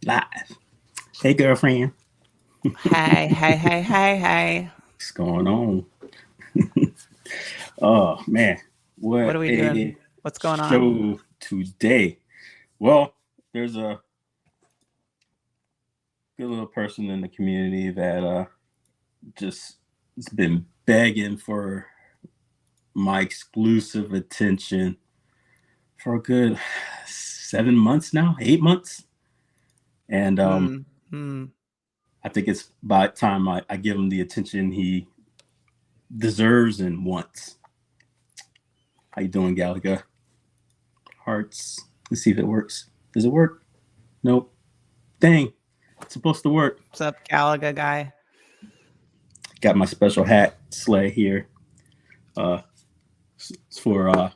Live. Hey, girlfriend. Hey, hey, hey, hey, hey. What's going on? Oh, man. What What are we doing? a What's going on? show today. Well, there's a good little person in the community that just has been begging for my exclusive attention for a good 7 months now, 8 months. And Hmm. Hmm. I think it's about time I give him the attention he deserves and wants. How you doing, Galaga? Hearts. Let's see if it works. Does it work? Nope. Dang. It's supposed to work. What's up, Galaga guy? Got my special hat sleigh here. Uh, it's for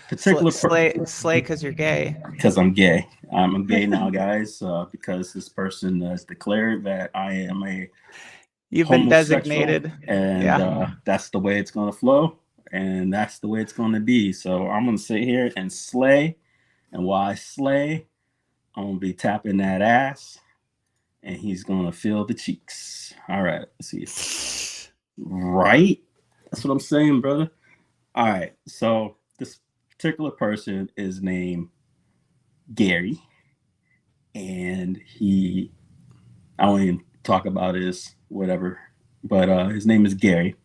particular Slay, because you're gay. because I'm gay. I'm gay now, guys. Because this person has declared that I am a You've been homosexual, designated. and Yeah. that's the way it's gonna flow, and that's the way it's gonna be. So I'm gonna sit here and slay, and while I slay, I'm gonna be tapping that ass, and he's gonna feel the cheeks. All right, let's see. Right? That's what I'm saying, brother. All right, so this particular person is named Gary, and I won't even talk about his whatever, but his name is Gary,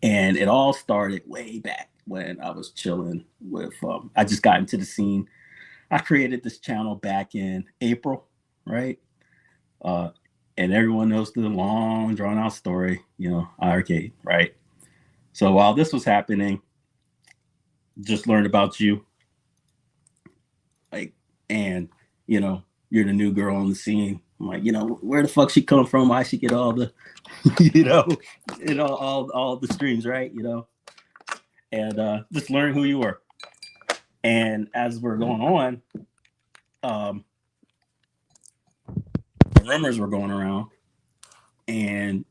and it all started way back when I was chilling with. I just got into the scene. I created this channel back in April, right? Uh, and everyone knows the long, drawn out story, arcade, right? So while this was happening, just learned about you, like, and you're the new girl on the scene. I'm like, where the fuck she come from? Why she get all the, you know, all the streams, right? And just learn who you were. And as we're going on, um, the rumors were going around, and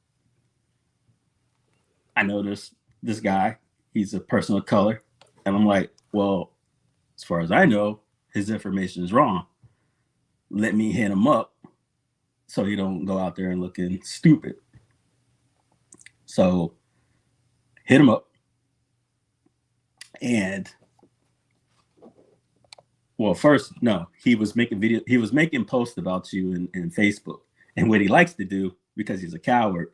I noticed this guy. He's a person of color, and I'm like, well, as far as I know, his information is wrong. Let me hit him up so he don't go out there and looking stupid. So hit him up, and well, first, no, he was making video. He was making posts about you in Facebook, and what he likes to do because he's a coward,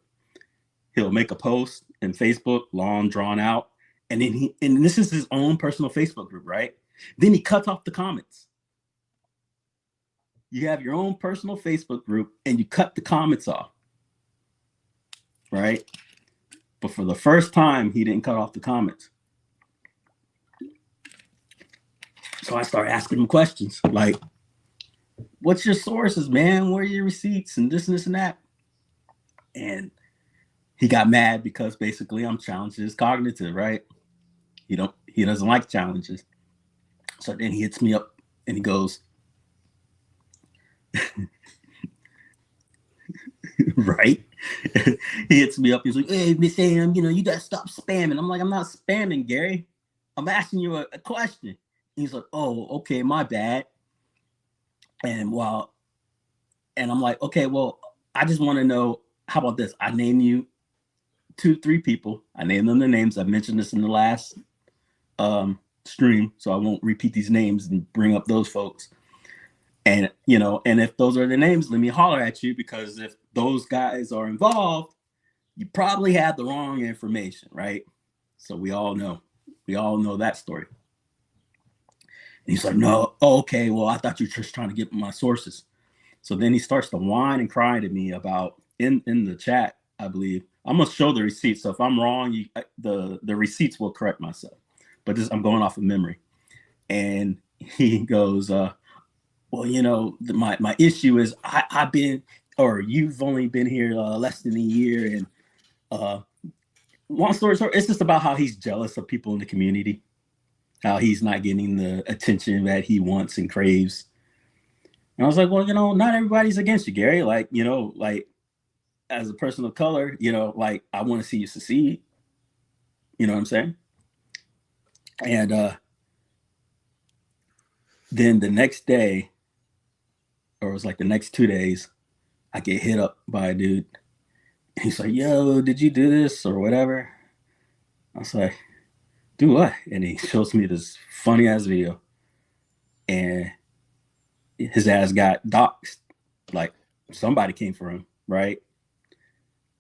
he'll make a post in Facebook, long drawn out, and then and this is his own personal Facebook group, right? Then he cuts off the comments. You have your own personal Facebook group, and you cut the comments off, right? But for the first time, he didn't cut off the comments. So I started asking him questions like, what's your sources, man? Where are your receipts and this and this and that? And he got mad because basically I'm challenging his cognitive, right? He doesn't like challenges. So then he hits me up and he goes, right? He hits me up. He's like, hey, Miss Sam, you gotta stop spamming. I'm like, I'm not spamming, Gary. I'm asking you a question. He's like, oh, okay, my bad. And and I'm like, okay, well, I just want to know, how about this? I name you 3 people. I name them their names. I mentioned this in the last stream, so I won't repeat these names and bring up those folks. And and if those are the names, let me holler at you, because if those guys are involved, you probably had the wrong information, right? So we all know that story. And he's like, no, okay, well, I thought you were just trying to get my sources. So then he starts to whine and cry to me about in the chat, I believe. I'm gonna show the receipts. So if I'm wrong, the receipts will correct myself. But I'm going off of memory. And he goes, well, my issue is I've been, or you've only been here less than a year, and uh, long story short, it's just about how he's jealous of people in the community, how he's not getting the attention that he wants and craves. And I was like, well, not everybody's against you, Gary. Like, like, as a person of color, like, I want to see you succeed. You know what I'm saying? And then the next day, or it was like the next 2 days, I get hit up by a dude. He's like, yo, did you do this or whatever? I was like, do what? And he shows me this funny ass video. And his ass got doxxed. Like somebody came for him, right?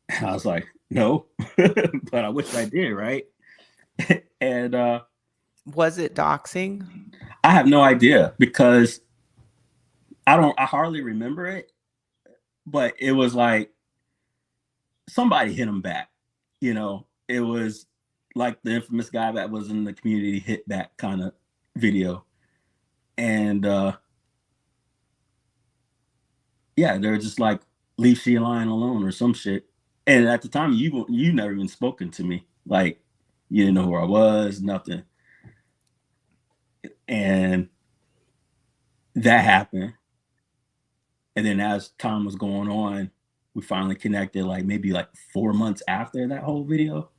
And I was like, no, but I wish I did, right? And Was it doxing? I have no idea because I hardly remember it, but it was like somebody hit him back. You know, it was like the infamous guy that was in the community hit back kind of video. And yeah, they're just like, leave she lying alone or some shit. And at the time, you never even spoken to me. Like, you didn't know who I was, nothing. And that happened. And then as time was going on, we finally connected like maybe like 4 months after that whole video.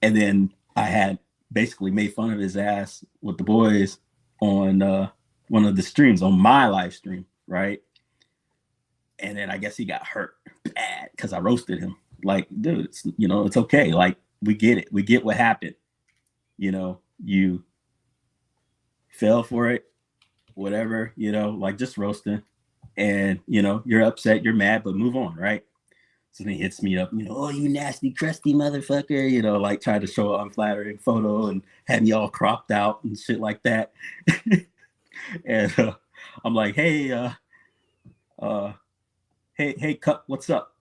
And then I had basically made fun of his ass with the boys on one of the streams, on my live stream, right? And then I guess he got hurt bad because I roasted him. Like, dude, it's okay. Like, we get it. We get what happened. You fell for it, whatever, like just roasting. And, you're upset, you're mad, but move on, right? So then he hits me up, oh, you nasty, crusty motherfucker, like try to show an unflattering photo and had me all cropped out and shit like that. And I'm like, hey, Cup, what's up?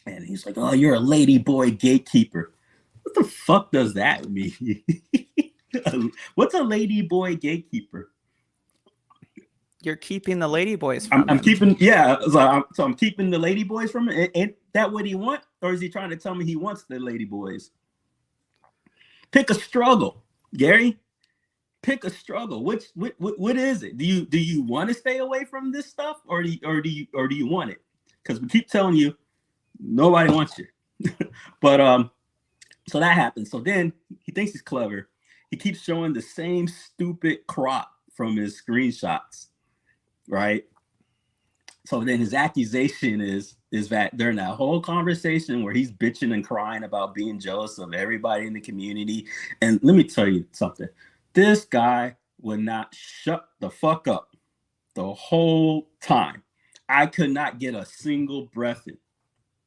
And he's like, oh, you're a lady boy gatekeeper. What the fuck does that mean? What's a lady boy gatekeeper? You're keeping the lady boys from I'm him. keeping, yeah. So I'm keeping the lady boys from him. Ain't that what he want? Or is he trying to tell me he wants the lady boys? Pick a struggle, Gary. Pick a struggle. What is it? Do you want to stay away from this stuff, or do you want it? Because we keep telling you nobody wants you. But so that happens. So then he thinks he's clever. He keeps showing the same stupid crop from his screenshots, right? So then his accusation is that during that whole conversation where he's bitching and crying about being jealous of everybody in the community, and let me tell you something. This guy would not shut the fuck up the whole time. I could not get a single breath in,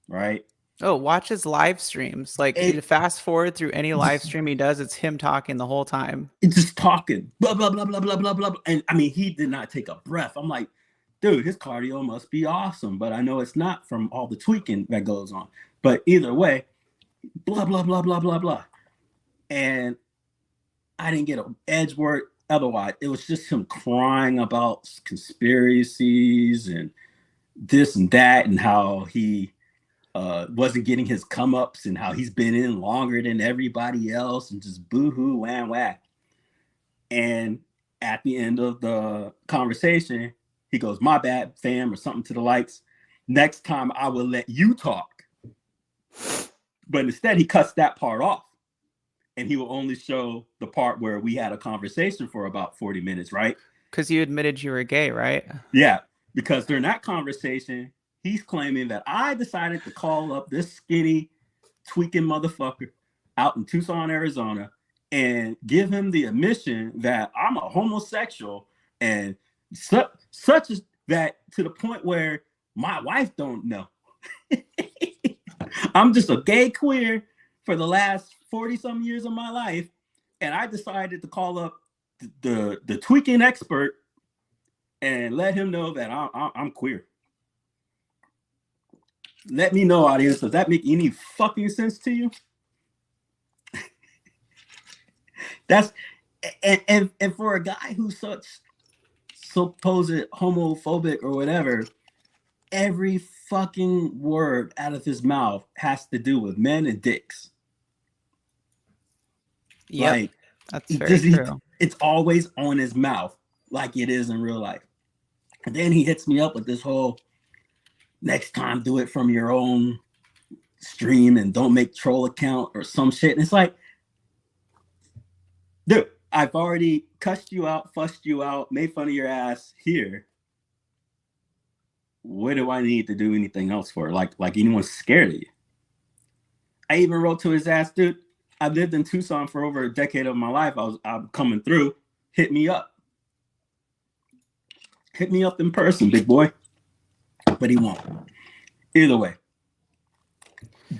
right? Oh, watch his live streams. Like, you fast forward through any live stream he does, it's him talking the whole time. It's just talking, blah, blah, blah, blah, blah, blah, blah. And I mean, he did not take a breath. I'm like, dude, his cardio must be awesome. But I know it's not from all the tweaking that goes on. But either way, blah, blah, blah, blah, blah, blah. And I didn't get an edge word otherwise. It was just him crying about conspiracies and this and that, and how he wasn't getting his come ups, and how he's been in longer than everybody else, and just boo-hoo, wham, whack. And at the end of the conversation, he goes, my bad, fam, or something to the likes. Next time I will let you talk. But instead, he cuts that part off. And he will only show the part where we had a conversation for about 40 minutes, right? Because you admitted you were gay, right? Yeah, because during that conversation, he's claiming that I decided to call up this skinny, tweaking motherfucker out in Tucson, Arizona, and give him the admission that I'm a homosexual, and such as that, to the point where my wife don't know. I'm just a gay queer for the last 40-some years of my life, and I decided to call up the tweaking expert and let him know that I'm queer. Let me know, audience, does that make any fucking sense to you? That's and for a guy who's such supposed homophobic or whatever, every fucking word out of his mouth has to do with men and dicks. Yeah, like, that's very true. It's always on his mouth, like it is in real life. And then he hits me up with this whole, next time do it from your own stream and don't make troll account or some shit. And it's like, dude, I've already cussed you out, fussed you out, made fun of your ass here. What do I need to do anything else for? Like anyone's scared of you. I even wrote to his ass, dude. I lived in Tucson for over a decade of my life. I'm coming through. Hit me up. Hit me up in person, big boy. But he won't. Either way,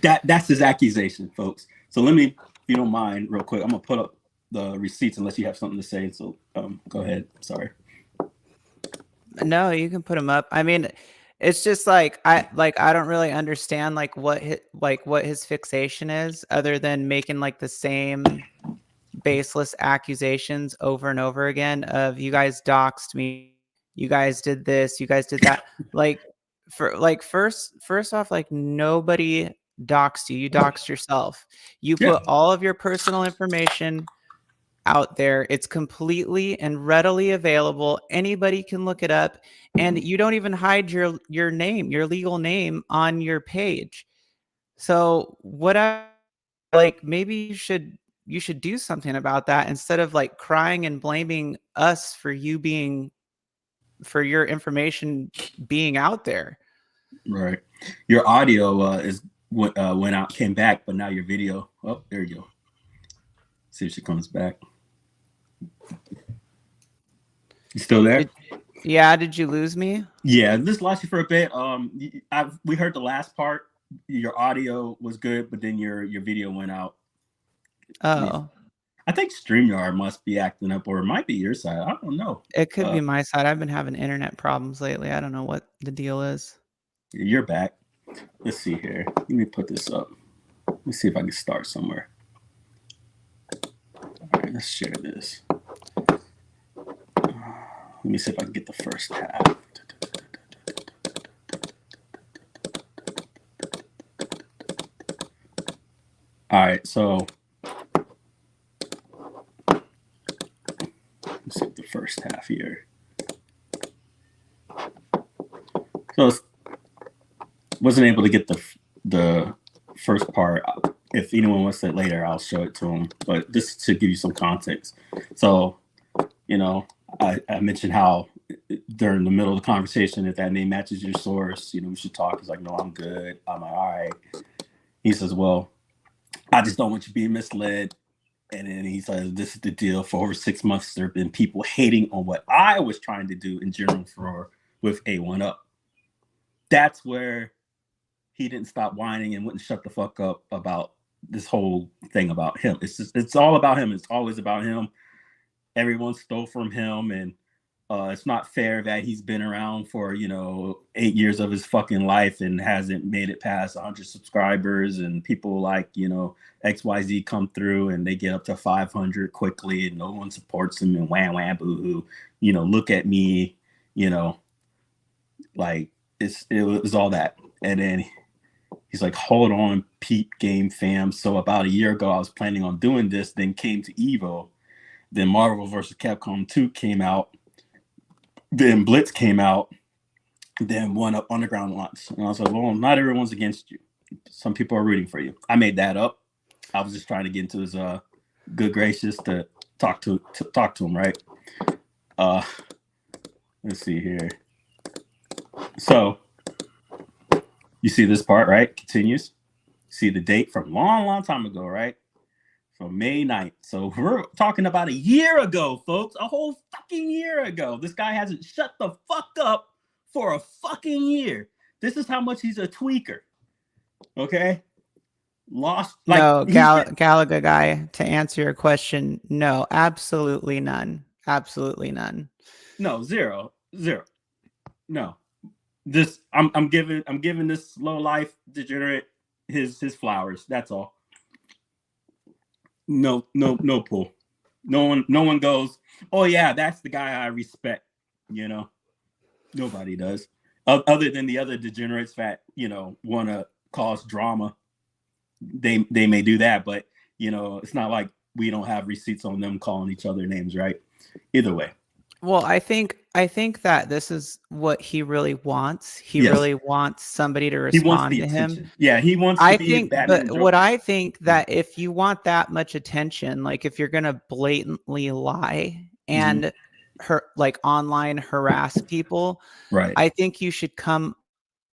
that's his accusation, folks. So let me, if you don't mind, real quick, I'm gonna put up the receipts unless you have something to say. So go ahead. Sorry. No, you can put them up. I mean, it's just like I don't really understand like what his fixation is, other than making like the same baseless accusations over and over again of you guys doxed me, you guys did this, you guys did that. First off, like nobody doxed you. You doxed yourself. You put all of your personal information out there. It's completely and readily available. Anybody can look it up, and you don't even hide your name, your legal name on your page. So maybe you should do something about that instead of like crying and blaming us for your information being out there. Right. Your audio went out, came back, but now your video. Oh, there you go. See if she comes back. You still there? Did you lose me? Yeah, this lost you for a bit. We heard the last part. Your audio was good, but then your video went out. Oh. I think StreamYard must be acting up, or it might be your side. I don't know. It could be my side. I've been having internet problems lately. I don't know what the deal is. You're back. Let's see here. Let me put this up. Let me see if I can start somewhere. All right, let's share this. Let me see if I can get the first half. All right, so let's see the first half here. So wasn't able to get the first part. If anyone wants it later, I'll show it to them. But this to give you some context. So, I mentioned how during the middle of the conversation, if that name matches your source, we should talk. He's like, no, I'm good. I'm like, all right. He says, well, I just don't want you being misled. And then he says, this is the deal. For over 6 months, there have been people hating on what I was trying to do in general with A1UP. That's where he didn't stop whining and wouldn't shut the fuck up about this whole thing about him. It's all about him. It's always about him. Everyone stole from him, and it's not fair that he's been around for 8 years of his fucking life and hasn't made it past 100 subscribers, and people like XYZ come through and they get up to 500 quickly and no one supports him, and wham boo hoo, look at me, like it was all that. And then he's like, hold on, Peep Game fam. So about a year ago I was planning on doing this, then came to Evo. Then Marvel vs. Capcom 2 came out. Then Blitz came out. Then 1UP Underground launched. And I was like, well, not everyone's against you. Some people are rooting for you. I made that up. I was just trying to get into his good graces to talk to him, right? Let's see here. So you see this part, right? Continues. See the date from long time ago, right? From May 9th. So we're talking about a year ago, folks. A whole fucking year ago. This guy hasn't shut the fuck up for a fucking year. This is how much he's a tweaker. Okay? Lost. No, Galaga guy, to answer your question, no, absolutely none. Absolutely none. No, zero. No. This I'm giving this low life degenerate his flowers. That's all. No pull. No one goes, oh yeah, that's the guy I respect. Nobody does. Other than the other degenerates that want to cause drama. They may do that, but it's not like we don't have receipts on them calling each other names, right? Either way. Well, I think I think that this is what he really wants. He Yes, really wants somebody to he wants respond the to him. attention. Yeah, he wants to I be think, Batman but and what Joker. I think that if you want that much attention, like if you're gonna blatantly lie Mhm. and like online harass people, Right, I think you should come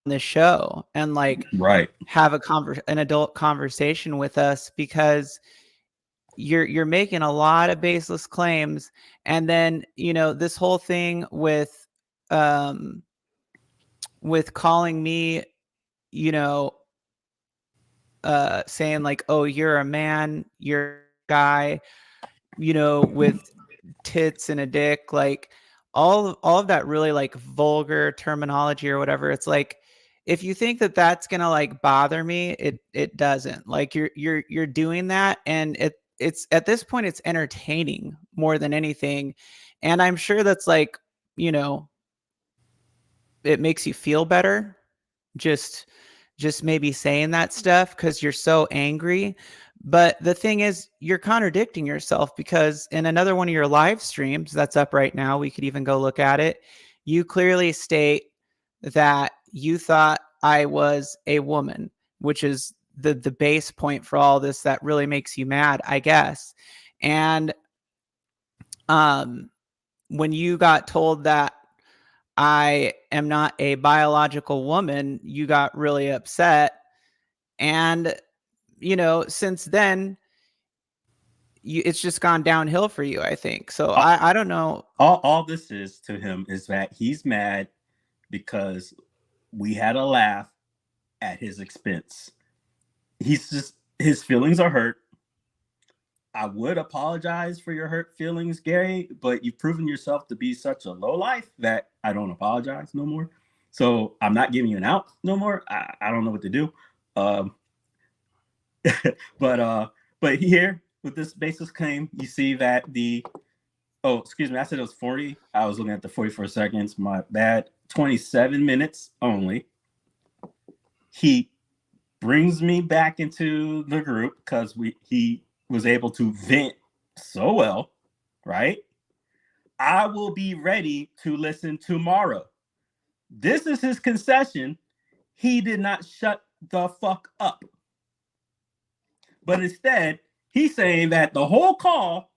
on the show and like right. have an adult conversation with us, because you're making a lot of baseless claims. And then, you know, this whole thing um with calling me, you know, saying like, oh, you're a man, you're a guy, you know, with tits and a dick, like all of that really like vulgar terminology or whatever. It's like, if you think that that's gonna like bother me, it doesn't. Like you're doing that, and it's at this point it's entertaining more than anything. And I'm sure that's like, you know, it makes you feel better, just maybe saying that stuff because you're so angry. But the thing is, you're contradicting yourself, because in another one of your live streams that's up right now, we could even go look at it, you clearly state that you thought I was a woman, which is the base point for all this that really makes you mad, I guess. And um when you got told that I am not a biological woman, you got really upset. And, you know, since then, it's just gone downhill for you, I think. So All, I don't know. all this is to him is that he's mad because we had a laugh at his expense. He's just, his feelings are hurt. I would apologize for your hurt feelings, Gary, but you've proven yourself to be such a low life that I don't apologize no more. So I'm not giving you an out no more. I don't know what to do. Um, but but here with this basis claim, you see that the, oh, excuse me, I said it was 40. I was looking at the 44 seconds. My bad. 27 minutes only. He brings me back into the group because he was able to vent so well, right? I will be ready to listen tomorrow. This is his concession. He did not shut the fuck up. But instead, he's saying that the whole call,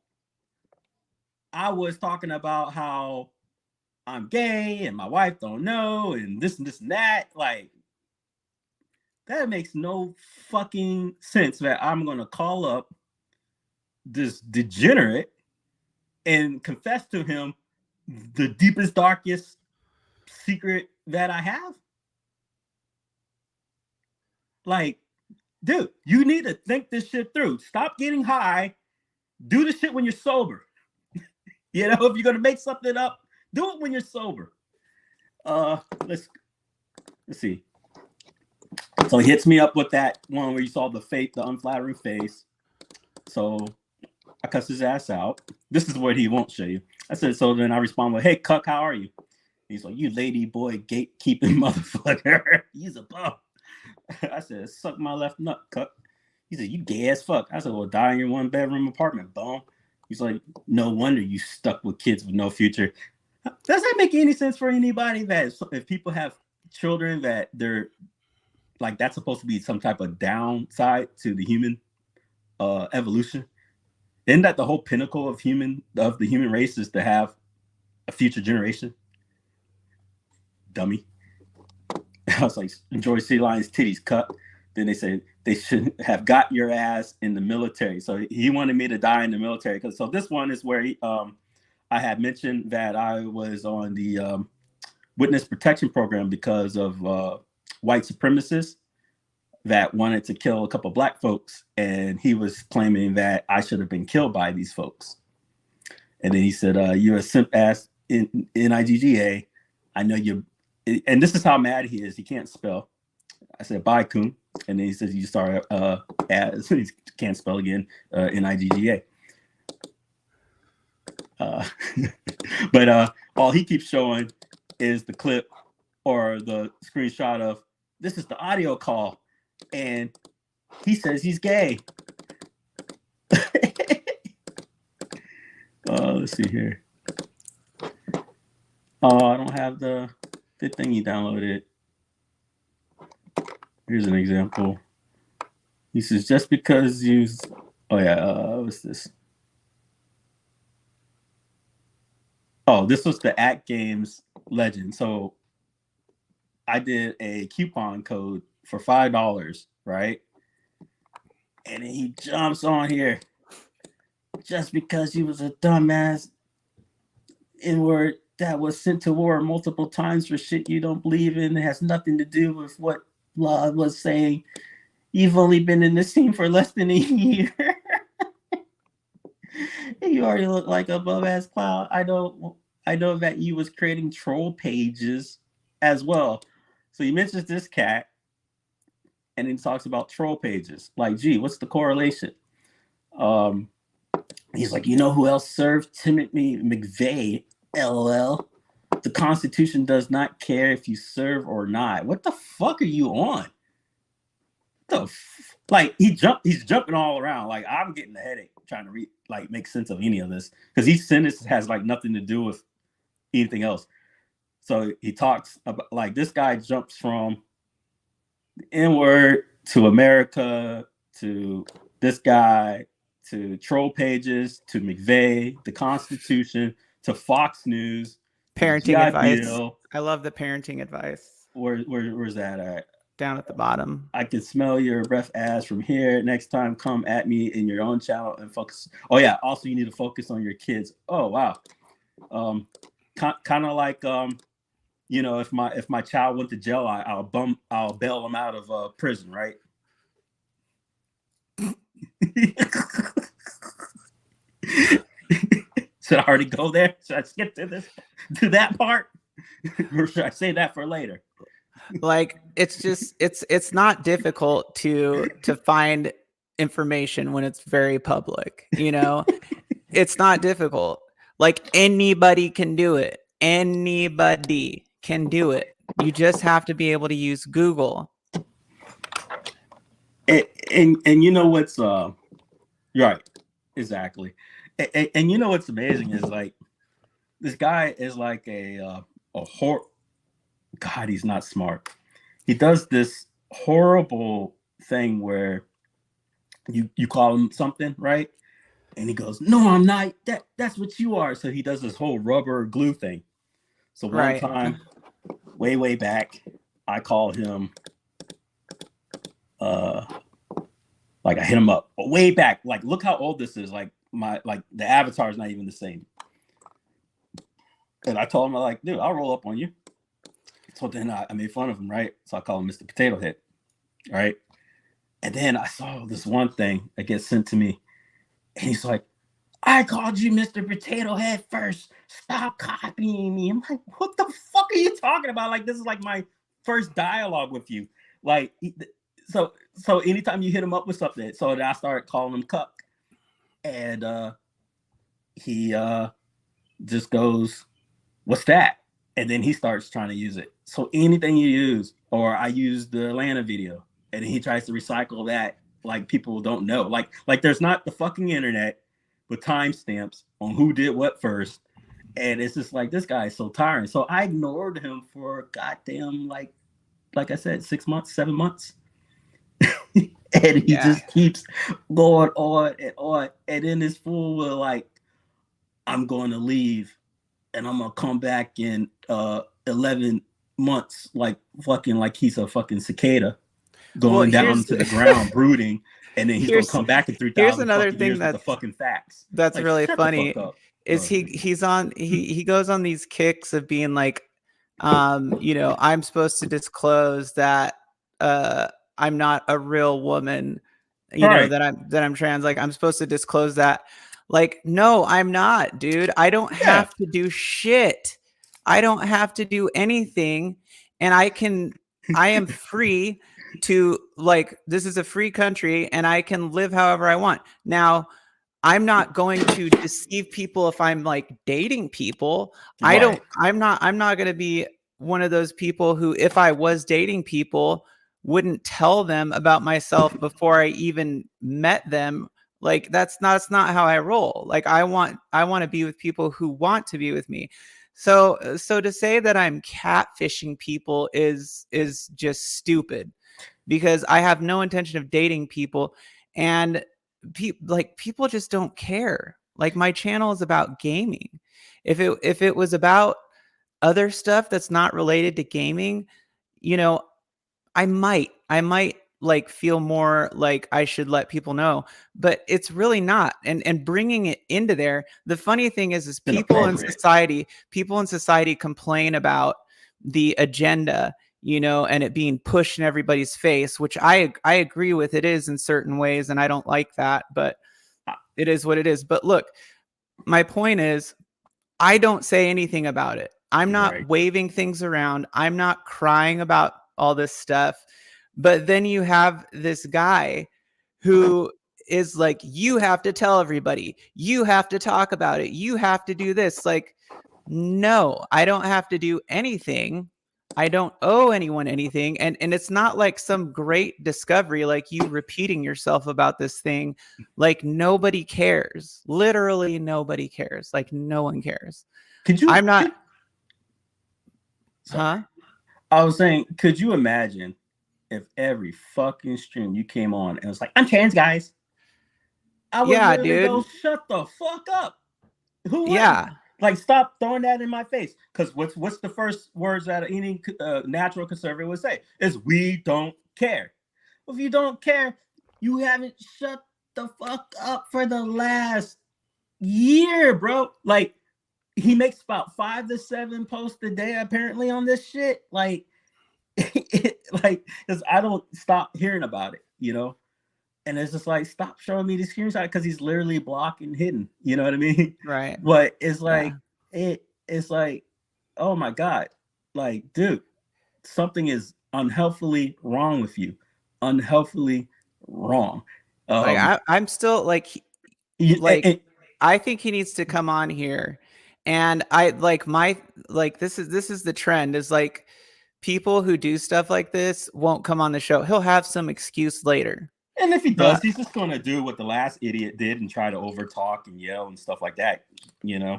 I was talking about how I'm gay and my wife don't know and this and this and that. Like, that makes no fucking sense that I'm going to call up this degenerate and confess to him the deepest, darkest secret that I have. Like, dude, you need to think this shit through. Stop getting high. Do the shit when you're sober. You know, if you're gonna make something up, do it when you're sober. Let's see. So he hits me up with that one where you saw the unflattering face. So I cuss his ass out. This is what he won't show you. I said, so then I respond with, hey, cuck, how are you? He's like, you lady boy gatekeeping motherfucker. He's a bum. I said, suck my left nut, cuck. He said, you gay as fuck. I said, well, die in your 1-bedroom apartment, bum. He's like, no wonder you stuck with kids with no future. Does that make any sense for anybody that if people have children that they're like, that's supposed to be some type of downside to the human evolution? Isn't that the whole pinnacle of the human race is to have a future generation? Dummy. I was like, enjoy sea lions titties cut. Then they said they should have got your ass in the military. So he wanted me to die in the military. So this one is where I had mentioned that I was on the witness protection program because of white supremacists that wanted to kill a couple of black folks. And he was claiming that I should have been killed by these folks. And then he said, you're a simp ass in IGGA. I know you're, and this is how mad he is. He can't spell. I said, bye, coon. And then he says, you start as, he can't spell again, NIGGA. But all he keeps showing is the clip or the screenshot of, this is the audio call. And he says he's gay. Let's see here. Oh, I don't have the thing you downloaded. Here's an example. He says, just because you... Oh, yeah. What's this? Oh, this was the At Games legend. So I did a coupon code for $5, right? And then he jumps on here. Just because you was a dumbass N-word that was sent to war multiple times for shit you don't believe in. It has nothing to do with what Law was saying. You've only been in this scene for less than a year. You already look like a bum-ass clown. I know that you was creating troll pages as well. So he mentions this cat, and then talks about troll pages. Like, gee, what's the correlation? He's like, you know who else served Timothy McVeigh? LOL. The Constitution does not care if you serve or not. What the fuck are you on? Like he's jumping all around. Like I'm getting a headache trying to make sense of any of this because each sentence has like nothing to do with anything else. So he talks about like this guy jumps from the N-word to America to this guy to troll pages to McVeigh, the Constitution to Fox News, parenting advice. I love the parenting advice. Where's that at? Down at the bottom. I can smell your breath ass from here. Next time, come at me in your own channel and focus. Oh yeah. Also, you need to focus on your kids. Oh wow. Kind of like you know, if my child went to jail, I'll bail him out of prison, right? Should I already go there? Should I skip to that part, or should I say that for later? Like it's just it's not difficult to find information when it's very public, you know. It's not difficult. Like anybody can do it. Anybody can do it. You just have to be able to use Google. And you know what's right, exactly. And you know what's amazing is like this guy is like a horror. God, he's not smart. He does this horrible thing where you call him something, right? And he goes, "No, I'm not. That's what you are." So he does this whole rubber glue thing. So one time, way back, I called him. Like I hit him up way back. Like, look how old this is. Like the avatar is not even the same. And I told him, I'm like, dude, I'll roll up on you. So then I made fun of him, right? So I call him Mr. Potato Head, right? And then I saw this one thing that gets sent to me. And he's like, I called you Mr. Potato Head first. Stop copying me. I'm like, what the fuck are you talking about? Like, this is like my first dialogue with you. Like, so anytime you hit him up with something, so then I started calling him Cuck. And he just goes, what's that? And then he starts trying to use it. So anything you use, or I use the Atlanta video, and he tries to recycle that like people don't know. Like there's not the fucking internet with timestamps on who did what first. And it's just like, this guy is so tiring. So I ignored him for goddamn, like I said, 6 months, 7 months. And he just keeps going on and on. And then this fool will like, I'm going to leave and I'm going to come back in 11 months, like fucking like he's a fucking cicada going down to the ground brooding. And then he's going to come back in 3,000 Here's another thing that's the fucking facts. That's like, really funny. Is he goes on these kicks of being like, you know, I'm supposed to disclose that I'm not a real woman, you know, that I'm trans. Like, I'm supposed to disclose that. Like, no, I'm not, dude. I don't have to do shit. I don't have to do anything. And I am free to, like, this is a free country and I can live however I want. Now, I'm not going to deceive people if I'm like dating people. I'm not going to be one of those people who, if I was dating people, wouldn't tell them about myself before I even met them. Like that's not how I roll. Like I want to be with people who want to be with me. So to say that I'm catfishing people is just stupid, because I have no intention of dating people, and people just don't care. Like, my channel is about gaming. If it was about other stuff that's not related to gaming, you know, I might like feel more like I should let people know, but it's really not. And bringing it into there, the funny thing is people in society complain about the agenda, and it being pushed in everybody's face, which I agree with. It is in certain ways, and I don't like that, but it is what it is. But look, my point is, I don't say anything about it. I'm not waving things around. I'm not crying about all this stuff. But then you have this guy who is like, you have to tell everybody, you have to talk about it, you have to do this. Like, no, I don't have to do anything. I don't owe anyone anything. And it's not like some great discovery, like you repeating yourself about this thing. Like, nobody cares. Literally nobody cares. Like, no one cares. I'm not. Huh? I was saying, could you imagine if every fucking stream you came on and it was like, I'm trans, guys? I would go, shut the fuck up. Who? Yeah. Like, stop throwing that in my face. Because what's the first words that any natural conservative would say? Is we don't care. Well, if you don't care, you haven't shut the fuck up for the last year, bro. Like, he makes about 5 to 7 posts a day apparently on this shit. Like, because I don't stop hearing about it, and it's just like, stop showing me the screenshot, because he's literally blocking hidden, you know what I mean? Right. But it's like, it's like, oh my God, like, dude, something is unhealthily wrong with you. Unhealthily wrong. I'm still like, I think he needs to come on here. And this is the trend, is like, people who do stuff like this won't come on the show. He'll have some excuse later. And if he does, he's just going to do what the last idiot did and try to overtalk and yell and stuff like that, Yeah,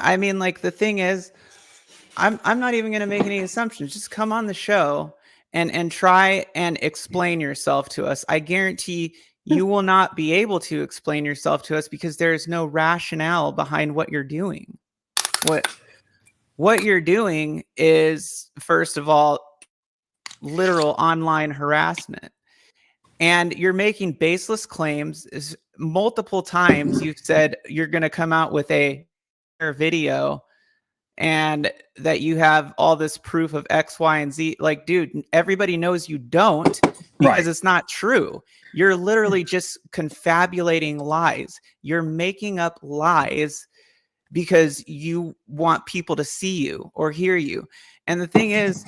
I mean, like, the thing is, I'm not even going to make any assumptions. Just come on the show and try and explain yourself to us. I guarantee you will not be able to explain yourself to us, because there is no rationale behind what you're doing. What you're doing is, first of all, literal online harassment. And you're making baseless claims. Multiple times you've said you're going to come out with a video and that you have all this proof of X, Y, and Z. Like, dude, everybody knows you don't, because it's not true. You're literally just confabulating lies. You're making up lies because you want people to see you or hear you. And the thing is,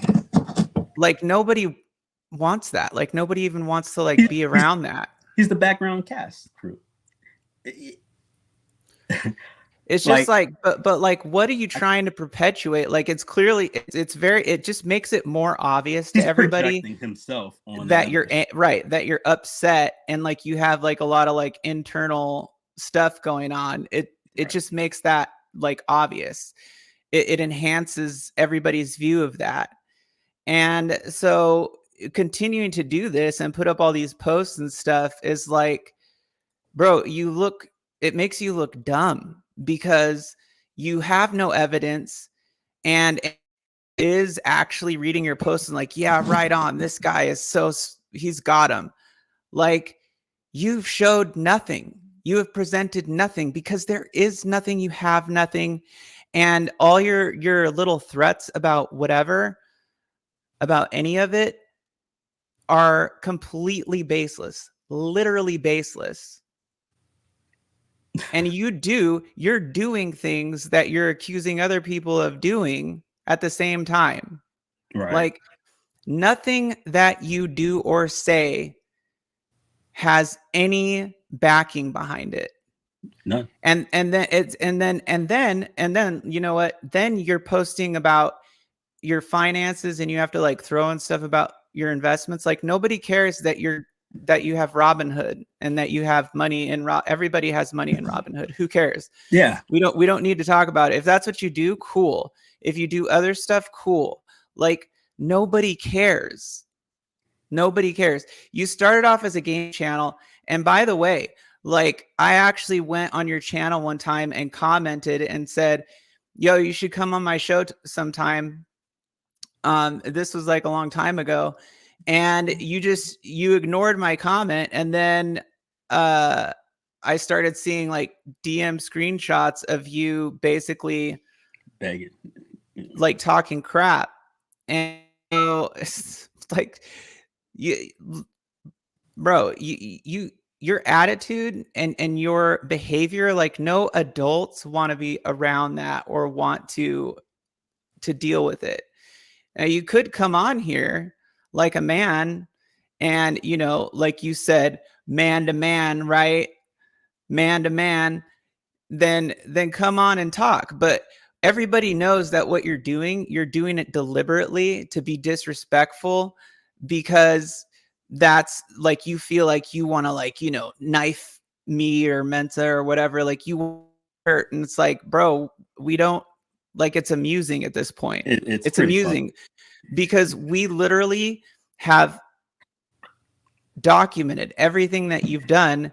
like, nobody wants that. Like, nobody even wants to, like, be around that. He's the background cast crew. It's just like, but like, what are you trying to perpetuate? Like, it's clearly, it just makes it more obvious to everybody himself on that you're upset, and like, you have like a lot of like internal stuff going on. It just makes that like obvious. It enhances everybody's view of that. And so continuing to do this and put up all these posts and stuff is like, bro, it makes you look dumb, because you have no evidence, and is actually reading your posts and like, yeah, right on. This guy he's got him. Like, you've showed nothing. You have presented nothing, because there is nothing. You have nothing. And all your little threats about whatever, about any of it, are completely baseless, literally baseless. And you're doing things that you're accusing other people of doing at the same time. Right. Like, nothing that you do or say has any backing behind it. None. And then you know what? Then you're posting about your finances, and you have to like throw in stuff about your investments. Like, nobody cares that you're that you have Robinhood and that you have money in everybody has money in Robinhood. Who cares? Yeah. We don't need to talk about it. If that's what you do, cool. If you do other stuff, cool. Like, nobody cares. Nobody cares. You started off as a game channel. And by the way, like, I actually went on your channel one time and commented and said, yo, you should come on my show sometime. This was like a long time ago. And you ignored my comment. And then I started seeing like DM screenshots of you basically begging, like talking crap. And so it's like, your attitude and your behavior, like, no adults want to be around that or want to deal with it. Now, you could come on here like a man and, you know, like you said, man to man, right? Man to man, then come on and talk. But everybody knows that what you're doing it deliberately to be disrespectful, because that's like, you feel like you want to, like, you know, knife me or Mensa or whatever, like you hurt. And it's like, bro, we don't, like, it's amusing at this point. It's amusing because we literally have documented everything that you've done.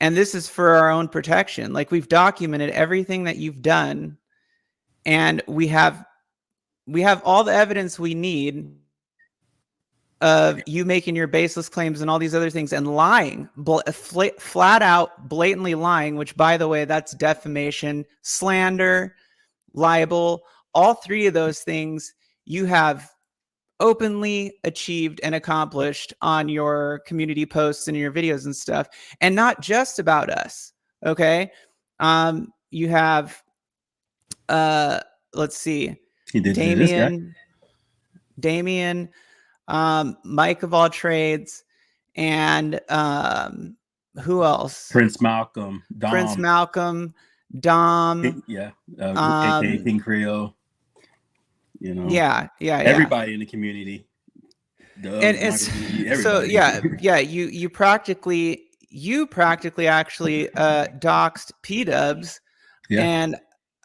And this is for our own protection. Like, we've documented everything that you've done, and we have all the evidence we need of you making your baseless claims and all these other things and lying, flat out, blatantly lying, which, by the way, that's defamation, slander, libel. All three of those things you have openly achieved and accomplished on your community posts and your videos and stuff, and not just about us. Okay. You have, let's see, Damien, Mike of all trades, and who else? Prince Malcolm, Dom. Yeah. AKA King Creole. You know, yeah, everybody in the community. And it's so, you practically actually doxed P-Dubs. Yeah. And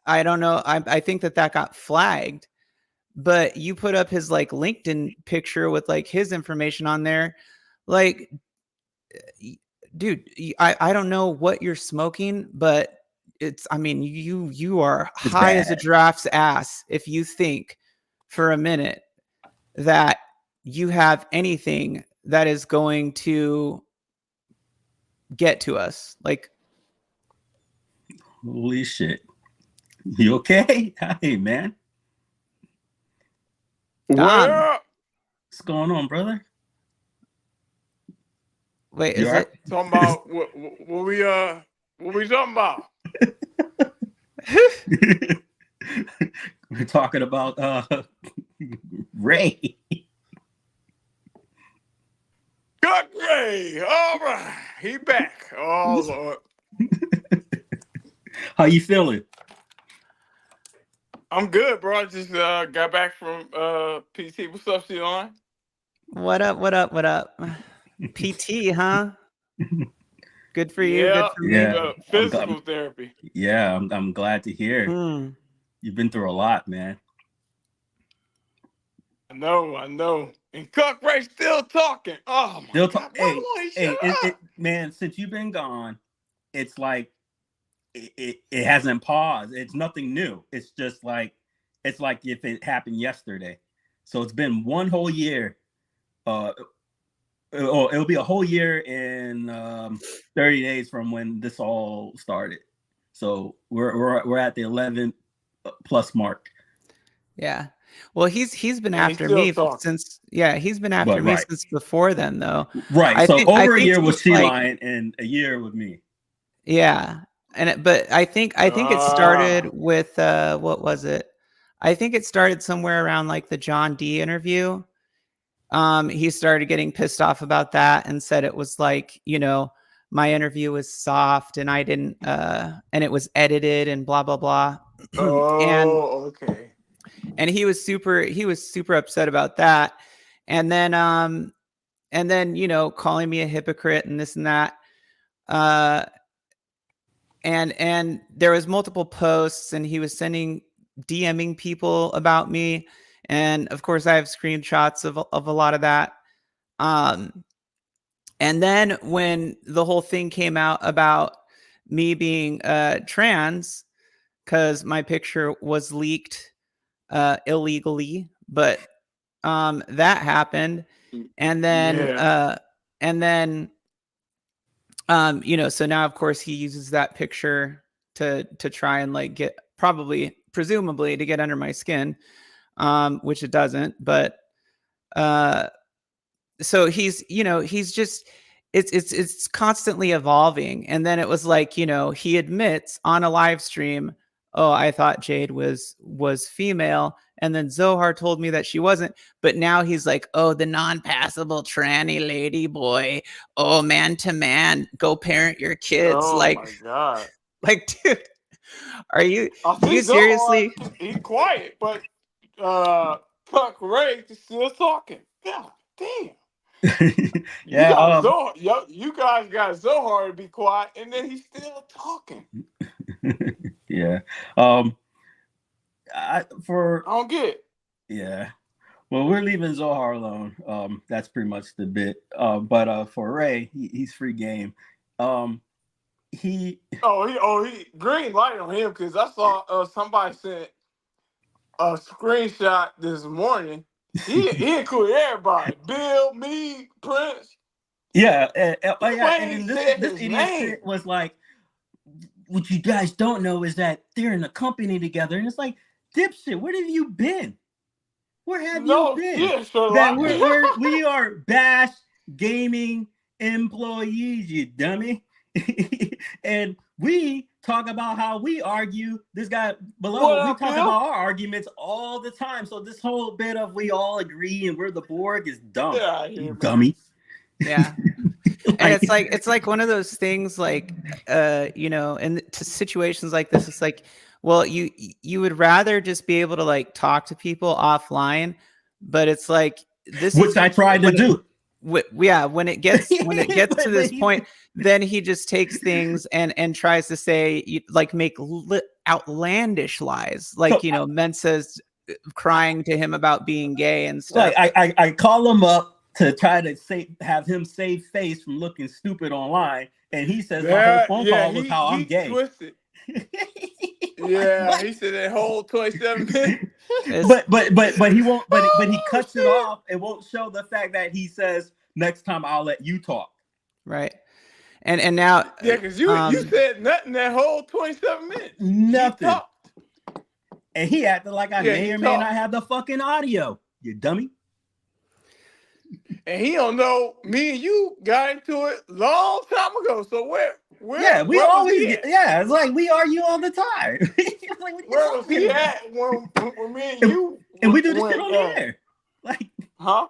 I don't know, I think that got flagged, but you put up his like LinkedIn picture with like his information on there. Like, dude, I don't know what you're smoking, but I mean, you are high as a giraffe's ass if you think for a minute that you have anything that is going to get to us. Like, holy shit. You okay? Hey, man. What's going on, brother? Wait, is it talking about what we talking about? We're talking about Ray. Cut Ray. All right. He back. Oh, Lord. How you feeling? I'm good, bro. I just got back from PT. What's up, Ceylon? What up? PT, huh? Good for you. Yeah, good for me. Physical therapy. Yeah, I'm glad to hear. You've been through a lot, man. I know. And Cuck Ray still talking. Oh my God. Hey, man, since you've been gone, it's like it hasn't paused. It's nothing new. It's just like if it happened yesterday. So it's been one whole year. It'll be a whole year in 30 days from when this all started. So we're at the 11 plus mark. Yeah. Well, he's been after me since since before then, though. Right. I think a year with Sea-Lion and a year with me. Yeah. But I think it started with what was it? I think it started somewhere around like the John D interview. He started getting pissed off about that and said it was like, you know, my interview was soft and I didn't and it was edited and blah blah blah. Okay. And he was super upset about that. And then and then, you know, calling me a hypocrite and this and that. And there was multiple posts, and he was DMing people about me. And of course I have screenshots of a lot of that. And then when the whole thing came out about me being trans, because my picture was leaked illegally, but that happened. And then you know, so now of course he uses that picture to try and like get, presumably to get under my skin, which it doesn't. But so he's, you know, he's just, it's constantly evolving. And then it was like, you know, he admits on a live stream, oh, I thought Jade was female, and then Zohar told me that she wasn't. But now he's like, oh, the non-passable tranny lady boy. Oh, man to man, go parent your kids. Oh like, my God. Like, dude, do you Zohar, seriously? He's quiet, but Puck Ray is still talking. God damn. Yeah. You guys got Zohar to be quiet, and then he's still talking. Yeah. I don't get it. Yeah. Well, we're leaving Zohar alone. That's pretty much the bit. But for Ray, he's free game. He green light on him, because I saw somebody sent a screenshot this morning. He included everybody. Bill, me, Prince. Yeah. And this idiot shit was like, what you guys don't know is that they're in a company together. And it's like, dipshit, where have you been? Where have you been? Yeah, sure. That we are Bash Gaming employees, you dummy. And we talk about how we argue. This guy below, we talk about our arguments all the time. So this whole bit of we all agree and we're the Borg is dumb. Yeah, you dummy. Yeah. And it's like one of those things, like you know, and to situations like this, it's like, well, you would rather just be able to like talk to people offline, but it's like this, which I tried to do. When it gets to this point, then he just takes things and tries to say, like, make outlandish lies, like, you know, Mensa's crying to him about being gay and stuff. Like I call him up to try to have him save face from looking stupid online, and he says my whole phone call was how I'm gay. Twisted. Yeah, he said that whole 27 minutes. but he won't. But he cuts it off. It won't show the fact that he says next time I'll let you talk. Right. And now, yeah, because you said nothing that whole 27 minutes. Nothing. And he acted like I may or may not have the fucking audio. You dummy. And he don't know me and you got into it long time ago. So where we always get, it's like we argue all the time. Like, where was he at when me and you and we do this shit on the air? Like, huh?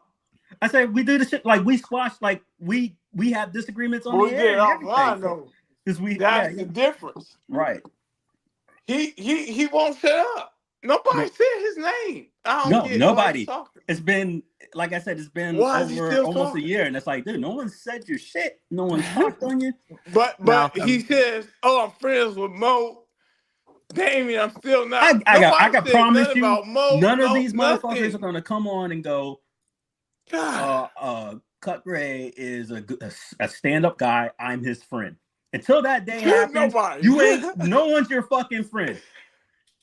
I said we do the shit like we squash, like we have disagreements on the air. Offline though. That's the difference. Right. He won't shut up. Nobody said his name. Nobody. It's been, like I said, it's been over almost a year, and it's like, dude, no one said your shit. No one talked on you. But he says, "Oh, I'm friends with Mo. Damien, I'm still not." I can promise you, none of these motherfuckers are gonna come on and go, Cut Ray is a stand-up guy. I'm his friend. Until that day happens, no one's your fucking friend.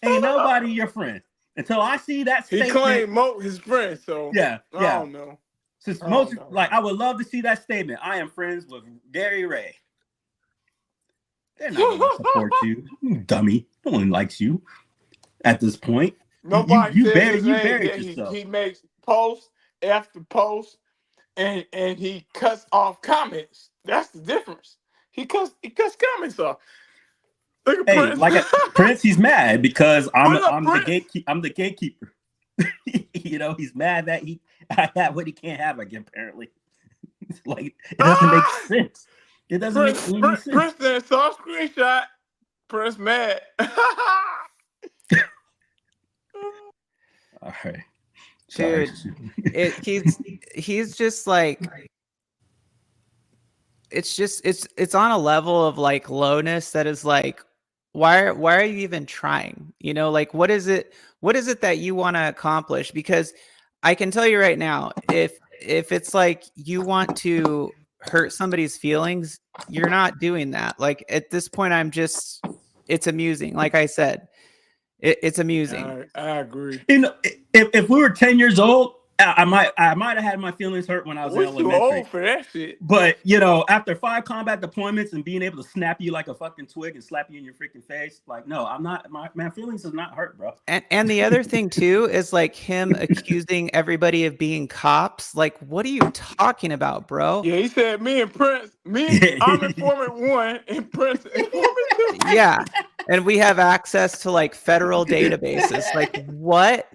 Ain't nobody your friend. Until I see that statement. He claimed Mo his friend, so yeah. I don't know. Since most like, I would love to see that statement. I am friends with Gary Ray. They're not gonna support you, you dummy. No one likes you at this point. Nobody you buried yourself. He makes post after post, and he cuts off comments. That's the difference. He cuts comments off. Look at Prince. Like Prince, he's mad because I'm the gatekeeper. You know, he's mad that I have what he can't have again. Apparently, like it doesn't make sense. It doesn't make any sense. Prince then saw a screenshot. Prince mad. All right, dude. He's just like, it's just it's on a level of like lowness that is like, why are you even trying? You know, like what is it that you want to accomplish? Because I can tell you right now, if it's like you want to hurt somebody's feelings, you're not doing that. Like at this point, it's amusing. Like I said, it's amusing. I agree. You know, if we were 10 years old, I might have had my feelings hurt when I was in We're too elementary. old for that shit. But you know, after 5 combat deployments and being able to snap you like a fucking twig and slap you in your freaking face, like, no, I'm not. My feelings is not hurt, bro. And the other thing too is like him accusing everybody of being cops. Like, what are you talking about, bro? Yeah, he said me and Prince, I'm informant 1 and Prince informant 2. Yeah, and we have access to like federal databases. Like, what?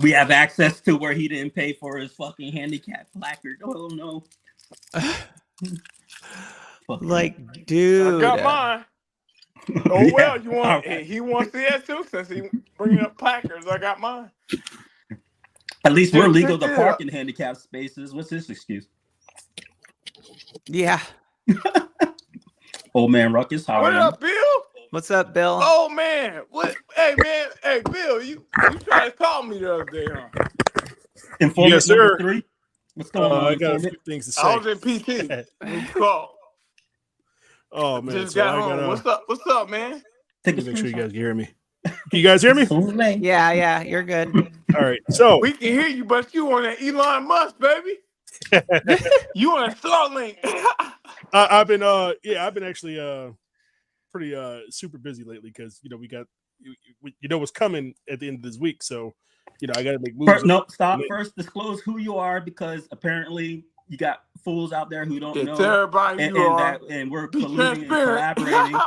We have access to where he didn't pay for his fucking handicap placard. Oh no. Like, dude. I got mine. Oh well, you want? He wants that too, since he bringing up placards. I got mine. At least we're legal to park in handicapped spaces. What's his excuse? Yeah. Old man Ruckus, how are What you? up, Bill? What's up, Bill? Oh man, what? Hey man, hey Bill, you tried to call me the other day, huh? Informant Yes, sir. number 3. What's going on? I got a informant? few things to say. I was in PT. When you called. Oh man, Just so got I home. gotta What's up, man? Take let a me make sure you screenshot. guys can hear me. Can you guys hear me? Yeah, you're good. All right. So We can hear you, but you on that Elon Musk, baby. You on a Starlink. I've been actually pretty super busy lately because we got what's coming at the end of this week, so I got to make moves. First, no, stop. First, disclose who you are, because apparently you got fools out there who don't know. Tell everybody and, you and are. and we're Be colluding and transparent. collaborating.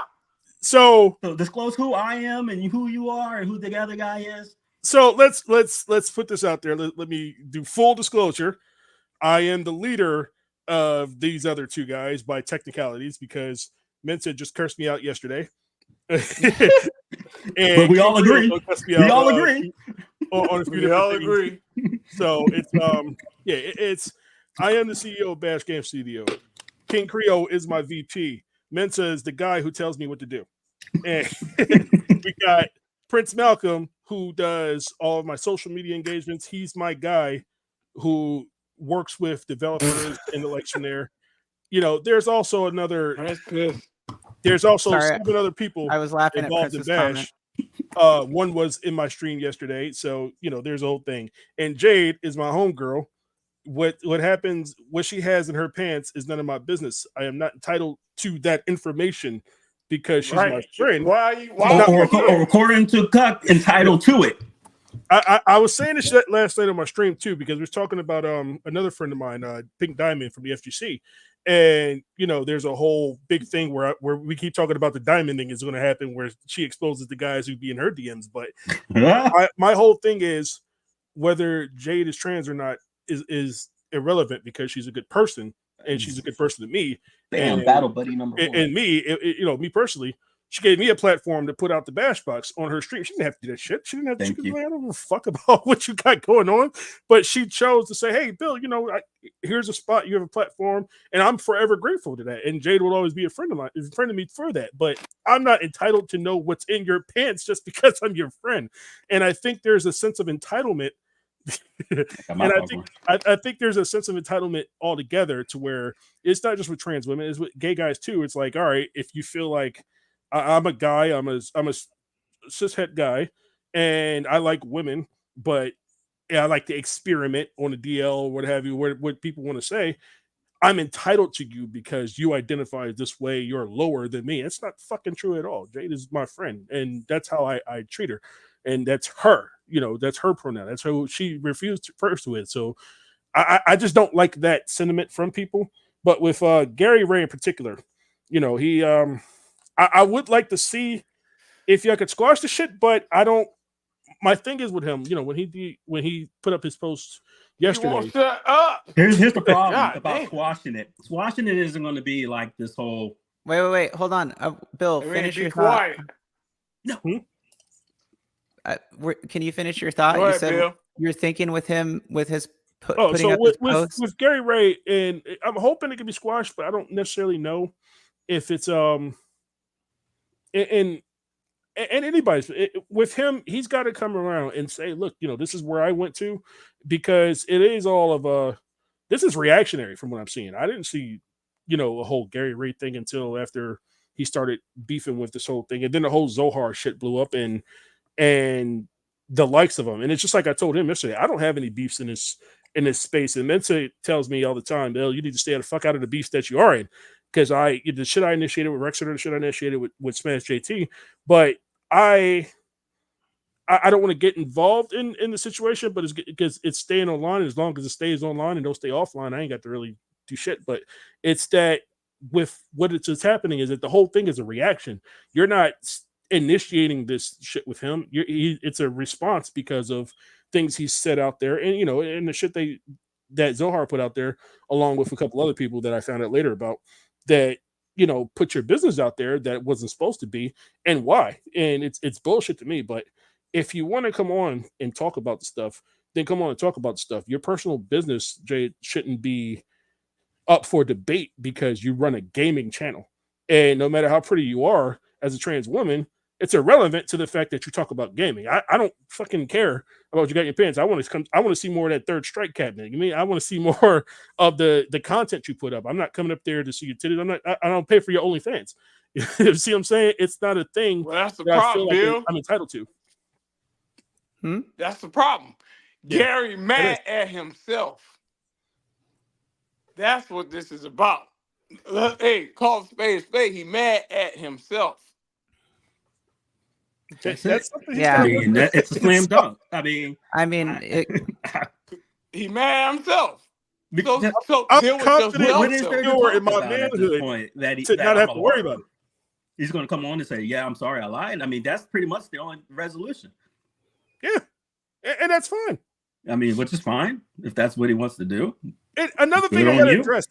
So disclose who I am and who you are and who the other guy is. So let's put this out there. Let me do full disclosure. I am the leader of these other two guys by technicalities because Mensa just cursed me out yesterday. And but we all agree. We all agree. On a few We all things. agree. So it's I am the CEO of Bash Game Studio. King Creole is my VP. Mensa is the guy who tells me what to do. And we got Prince Malcolm, who does all of my social media engagements. He's my guy who works with developers in the election there. There's also there's also 7 other people I was laughing involved at in Prince's Bash. One was in my stream yesterday, so there's a whole thing. And Jade is my homegirl. What happens, what she has in her pants is none of my business. I am not entitled to that information because she's my friend. Or according to Cuck, entitled to it. I was saying this last night on my stream too, because we were talking about another friend of mine, Pink Diamond from the FGC. And there's a whole big thing where we keep talking about the diamond thing is going to happen, where she exposes the guys who be in her DMs. But my whole thing is whether Jade is trans or not is irrelevant, because she's a good person and she's a good person to me. Damn, battle buddy number 1. And me, me personally, she gave me a platform to put out the Bash Box on her stream. She didn't have to do that shit. She didn't have to. I don't give a fuck about what you got going on. But she chose to say, "Hey, Bill, here's a spot. You have a platform, and I'm forever grateful to that." And Jade will always be a friend of me for that. But I'm not entitled to know what's in your pants just because I'm your friend. And I think there's a sense of entitlement. And I think there's a sense of entitlement altogether, to where it's not just with trans women, it's with gay guys too. It's like, all right, if you feel like I'm a guy, I'm a cishet guy, and I like women, but I like to experiment on the DL or what have you, what people want to say, I'm entitled to you because you identify this way, you're lower than me. It's not fucking true at all. Jade is my friend, and that's how I treat her. And that's her, that's her pronoun. That's who she refused to first with. So I just don't like that sentiment from people. But with Gary Ray in particular, he I would like to see if y'all could squash the shit, but I don't. My thing is with him, when he put up his post yesterday. You won't shut up. Here's the problem about squashing it. Squashing it isn't going to be like this whole. Wait, hold on, Bill. Finish your thought. No. Can you finish your thought? Go ahead, you said Bill. you're thinking with him with his putting up this post. with Gary Ray, and I'm hoping it can be squashed, but I don't necessarily know if it's and anybody's with him. He's got to come around and say, look, this is where I went to, because it is all of this is reactionary from what I'm seeing. I didn't see a whole Gary Ray thing until after he started beefing with this whole thing, and then the whole Zohar shit blew up, and the likes of him. And it's just like I told him yesterday, I don't have any beefs in this space. And Mensa tells me all the time, Bill, you need to stay the fuck out of the beefs that you are in, because the shit I initiated with Rexer, the shit I initiated with Smash JT, but I don't want to get involved in the situation, but it's because it's staying online. As long as it stays online and don't stay offline, I ain't got to really do shit. But it's that with what it's happening is that the whole thing is a reaction. You're not initiating this shit with him. It's a response because of things he's said out there, and and the shit that Zohar put out there, along with a couple other people that I found out later about that. Put your business out there that wasn't supposed to be, and why. And it's bullshit to me. But if you want to come on and talk about the stuff, then come on and talk about the stuff. Your personal business, Jay, shouldn't be up for debate because you run a gaming channel. And no matter how pretty you are as a trans woman, it's irrelevant to the fact that you talk about gaming. I don't fucking care about what you got in your pants. I want to see more of that third strike cabinet. I want to see more of the content you put up. I'm not coming up there to see your titties. I don't pay for your OnlyFans. You see what I'm saying? It's not a thing. Well, that's the problem, Bill. I'm entitled to. That's the problem. Yeah, Gary mad at himself. That's what this is about. Hey, call spade a spade. He mad at himself. That's something he's Yeah. I mean, it's a slam dunk. I mean, He mad at himself. because So I'm deal with confident yourself. what is there to You're talk in my about at this manhood point that to not have to worry about it. He's going to come on and say, "Yeah, I'm sorry, I lied." I mean, that's pretty much the only resolution. Yeah, and that's fine. I mean, which is fine if that's what he wants to do. And another thing Good I on got to you. address.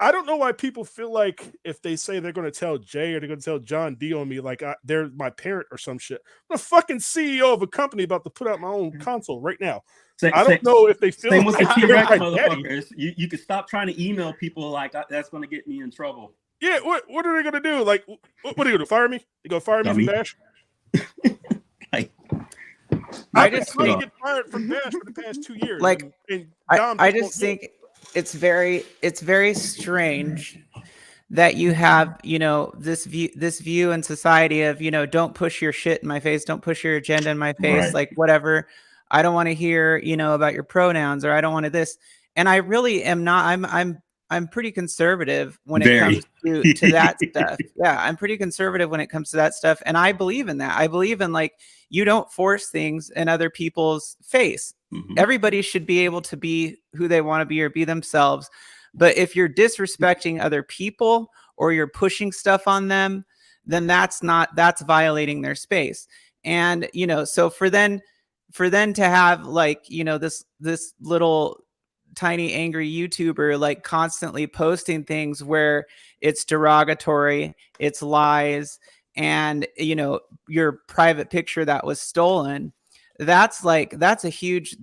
I don't know why people feel like if they say they're going to tell Jay or they're going to tell John D on me, like they're my parent or some shit. I'm a fucking CEO of a company about to put out my own console right now. I don't know if they feel Same with the like T-Rex they're my daddy. motherfuckers. You can stop trying to email people like that's going to get me in trouble. Yeah, what are they going to do? Like, what are they going to fire me? They going to fire me Dummy. from Dash? Like, I I've been just trying think- to get fired from Dash for the past 2 years. Like, and I Dom just won't do it. think it's very strange that you have this view in society of don't push your shit in my face, don't push your agenda in my face, Right. like whatever. I don't want to hear about your pronouns, or I don't want to this. And I really am not. I'm pretty conservative when it Very. comes to that stuff. Yeah, I'm pretty conservative when it comes to that stuff, and I believe in that. I believe in you don't force things in other people's face. mhm. Everybody should be able to be who they want to be or be themselves. But if you're disrespecting other people or you're pushing stuff on them, then that's violating their space. And so for then to have this little tiny angry YouTuber constantly posting things where it's derogatory, it's lies, and your private picture that was stolen, that's a huge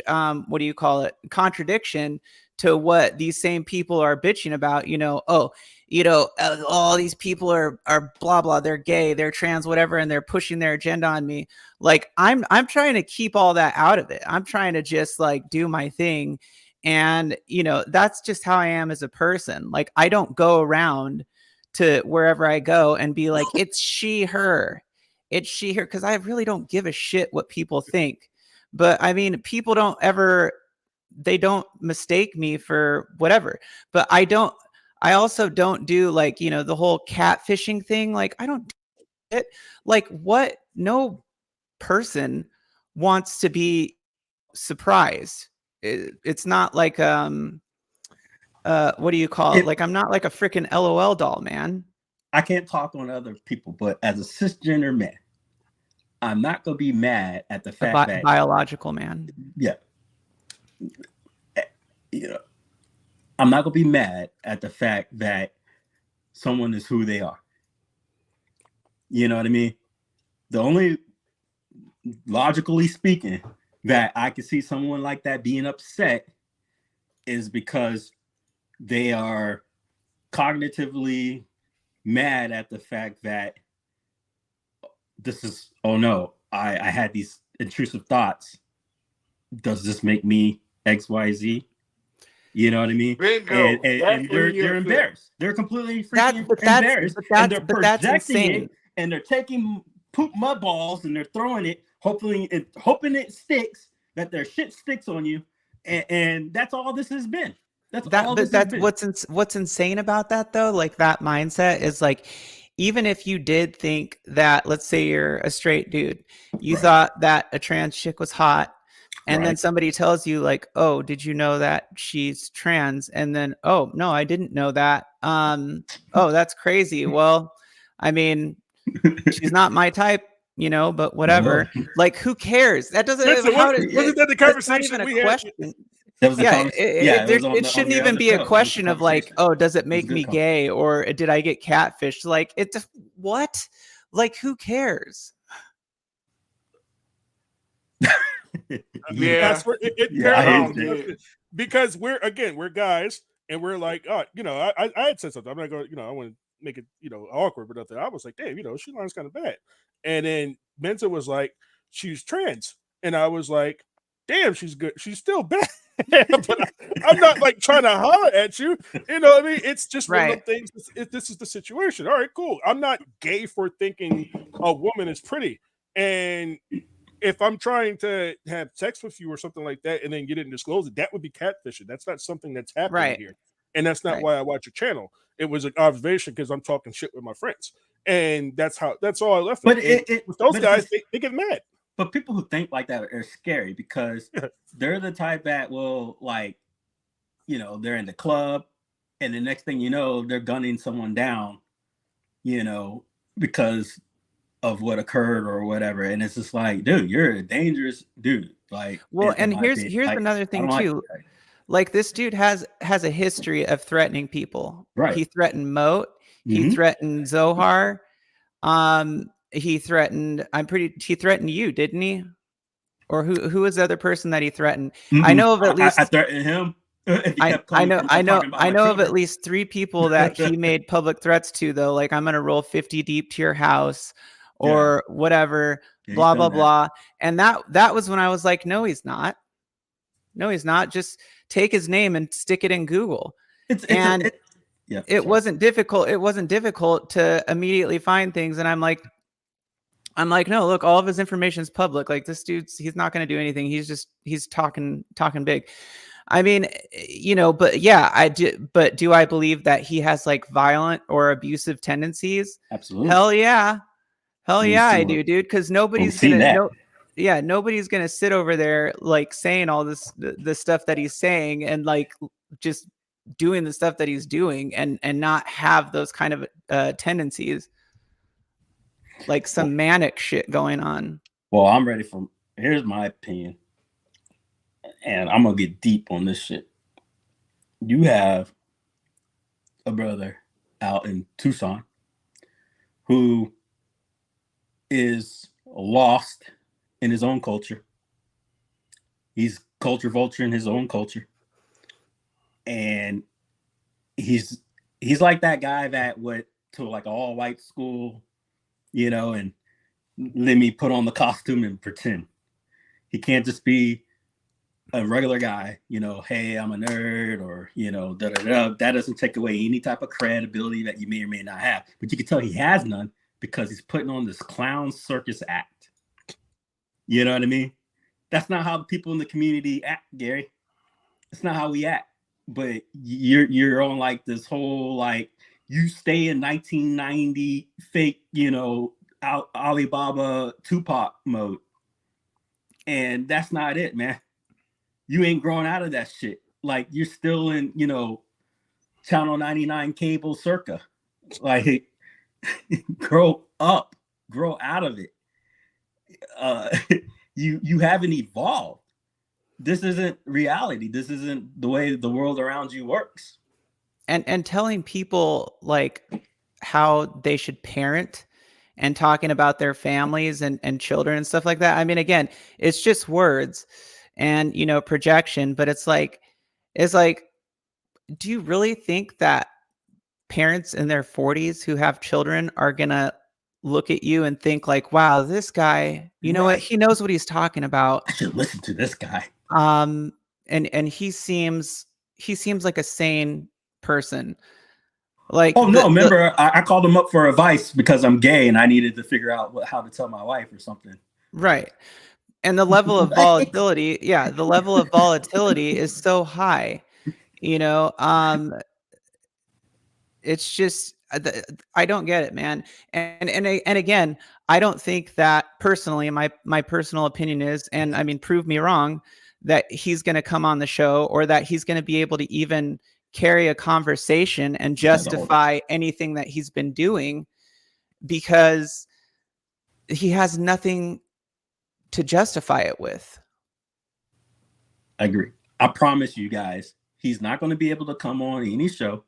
what do you call it, contradiction to what these same people are bitching about. All these people are blah blah, they're gay, they're trans, whatever, and they're pushing their agenda on me. I'm trying to keep all that out of it. I'm trying to just do my thing, and that's just how I am as a person. I don't go around to wherever I go and be like, it's she, her, because I really don't give a shit what people think. But I mean, people don't mistake me for whatever. But I also don't do the whole catfishing thing. I don't do it. What? No person wants to be surprised. It's not what do you call it? I'm not like a freaking LOL doll, man. I can't talk on other people, but as a cisgender man, I'm not going to be mad at the fact that biological man. Yeah. I'm not going to be mad at the fact that someone is who they are. You know what I mean? The only, logically speaking, that I could see someone like that being upset is because they are cognitively mad at the fact that this is, oh no, I had these intrusive thoughts. Does this make me XYZ? You know what I mean? Bingo. And they're embarrassed. They're completely freaking embarrassed. And they're projecting it, and they're taking poop mud balls and they're throwing it, hoping it sticks, that their shit sticks on you. And that's all this has been. That's what's insane about that though. Like that mindset is like, even if you did think that, let's say you're a straight dude, you thought that a trans chick was hot, and then somebody tells you like, oh, did you know that she's trans? And then, oh no, I didn't know that. Oh, that's crazy. Well, I mean, she's not my type, you know, but whatever. Like, who cares? That doesn't. Wasn't that the conversation we had? It shouldn't even be a question of like, oh, does it make me gay, or did I get catfished? Like, it's what? Like, who cares? Because we're guys, and we're like, oh, you know, I had said something. I'm not going, you know, I want to make it, you know, awkward, but nothing. I was like, damn, you know, she line's kind of bad. And then Mensa was like, she's trans, and I was like, damn, she's good. She's still bad. But I'm not like trying to holler at you. You know what I mean? It's just one of the things. This is the situation. All right, cool. I'm not gay for thinking a woman is pretty. And if I'm trying to have sex with you or something like that, and then you didn't disclose it, that would be catfishing. That's not something that's happening here. And that's not why I watch your channel. It was an observation because I'm talking shit with my friends. And that's all I left. But with those guys, they get mad. But people who think like that are scary because they're the type that will, like, you know, they're in the club and the next thing you know, they're gunning someone down, you know, because of what occurred or whatever. And it's just like, dude, you're a dangerous dude. Like, well, and here's another thing too. Like this dude has a history of threatening people. Right. He threatened Moat. He threatened Zohar. He threatened, he threatened you, didn't he? Or who was the other person that he threatened? I know of at least I threatened him. I know of at least 3 people that he made public threats to, though. Like, I'm gonna roll 50 deep to your house or whatever, blah blah blah. And that was when I was like, no, he's not. No, he's not. Just take his name and stick it in Google. It wasn't difficult. It wasn't difficult to immediately find things. And I'm like, no, look, all of his information is public. Like this he's not going to do anything. He's talking big. I mean, you know, but yeah, but do I believe that he has like violent or abusive tendencies? Absolutely. Hell yeah, I do, dude. Because nobody's gonna sit over there like saying all the stuff that he's saying and like just doing the stuff that he's doing and not have those kind of tendencies, like some manic shit going on. Well, I'm ready for, here's my opinion, and I'm gonna get deep on this shit. You have a brother out in Tucson who is lost in his own culture. He's culture vulture in his own culture. And he's like that guy that went to like an all-white school, you know, and let me put on the costume and pretend. He can't just be a regular guy, you know, hey, I'm a nerd, or, you know, da-da-da. That doesn't take away any type of credibility that you may or may not have. But you can tell he has none because he's putting on this clown circus act. You know what I mean? That's not how the people in the community act, Gary. That's not how we act. But you're on like this whole, like, you stay in 1990 fake, you know, Alibaba Tupac mode. And that's not it, man. You ain't growing out of that shit. Like, you're still in, you know, Channel 99 cable circa. Like, grow up, grow out of it. You haven't evolved. This isn't reality. This isn't the way the world around you works. And telling people like how they should parent and talking about their families and children and stuff like that. I mean, again, it's just words and, you know, projection, but it's like, do you really think that parents in their 40s who have children are going to look at you and think like, wow, this guy, you know what? He knows what he's talking about. I should listen to this guy. And he seems like a sane person. Like, remember I called him up for advice because I'm gay and I needed to figure out how to tell my wife or something. Right. And the level of volatility, the level of volatility is so high, you know. It's just, I don't get it, man. And again, I don't think that personally, my personal opinion is, and I mean, prove me wrong, that he's going to come on the show or that he's going to be able to even carry a conversation and justify anything that he's been doing, because he has nothing to justify it with. I agree. I promise you guys, he's not going to be able to come on any show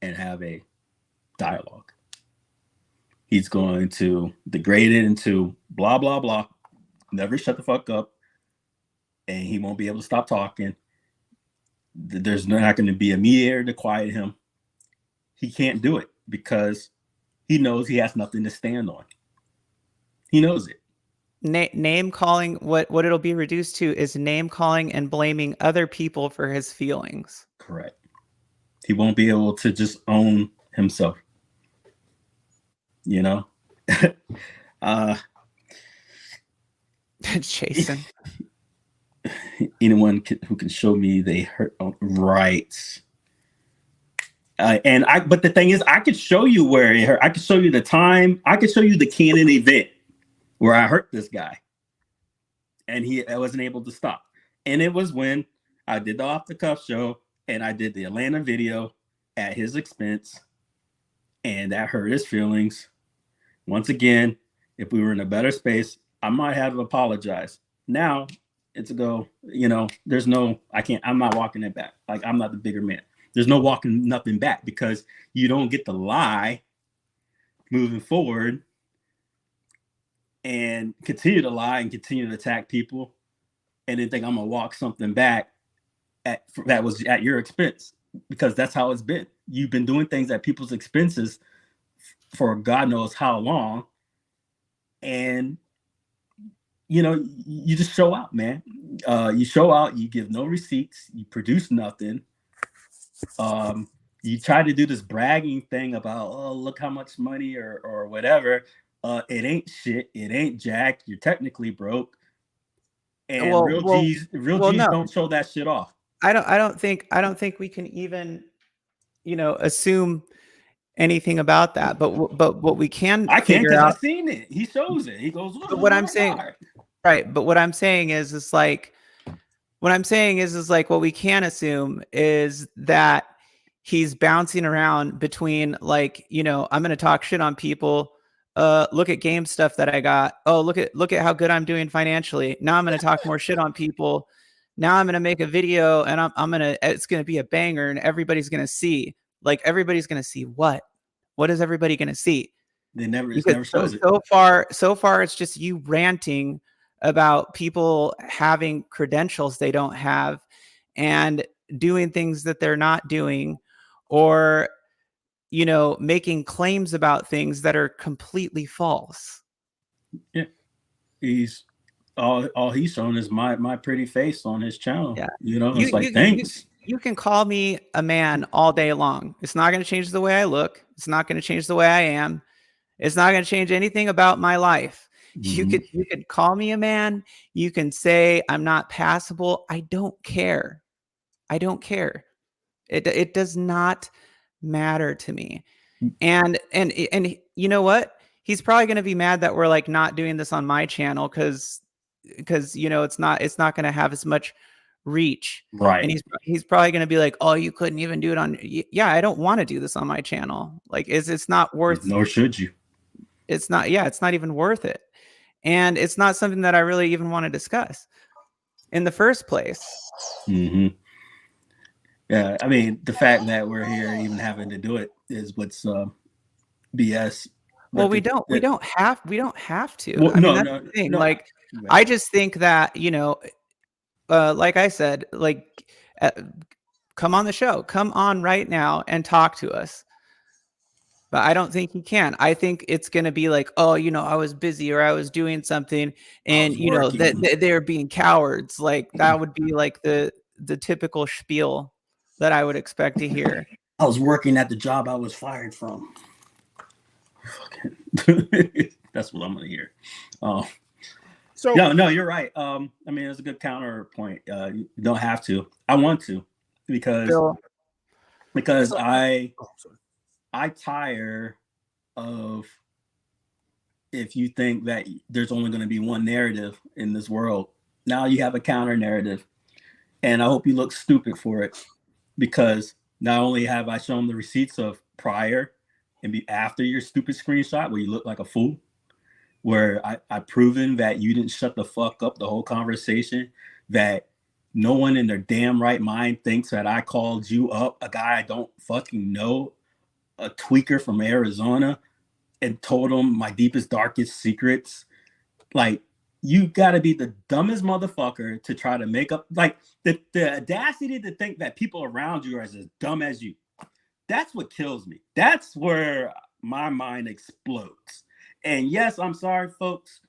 and have a dialogue. He's going to degrade it into blah, blah, blah. Never shut the fuck up. And he won't be able to stop talking. There's not going to be a mediator to quiet him. He can't do it because he knows he has nothing to stand on. He knows it. Name calling, what it'll be reduced to is name calling and blaming other people for his feelings. Correct. He won't be able to just own himself. You know? Jason. Anyone who can show me they hurt right. But the thing is, I could show you where it hurt. I could show you the time. I could show you the canon event where I hurt this guy, and I wasn't able to stop. And it was when I did the Off the Cuff show, and I did the Atlanta video at his expense, and that hurt his feelings. Once again, if we were in a better space, I might have apologized. Now it's a go. You know, I'm not walking it back. Like, I'm not the bigger man. There's no walking nothing back because you don't get to lie moving forward and continue to lie and continue to attack people and then think I'm going to walk something back that was at your expense, because that's how it's been. You've been doing things at people's expenses for God knows how long. And, you know, you just show out, man. You show out, you give no receipts, you produce nothing. You try to do this bragging thing about, oh, look how much money or whatever. It ain't shit. It ain't jack. You're technically broke. And real G's don't show that shit off. I don't think we can even, you know, assume anything about that. But what we can, I can't, because I've seen it. He shows it. He goes, look. But what I'm saying, right? But what I'm saying is like, what we can assume is that he's bouncing around between, like, you know, I'm going to talk shit on people. Look at game stuff that I got. Oh, look at how good I'm doing financially. Now I'm going to talk more shit on people. Now I'm going to make a video and it's going to be a banger and everybody's going to see. Like, everybody's going to see what? What is everybody going to see? It never shows it. So far, it's just you ranting about people having credentials they don't have and doing things that they're not doing, or, you know, making claims about things that are completely false. Yeah. All he's shown is my pretty face on his channel. Yeah. You know, it's like, thanks. You can call me a man all day long. It's not going to change the way I look. It's not going to change the way I am. It's not going to change anything about my life. Mm-hmm. You could call me a man. You can say I'm not passable. I don't care. I don't care. It does not matter to me. And you know what? He's probably going to be mad that we're like not doing this on my channel because you know it's not going to have as much reach, right? And he's probably going to be like, oh, you couldn't even do it on. Yeah, I don't want to do this on my channel. Like, it's not worth. Nor should you. It's not. Yeah, it's not even worth it, and it's not something that I really even want to discuss in the first place. Mm-hmm. Yeah, I mean, the fact that we're here even having to do it is what's BS. Well, But we don't have to. Well, I mean, no, that's no, the thing. no. Like, Right. I just think that, like I said, like, come on the show, come on right now and talk to us. But I don't think he can. I think it's going to be like, oh, I was busy or I was doing something, and that they're being cowards. Like, that would be like the typical spiel that I would expect to hear. I was working at the job I was fired from. That's what I'm gonna hear. So no, you're right. I mean, it's a good counterpoint. You don't have to. I want to, because I tire of, if you think that there's only going to be one narrative in this world, now you have a counter narrative, and I hope you look stupid for it, because not only have I shown the receipts of prior and be after your stupid screenshot where you look like a fool, where I've proven that you didn't shut the fuck up the whole conversation, that no one in their damn right mind thinks that I called you up, a guy I don't fucking know, a tweaker from Arizona, and told him my deepest, darkest secrets. Like, you gotta be the dumbest motherfucker to try to make up, like, the audacity to think that people around you are as dumb as you. That's what kills me. That's where my mind explodes. And yes, I'm sorry, folks,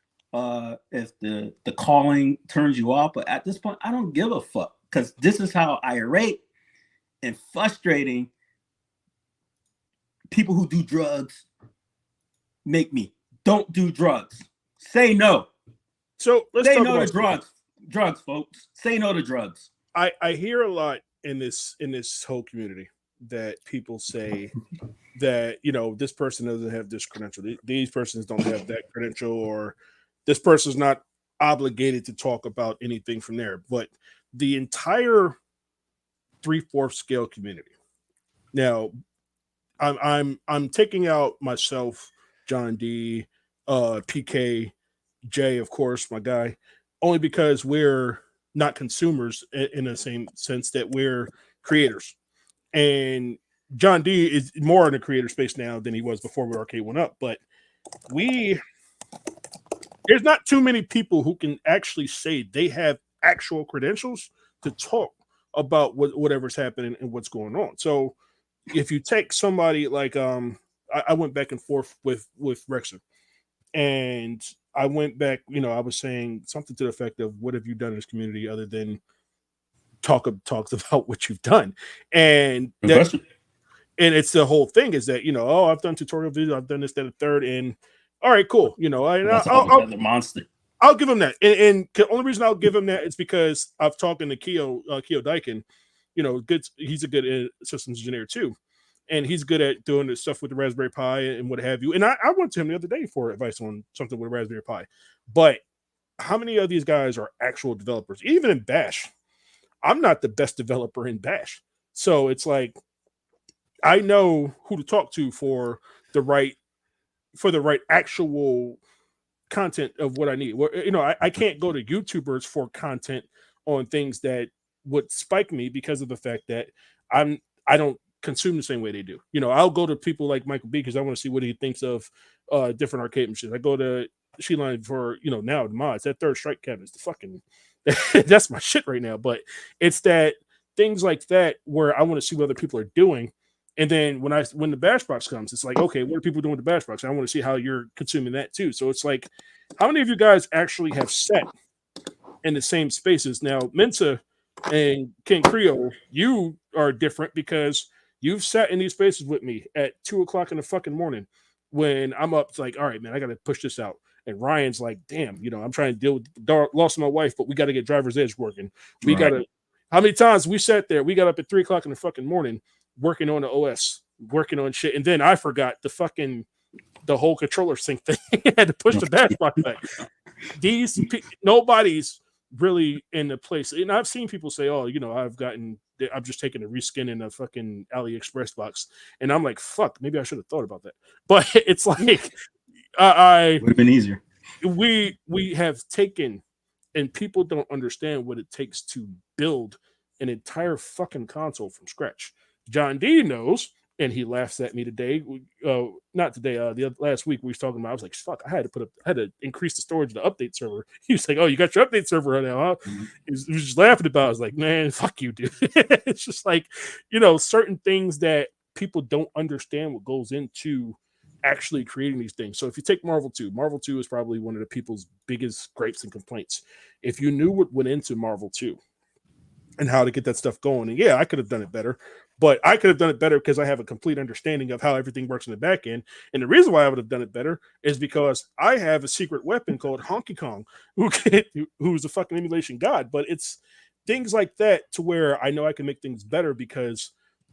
if the calling turns you off, but at this point, I don't give a fuck, because this is how irate and frustrating people who do drugs make me. Don't do drugs. Say no. So let's say talk no about to drugs. Drugs, folks. Say no to drugs. I hear a lot in this whole community that people say that, this person doesn't have this credential, these persons don't have that credential, or this person's not obligated to talk about anything from there. But the entire 3/4 scale community. Now, I'm taking out myself, John D, PK, Jay, of course, my guy, only because we're not consumers in the same sense that we're creators. And John D is more in the creator space now than he was before we Arcade went up. But there's not too many people who can actually say they have actual credentials to talk about whatever's happening and what's going on. So if you take somebody like I went back and forth with Rexer, and I went back, I was saying something to the effect of, what have you done in this community other than talks about what you've done? And it's the whole thing is that, I've done tutorial videos, I've done this, that, and third, and all right, cool. I'll monster. I'll give him that. And the only reason I'll give him that is because I've talked to Keo Daikin, he's a good systems engineer too. And he's good at doing the stuff with the Raspberry Pi and what have you. And I went to him the other day for advice on something with a Raspberry Pi. But how many of these guys are actual developers? Even in Bash, I'm not the best developer in Bash. So it's like, I know who to talk to for the right actual content of what I need. I can't go to YouTubers for content on things that would spike me because of the fact that I don't consume the same way they do. I'll go to people like Michael B because I want to see what he thinks of different arcade machines. I go to Sheline for now the mods. That Third Strike cabinet is the fucking that's my shit right now. But it's that things like that where I want to see what other people are doing. And then when the Bash Box comes, it's like, okay, what are people doing with the Bash Box? I want to see how you're consuming that too. So it's like, how many of you guys actually have sat in the same spaces? Now, Mensa and King Creole, you are different because you've sat in these spaces with me at 2:00 in the fucking morning when I'm up. It's like, all right, man, I got to push this out. And Ryan's like, damn, I'm trying to deal with the loss of my wife, but we got to get Driver's Edge working. We got to, how many times we sat there? We got up at 3:00 in the fucking morning working on the OS, working on shit. And then I forgot the whole controller sync thing. I had to push the Bash Box back. Nobody's really in the place. And I've seen people say, oh, I'm just taking a reskin in a fucking AliExpress box. And I'm like, fuck, maybe I should have thought about that. But it's like, I would have been easier. We have taken, and people don't understand what it takes to build an entire fucking console from scratch. John D knows, and he laughs at me today. Not today. Last week we was talking about. I was like, "Fuck!" I had to increase the storage of the update server. He was like, "Oh, you got your update server now, huh?" Mm-hmm. He was just laughing about it. I was like, "Man, fuck you, dude." It's just like, certain things that people don't understand what goes into actually creating these things. So if you take Marvel 2 is probably one of the people's biggest gripes and complaints. If you knew what went into Marvel 2 and how to get that stuff going, and yeah, I could have done it better, but I could have done it better because I have a complete understanding of how everything works in the back end. And the reason why I would have done it better is because I have a secret weapon called Honky Kong, who's a fucking emulation god. But it's things like that to where I know I can make things better because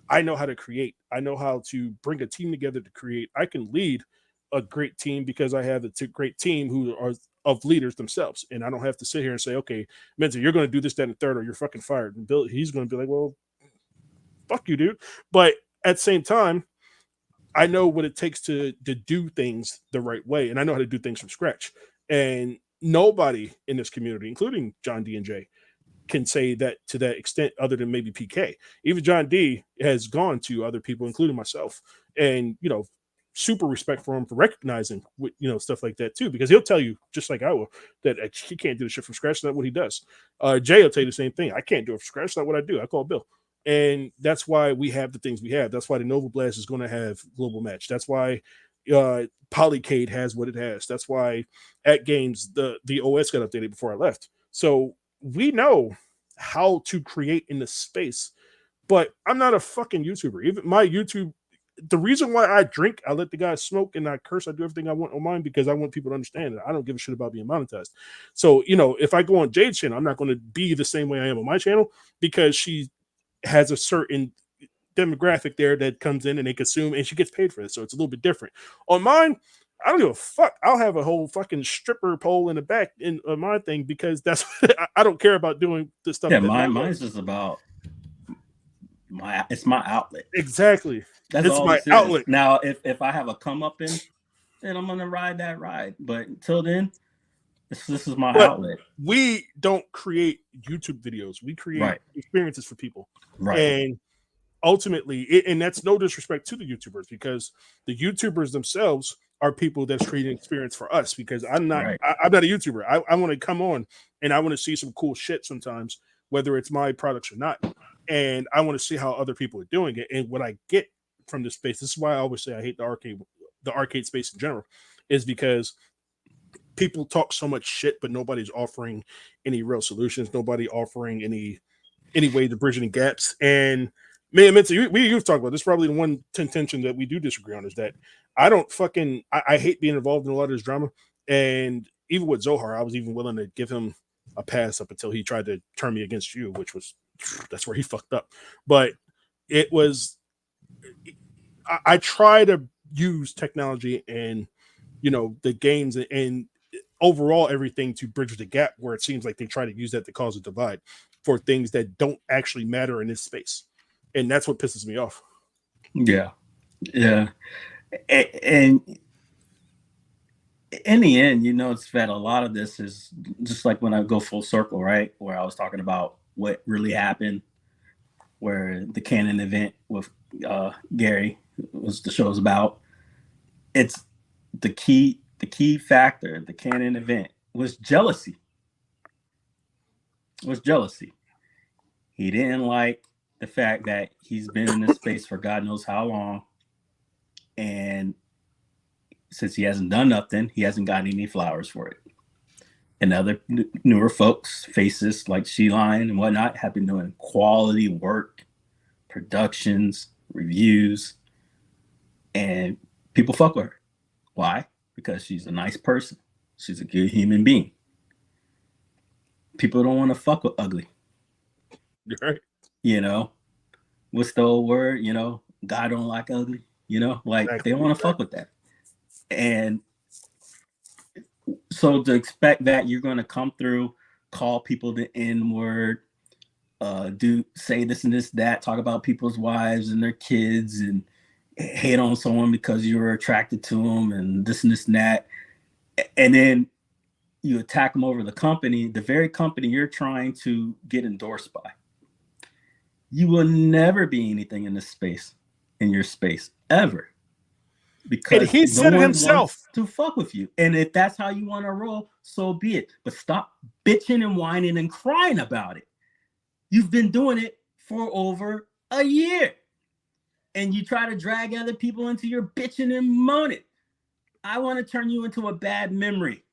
I know how to create. I know how to bring a team together to create. I can lead a great team because I have a great team who are of leaders themselves. And I don't have to sit here and say, okay, Mentor, you're going to do this, that, and third, or you're fucking fired. And Bill, he's going to be like, well, fuck you, dude. But at the same time, I know what it takes to do things the right way. And I know how to do things from scratch. And nobody in this community, including John D and J, can say that to that extent other than maybe PK. Even John D has gone to other people, including myself, and super respect for him for recognizing stuff like that too, because he'll tell you, just like I will, that he can't do the shit from scratch. That's not what he does. Jay will tell you the same thing. I can't do it from scratch. That's not what I do. I call Bill. And that's why we have the things we have. That's why the Nova Blast is going to have global match. That's why Polycade has what it has. That's why at Games the OS got updated before I left. So we know how to create in the space, but I'm not a fucking YouTuber. Even my YouTube, the reason why I drink, I let the guys smoke, and I curse, I do everything I want on mine because I want people to understand that I don't give a shit about being monetized. So, if I go on Jade's channel, I'm not going to be the same way I am on my channel because she has a certain demographic there that comes in and they consume, and she gets paid for it. So it's a little bit different. On mine, I don't give a fuck. I'll have a whole fucking stripper pole in the back in my thing because that's I don't care about doing the stuff. Yeah, mine's just about it's my outlet. Exactly. That's all my outlet. Now, if I have a comeuppance, then I'm gonna ride that ride. But until then, this is my outlet. We don't create YouTube videos. We create experiences for people. Right. And ultimately, and that's no disrespect to the YouTubers, because the YouTubers themselves are people that's creating experience for us, because I'm not I'm not a YouTuber. I want to come on and I want to see some cool shit sometimes, whether it's my products or not. And I want to see how other people are doing it. And what I get from this space, this is why I always say I hate the arcade space in general, is because people talk so much shit, but nobody's offering any real solutions. Nobody offering any way to bridge any gaps. And man, you've talked about this. Probably the one tension that we do disagree on is that I don't fucking I hate being involved in a lot of this drama. And even with Zohar, I was even willing to give him a pass up until he tried to turn me against you, which was that's where he fucked up. But it was I try to use technology and the games and overall everything to bridge the gap, where it seems like they try to use that to cause a divide for things that don't actually matter in this space. And that's what pisses me off. Yeah. And in the end, it's that a lot of this is just like when I go full circle, right? Where I was talking about what really happened, where the Canon event with Gary was the show's about. It's the key factor. The Canon event was jealousy. He didn't like the fact that he's been in this space for God knows how long, and since he hasn't done nothing, he hasn't gotten any flowers for it. And other newer folks, faces like She-Lion and whatnot, have been doing quality work, productions, reviews, and people fuck with her. Why? Because she's a nice person. She's a good human being. People don't want to fuck with ugly. You're right. What's the old word? God don't like ugly. Like they don't want to fuck with that. And so to expect that you're going to come through, call people the N-word, say this and this, that, talk about people's wives and their kids, and hate on someone because you were attracted to them, and this and this and that, and then you attack them over the company, the very company you're trying to get endorsed by. You will never be anything in this space in your space ever. Because And he said it himself to fuck with you. And if that's how you want to roll, so be it. But stop bitching and whining and crying about it. You've been doing it for over a year. And you try to drag other people into your bitching and moaning. I want to turn you into a bad memory.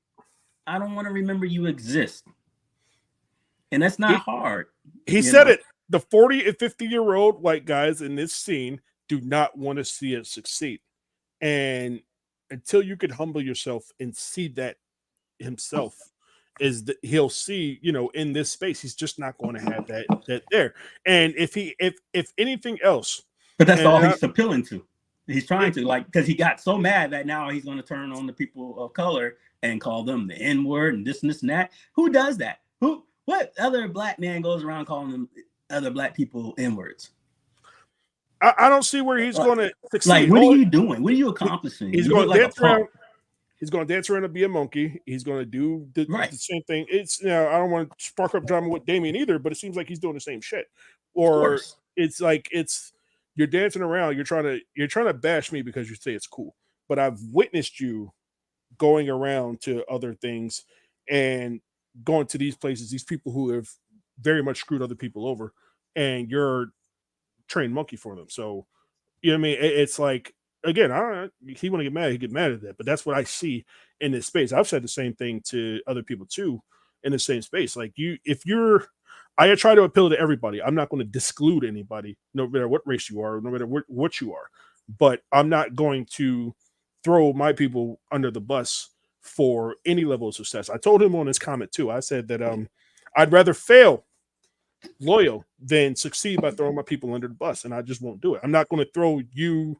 I don't want to remember you exist. And that's not hard. He said it. The 40 and 50-year-old white guys in this scene do not want to see it succeed. And until you could humble yourself and see that himself, is that he'll see, in this space, he's just not going to have that there. And if anything else, but that's all he's appealing to. He's trying to, because he got so mad that now he's going to turn on the people of color and call them the N-word and this and this and that. Who does that? What other black man goes around calling them other black people N-words? I don't see where he's going to succeed. What are you doing? What are you accomplishing? He's going to dance around. He's going to dance around and be a monkey. He's going to do the same thing. It's I don't want to spark up drama with Damien either, but it seems like he's doing the same shit. Or it's like you're dancing around. You're trying to bash me because you say it's cool. But I've witnessed you going around to other things and going to these places. These people who have very much screwed other people over, and you're trained monkey for them. So, you know what I mean? It's like, again, he want to get mad, he get mad at that, but that's what I see in this space. I've said the same thing to other people too in the same space. Like I try to appeal to everybody. I'm not going to disclude anybody, no matter what race you are, no matter what you are, but I'm not going to throw my people under the bus for any level of success. I told him on his comment too. I said that I'd rather fail loyal than succeed by throwing my people under the bus, and I just won't do it. I'm not going to throw you,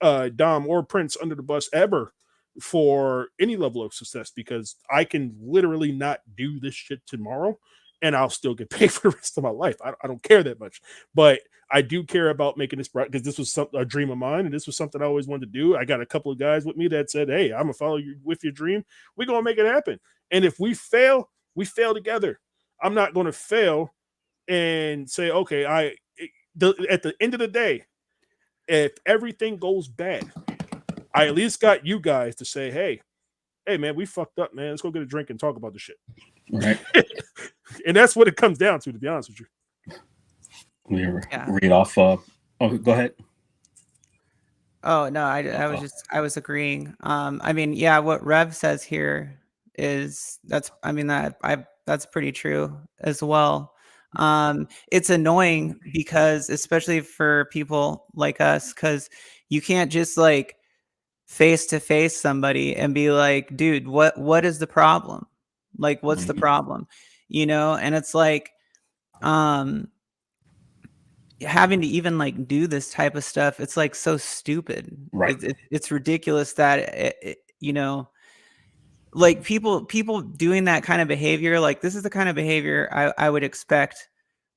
Dom or Prince, under the bus ever for any level of success, because I can literally not do this shit tomorrow and I'll still get paid for the rest of my life. I don't care that much, but I do care about making this bright, because this was a dream of mine, and this was something I always wanted to do. I got a couple of guys with me that said, hey, I'm gonna follow you with your dream. We're gonna make it happen. And if we fail together. I'm not going to fail and say, okay, at the end of the day, if everything goes bad, I at least got you guys to say, hey man, we fucked up, man. Let's go get a drink and talk about the shit. Right. And that's what it comes down to be honest with you. Read off. Go ahead. Oh no, I was agreeing. I mean, yeah, what Rev says here that's pretty true as well. It's annoying because, especially for people like us, because you can't just like face to face somebody and be like, dude, what is the problem? Like, what's the problem? And it's like, having to even like do this type of stuff, it's like so stupid. Right. It's ridiculous that like people doing that kind of behavior, like this is the kind of behavior I would expect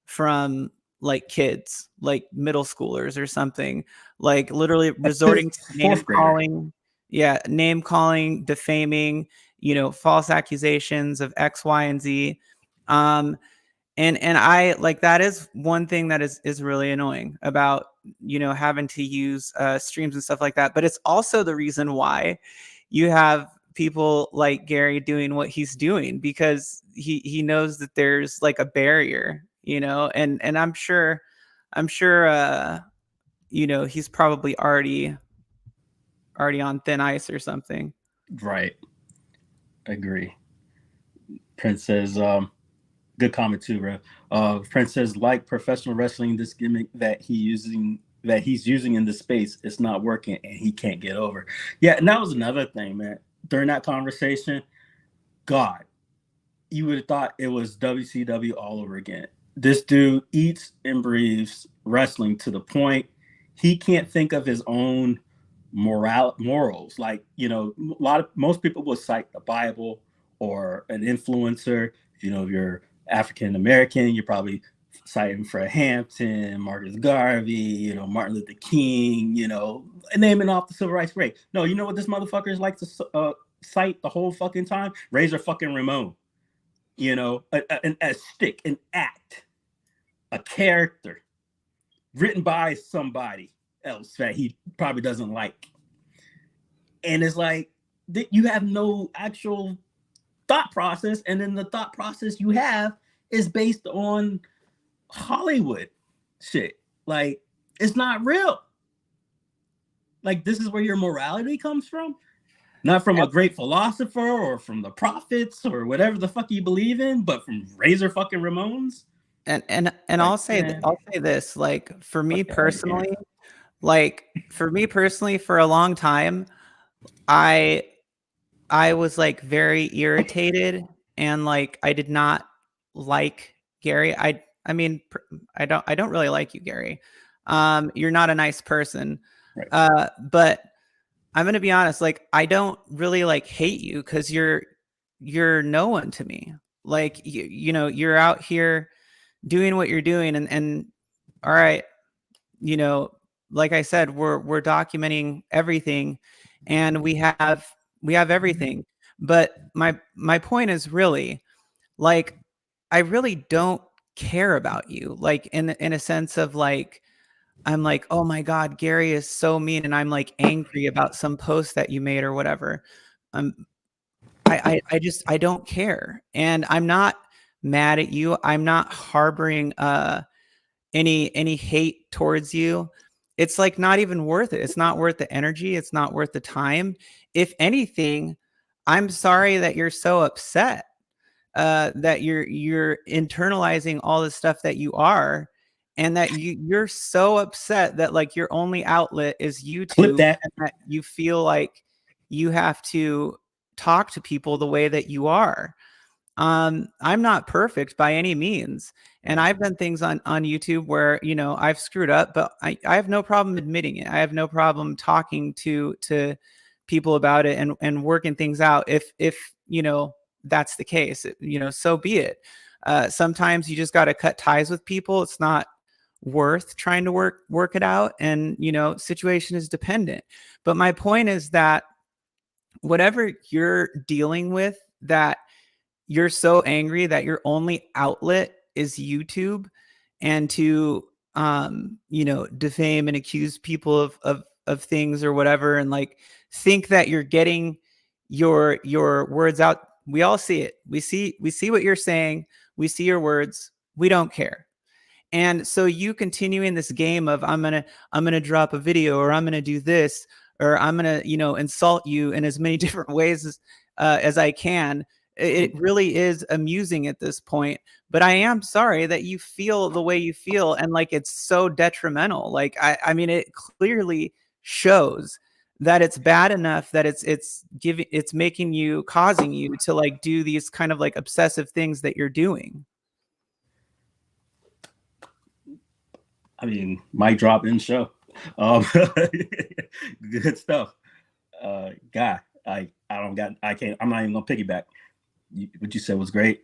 from like kids, like middle schoolers or something, like literally resorting to name calling, defaming, false accusations of X, Y, and Z. And I like, that is one thing that is really annoying about, having to use streams and stuff like that. But it's also the reason why you have people like Gary doing what he's doing, because he knows that there's like a barrier, and I'm sure, he's probably already on thin ice or something. Right. Agree. Prince says, good comment too, bro. Prince says, like professional wrestling, this gimmick that he's using in this space, it's not working and he can't get over. Yeah, and that was another thing, man. During that conversation, God, you would have thought it was WCW all over again. This dude eats and breathes wrestling to the point he can't think of his own morals. Like, most people will cite the Bible or an influencer. If you're African American, you're probably citing Fred Hampton, Marcus Garvey, Martin Luther King, naming off the civil rights break. No, you know what this motherfucker is like to cite the whole fucking time? Razor fucking Ramon. A stick, an act, a character written by somebody, else that he probably doesn't like. And it's like you have no actual thought process, and then the thought process you have is based on Hollywood shit. Like, it's not real. Like, this is where your morality comes from, not from a great philosopher or from the prophets or whatever the fuck you believe in, but from Razor fucking Ramones. And Like, I'll say this, like, for me personally, for a long time, I was like very irritated, and like I did not like Gary. I mean, I don't really like you, Gary. You're not a nice person. Right. But I'm gonna be honest, like, I don't really like hate you, because you're no one to me. Like, you know, you're out here doing what you're doing, and all right, you know, like I said, we're documenting everything, and we have everything. But my point is really, like, I really don't care about you, like, in a sense of like, I'm like, oh my God, Gary is so mean, and I'm like angry about some post that you made or whatever. I don't care, and I'm not mad at you. I'm not harboring any hate towards you. It's like not even worth it. It's not worth the energy. It's not worth the time. If anything, I'm sorry that you're so upset, that you're internalizing all the stuff that you are, and that you're so upset that like your only outlet is YouTube, that. and that you feel like you have to talk to people the way that you are. I'm not perfect by any means, and I've done things on YouTube where, you know, I've screwed up, but I have no problem admitting it. I have no problem talking to people about it and working things out. If you know, that's the case, you know, so be it. Sometimes you just got to cut ties with people. It's not worth trying to work it out, and, you know, situation is dependent. But my point is that whatever you're dealing with, that you're so angry that your only outlet is YouTube, and to you know, defame and accuse people of things or whatever, and like think that you're getting your words out. We all see it. We see what you're saying. We see your words. We don't care. And so you continuing this game of I'm gonna drop a video, or I'm gonna do this, or I'm gonna, you know, insult you in as many different ways as I can. It really is amusing at this point. But I am sorry that you feel the way you feel, and like it's so detrimental. Like I mean, it clearly shows that it's bad enough that it's causing you to like do these kind of like obsessive things that you're doing. I mean, mic drop in show. Good stuff. Guy, I'm not even gonna piggyback. What you said was great.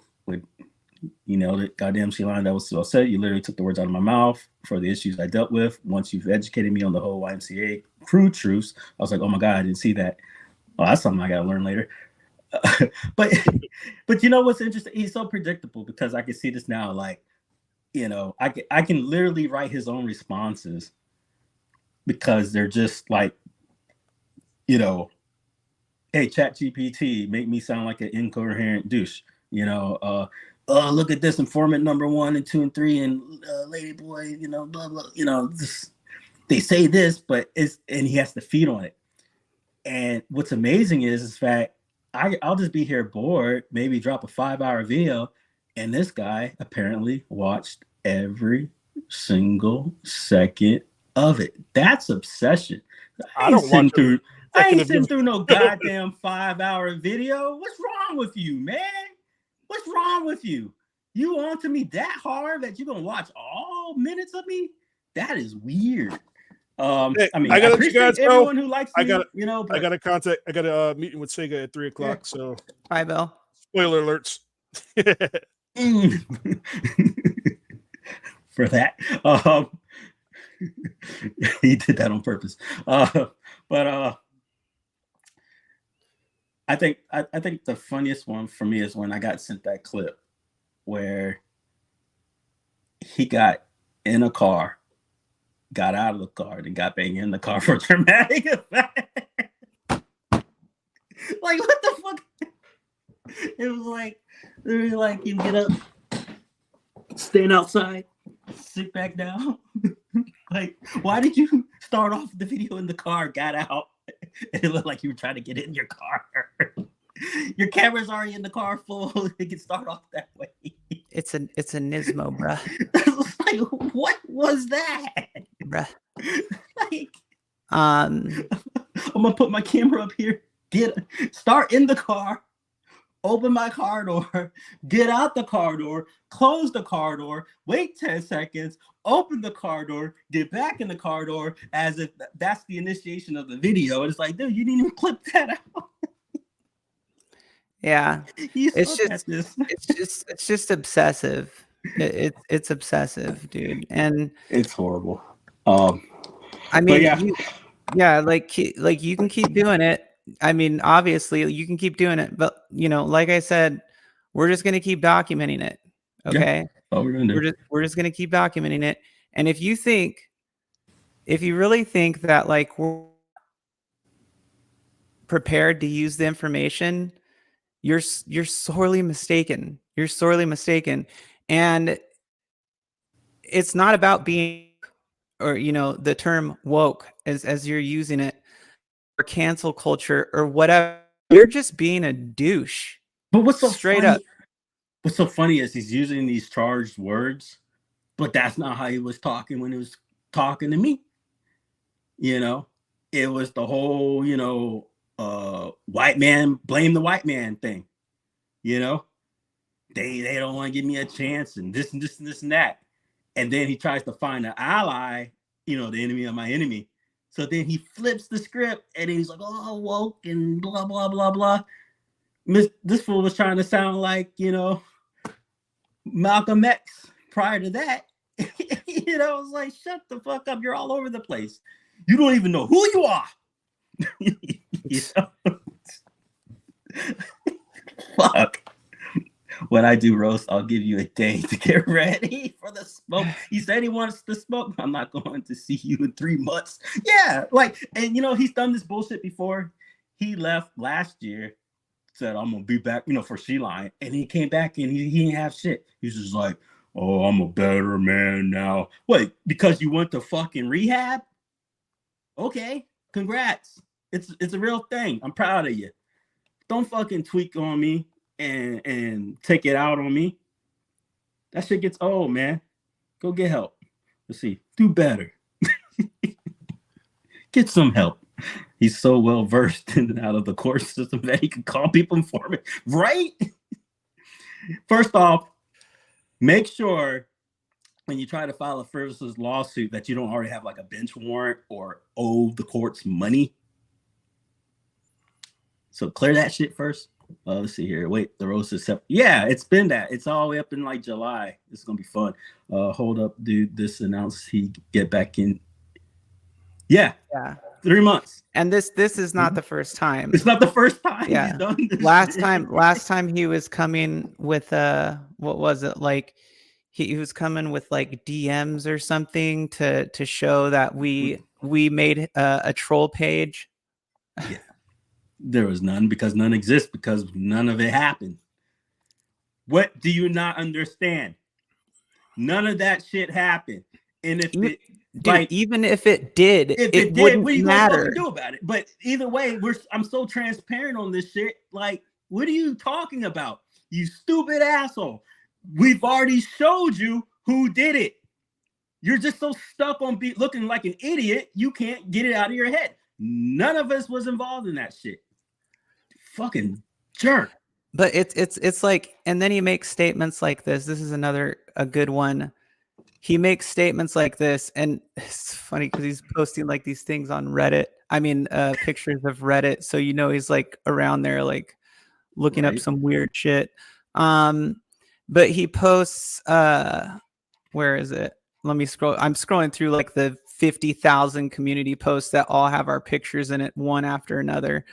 You know, the goddamn C-Line, that was so said. You literally took the words out of my mouth for the issues I dealt with. Once you've educated me on the whole YMCA crew truths, I was like, oh my God, I didn't see that. Oh, that's something I gotta learn later. But you know what's interesting? He's so predictable, because I can see this now. Like, you know, I can literally write his own responses, because they're just like, you know, hey, ChatGPT, make me sound like an incoherent douche. You know, look at this, informant number 1 and 2 and 3, and Ladyboy, you know, blah blah. You know, they say this, but and he has to feed on it. And what's amazing is that I'll just be here bored, maybe drop a 5-hour video, and this guy apparently watched every single second of it. That's obsession. I ain't sitting through no goddamn 5-hour video. What's wrong with you, man? What's wrong with you? You on to me that hard that you're gonna watch all minutes of me? That is weird. Hey, I mean, I gotta appreciate guys everyone go. who likes me, you know. But I got a meeting with Sega at 3:00. Yeah. So Bye, Bill. spoiler alerts. For that, he did that on purpose. But I think the funniest one for me is when I got sent that clip where he got in a car got out of the car and got back in the car for dramatic effect. Like, what the fuck? It was like, literally, like, you get up, stand outside, sit back down. Like, why did you start off the video in the car, got out, and it looked like you were trying to get in your car? Your camera's already in the car full. It can start off that way. It's a Nismo, bruh. Like, what was that? Bruh. Like, Um, I'm gonna put my camera up here, start in the car, open my car door, get out the car door, close the car door, wait 10 seconds, open the car door, get back in the car door, as if that's the initiation of the video. And it's like, dude, you didn't even clip that out. yeah, You it's suck at just, this. it's just obsessive. It's obsessive, dude. And It's horrible. I mean, yeah. yeah, like you can keep doing it. I mean, obviously you can keep doing it, but you know, like I said, we're just gonna keep documenting it. Okay. Oh, we're gonna do. We're just gonna keep documenting it. And if you really think that like we're prepared to use the information, you're sorely mistaken. You're sorely mistaken. And it's not about being, or you know, the term woke as you're using it, or cancel culture or whatever. You're just being a douche. But what's so Straight funny, up. What's so funny is he's using these charged words, but that's not how he was talking when he was talking to me. You know, it was the whole, you know, white man, blame the white man thing. You know, they don't want to give me a chance and this and this and this and that. And then he tries to find an ally, you know, the enemy of my enemy. So then he flips the script and he's like, oh, woke and blah, blah, blah, blah. This fool was trying to sound like, you know, Malcolm X prior to that. You know, I was like, shut the fuck up. You're all over the place. You don't even know who you are. You know? Fuck. When I do roast, I'll give you a day to get ready for the smoke. He said he wants to smoke. I'm not going to see you in 3 months. Yeah, like, and you know, he's done this bullshit before. He left last year, said, I'm gonna be back, you know, for She Line. And he came back and he didn't have shit. He's just like, oh, I'm a better man now. Wait, because you went to fucking rehab? Okay, congrats. It's a real thing. I'm proud of you. Don't fucking tweak on me and take it out on me. That shit gets old, man. Go get help. Let's see. Do better. Get some help. He's so well versed in and out of the court system that he can call people for me. Right? First off, make sure when you try to file a frivolous lawsuit that you don't already have like a bench warrant or owe the courts money. So clear that shit first. Let's see here. Wait, the roast is separate. Yeah, it's been that. It's all the way up in like July. It's gonna be fun. Hold up, dude. This announced he get back in. Yeah. 3 months. And this is not the first time. It's not the first time. Yeah. He's done this Last time he was coming with what was it, like he was coming with like DMs or something to show that we made a troll page. Yeah. There was none because none exists because none of it happened. What do you not understand? None of that shit happened. And if it, dude, like, even if it did, it did, wouldn't what are you matter. gonna do about it? But either way, I'm so transparent on this shit. Like, what are you talking about? You stupid asshole. We've already showed you who did it. You're just so stuck on looking like an idiot, you can't get it out of your head. None of us was involved in that shit. Fucking jerk. But it's like, and then he makes statements like this. This is a good one. He makes statements like this, and it's funny because he's posting like these things on Reddit. I mean, pictures of Reddit. So you know he's like around there, like looking up some weird shit. But he posts. Where is it? Let me scroll. I'm scrolling through like the 50,000 community posts that all have our pictures in it, one after another.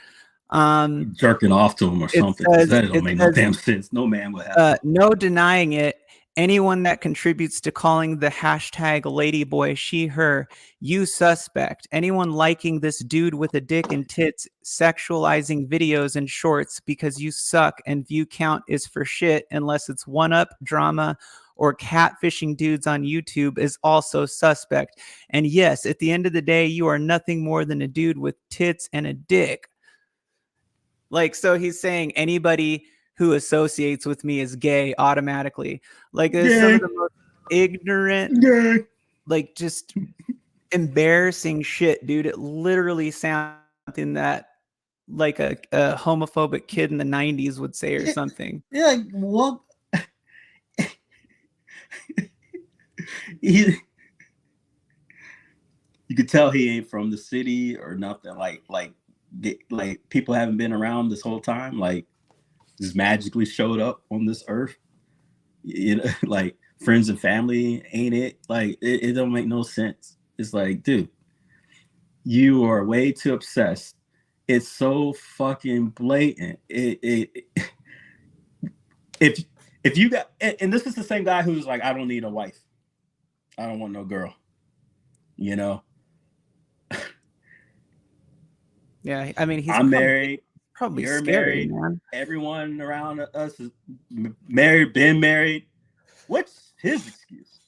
Jerking off to him or something. That don't make no damn sense. No man would have. No denying it. Anyone that contributes to calling the hashtag ladyboy she, her, you suspect. Anyone liking this dude with a dick and tits sexualizing videos and shorts because you suck and view count is for shit unless it's one-up drama or catfishing dudes on YouTube is also suspect. And yes, at the end of the day, you are nothing more than a dude with tits and a dick. Like, so he's saying anybody who associates with me is gay automatically. Like, there's some of the most ignorant, like, just embarrassing shit, dude. It literally sounds something that like a homophobic kid in the 90s would say or something. Yeah, like, what? You could tell he ain't from the city or nothing. Like people haven't been around this whole time. Like, just magically showed up on this earth. You know, like friends and family ain't it. Like it don't make no sense. It's like, dude, you are way too obsessed. It's so fucking blatant. If you got, and this is the same guy who's like, I don't need a wife. I don't want no girl. You know. Yeah, I mean, I'm married. Probably You're scary, married. man. Everyone around us is married, been married. What's his excuse?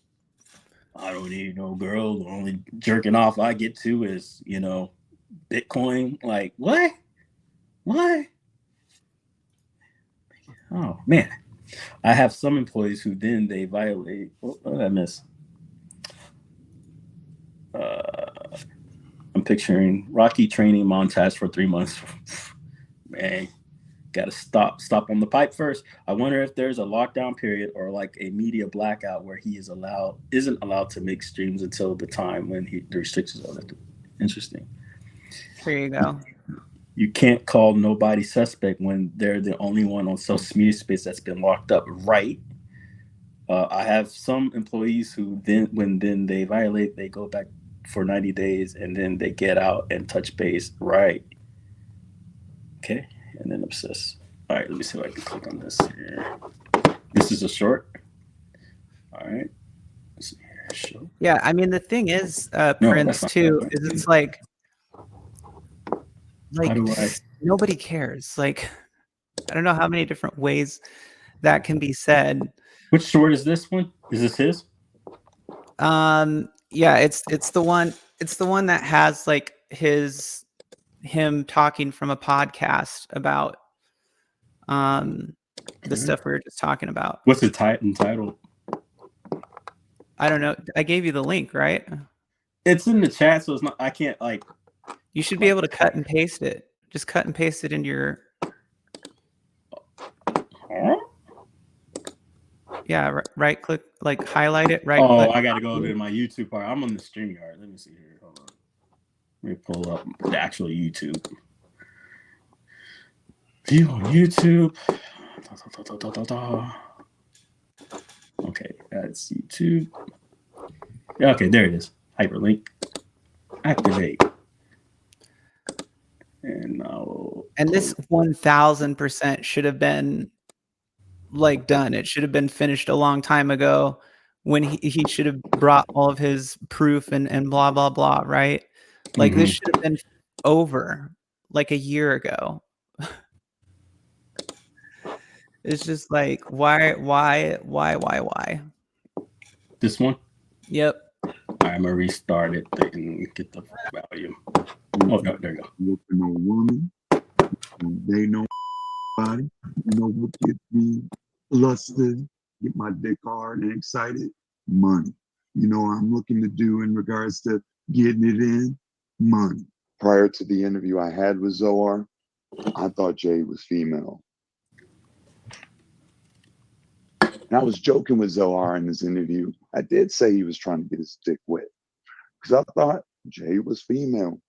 I don't need no girl. The only jerking off I get to is, you know, Bitcoin. Like, what? What? Oh, man. I have some employees who then they violate. What did I miss? I'm picturing Rocky training montage for 3 months. Man, gotta stop on the pipe first. I wonder if there's a lockdown period or like a media blackout where he isn't allowed to make streams until the time when the restrictions are lifted. Interesting. There you go. You can't call nobody suspect when they're the only one on social media space that's been locked up, right? I have some employees who when they violate, they go back for 90 days and then they get out and touch base, right? Okay, and then obsess. All right, let me see if I can click on this here. This is a short. All right. Let's see here. Show. Yeah, I mean, the thing is, Prince, too, is it's like nobody cares. Like, I don't know how many different ways that can be said. Which short is this one? Is this his? Yeah, it's the one that has like him talking from a podcast about the stuff we were just talking about. What's the title? I don't know. I gave you the link, right? It's in the chat, so it's not. I can't like. You should be able to cut and paste it. Just cut and paste it into your. Huh? Yeah, right click, like highlight it. Right. Oh, click. I gotta go over to my YouTube part. I'm on the StreamYard. Let me see here. Hold on. Let me pull up the actual YouTube. View on YouTube. Okay, that's YouTube. Okay, there it is. Hyperlink. Activate. And now. And this 1000% should have been like done. It should have been finished a long time ago when he should have brought all of his proof and blah, blah, blah, right? Like this should have been over like a year ago. It's just like, why? This one? Yep. All right, I'm gonna restart it and get the volume. Oh, no, there you go. Look for no woman. They know body. You know what gets me flustered, get my dick hard and excited? Money. You know what I'm looking to do in regards to getting it in? Money. Prior to the interview I had with Zohar, I thought Jay was female. And I was joking with Zohar in this interview. I did say he was trying to get his dick wet because I thought Jay was female.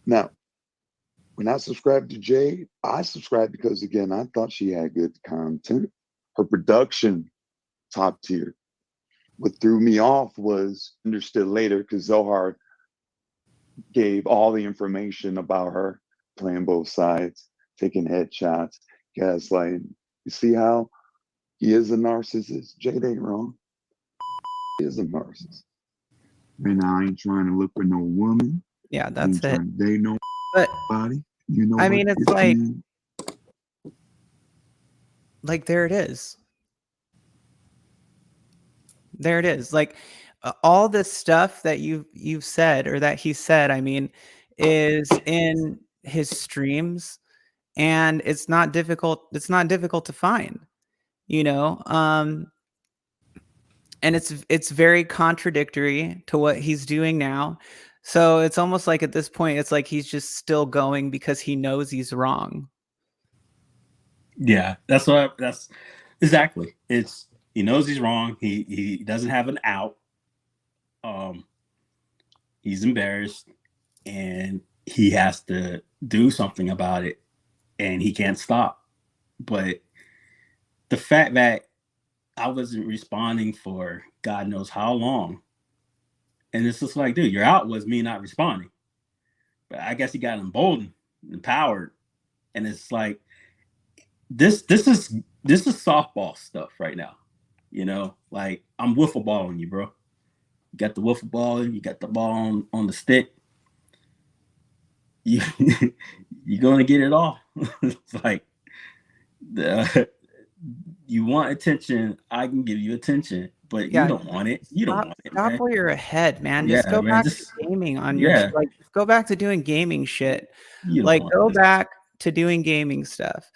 Now, when I subscribed to Jay, I subscribed because, again, I thought she had good content. Her production, top tier. What threw me off was, understood later, because Zohar gave all the information about her, playing both sides, taking headshots, gaslighting. You see how he is a narcissist? Jade ain't wrong. He is a narcissist. And I ain't trying to look for no woman. Yeah, I that's ain't it. trying to date But nobody. You know I what mean, it's gets like, me? there it is. There it is. Like all this stuff that you've said, or that he said, I mean, is in his streams, and it's not difficult to find, you know. And it's very contradictory to what he's doing now. So it's almost like at this point, it's like he's just still going because he knows he's wrong. Yeah, that's exactly. It's he knows he's wrong. He doesn't have an out. He's embarrassed, and he has to do something about it, and he can't stop. But the fact that I wasn't responding for God knows how long, and it's just like, dude, your out was me not responding. But I guess he got emboldened, empowered, and it's like this is softball stuff right now. You know, like I'm wiffle balling you, bro. You got the wiffle ball, you got the ball on the stick. You're gonna get it all. It's like you want attention, I can give you attention, but you don't want it. You don't want it. Stop Man. where you're ahead, man. Yeah, Just go man, back to gaming on your yeah. like just go back to doing gaming shit. You don't Like want go this. back to doing gaming stuff.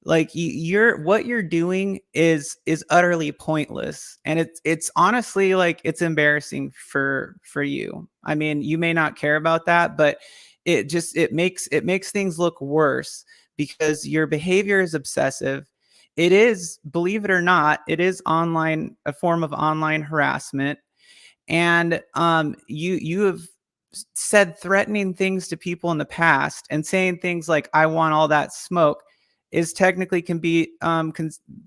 Like what you're doing is utterly pointless, and it's honestly like it's embarrassing for you. I mean, you may not care about that, but it makes things look worse because your behavior is obsessive. It is, believe it or not, it is a form of online harassment. And you have said threatening things to people in the past, and saying things like "I want all that smoke" is technically can be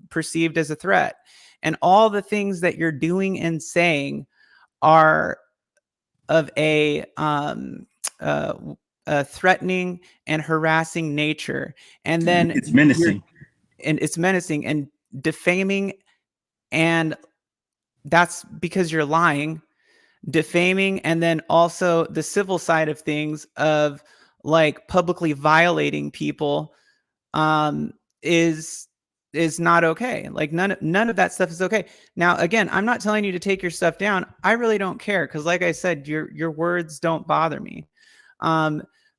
perceived as a threat. And all the things that you're doing and saying are of a threatening and harassing nature. And then It's menacing. it's menacing and defaming, and that's because you're lying, defaming, and then also the civil side of things of like publicly violating people is not okay. Like none of that stuff is okay. Now, again, I'm not telling you to take your stuff down. I really don't care, because like I said, your words don't bother me.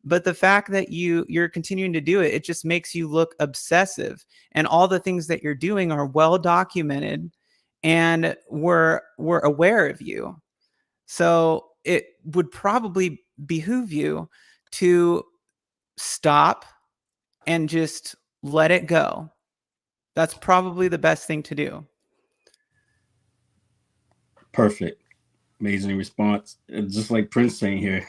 But the fact that you're continuing to do it, it just makes you look obsessive. And all the things that you're doing are well documented, and we're aware of you. So it would probably behoove you to stop and just let it go. That's probably the best thing to do. Perfect. Amazing response. Just like Prince saying here,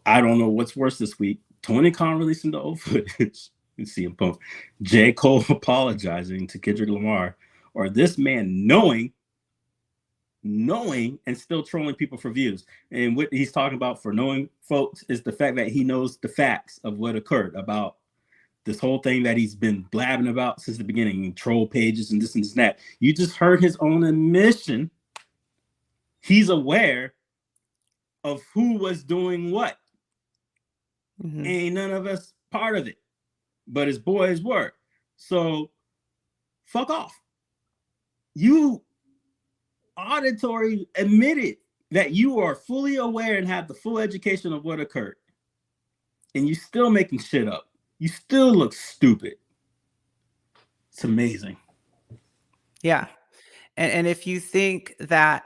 I don't know what's worse this week. Tony Khan releasing the old footage. You see him post. J. Cole apologizing to Kendrick Lamar, or this man knowing and still trolling people for views. And what he's talking about for knowing folks is the fact that he knows the facts of what occurred about this whole thing that he's been blabbing about since the beginning, troll pages and this and that. You just heard his own admission. He's aware of who was doing what. Mm-hmm. Ain't none of us part of it, but his boys were. So fuck off. You auditory admitted that you are fully aware and have the full education of what occurred, and you still making shit up. You still look stupid. It's amazing. Yeah. And if you think that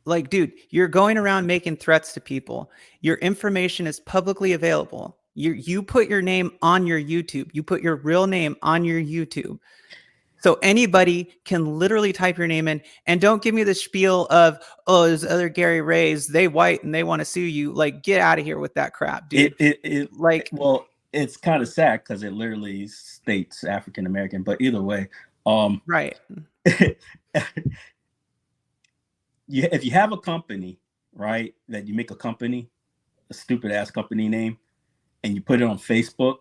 like, dude, you're going around making threats to people. Your information is publicly available. You put your name on your YouTube. You put your real name on your YouTube. So anybody can literally type your name in, and don't give me the spiel of, oh, there's other Gary Rays, they white and they want to sue you. Like, get out of here with that crap, dude. Well, it's kind of sad because it literally states African American, but either way, right. If you have a company, right, that you make a company, a stupid ass company name, and you put it on Facebook,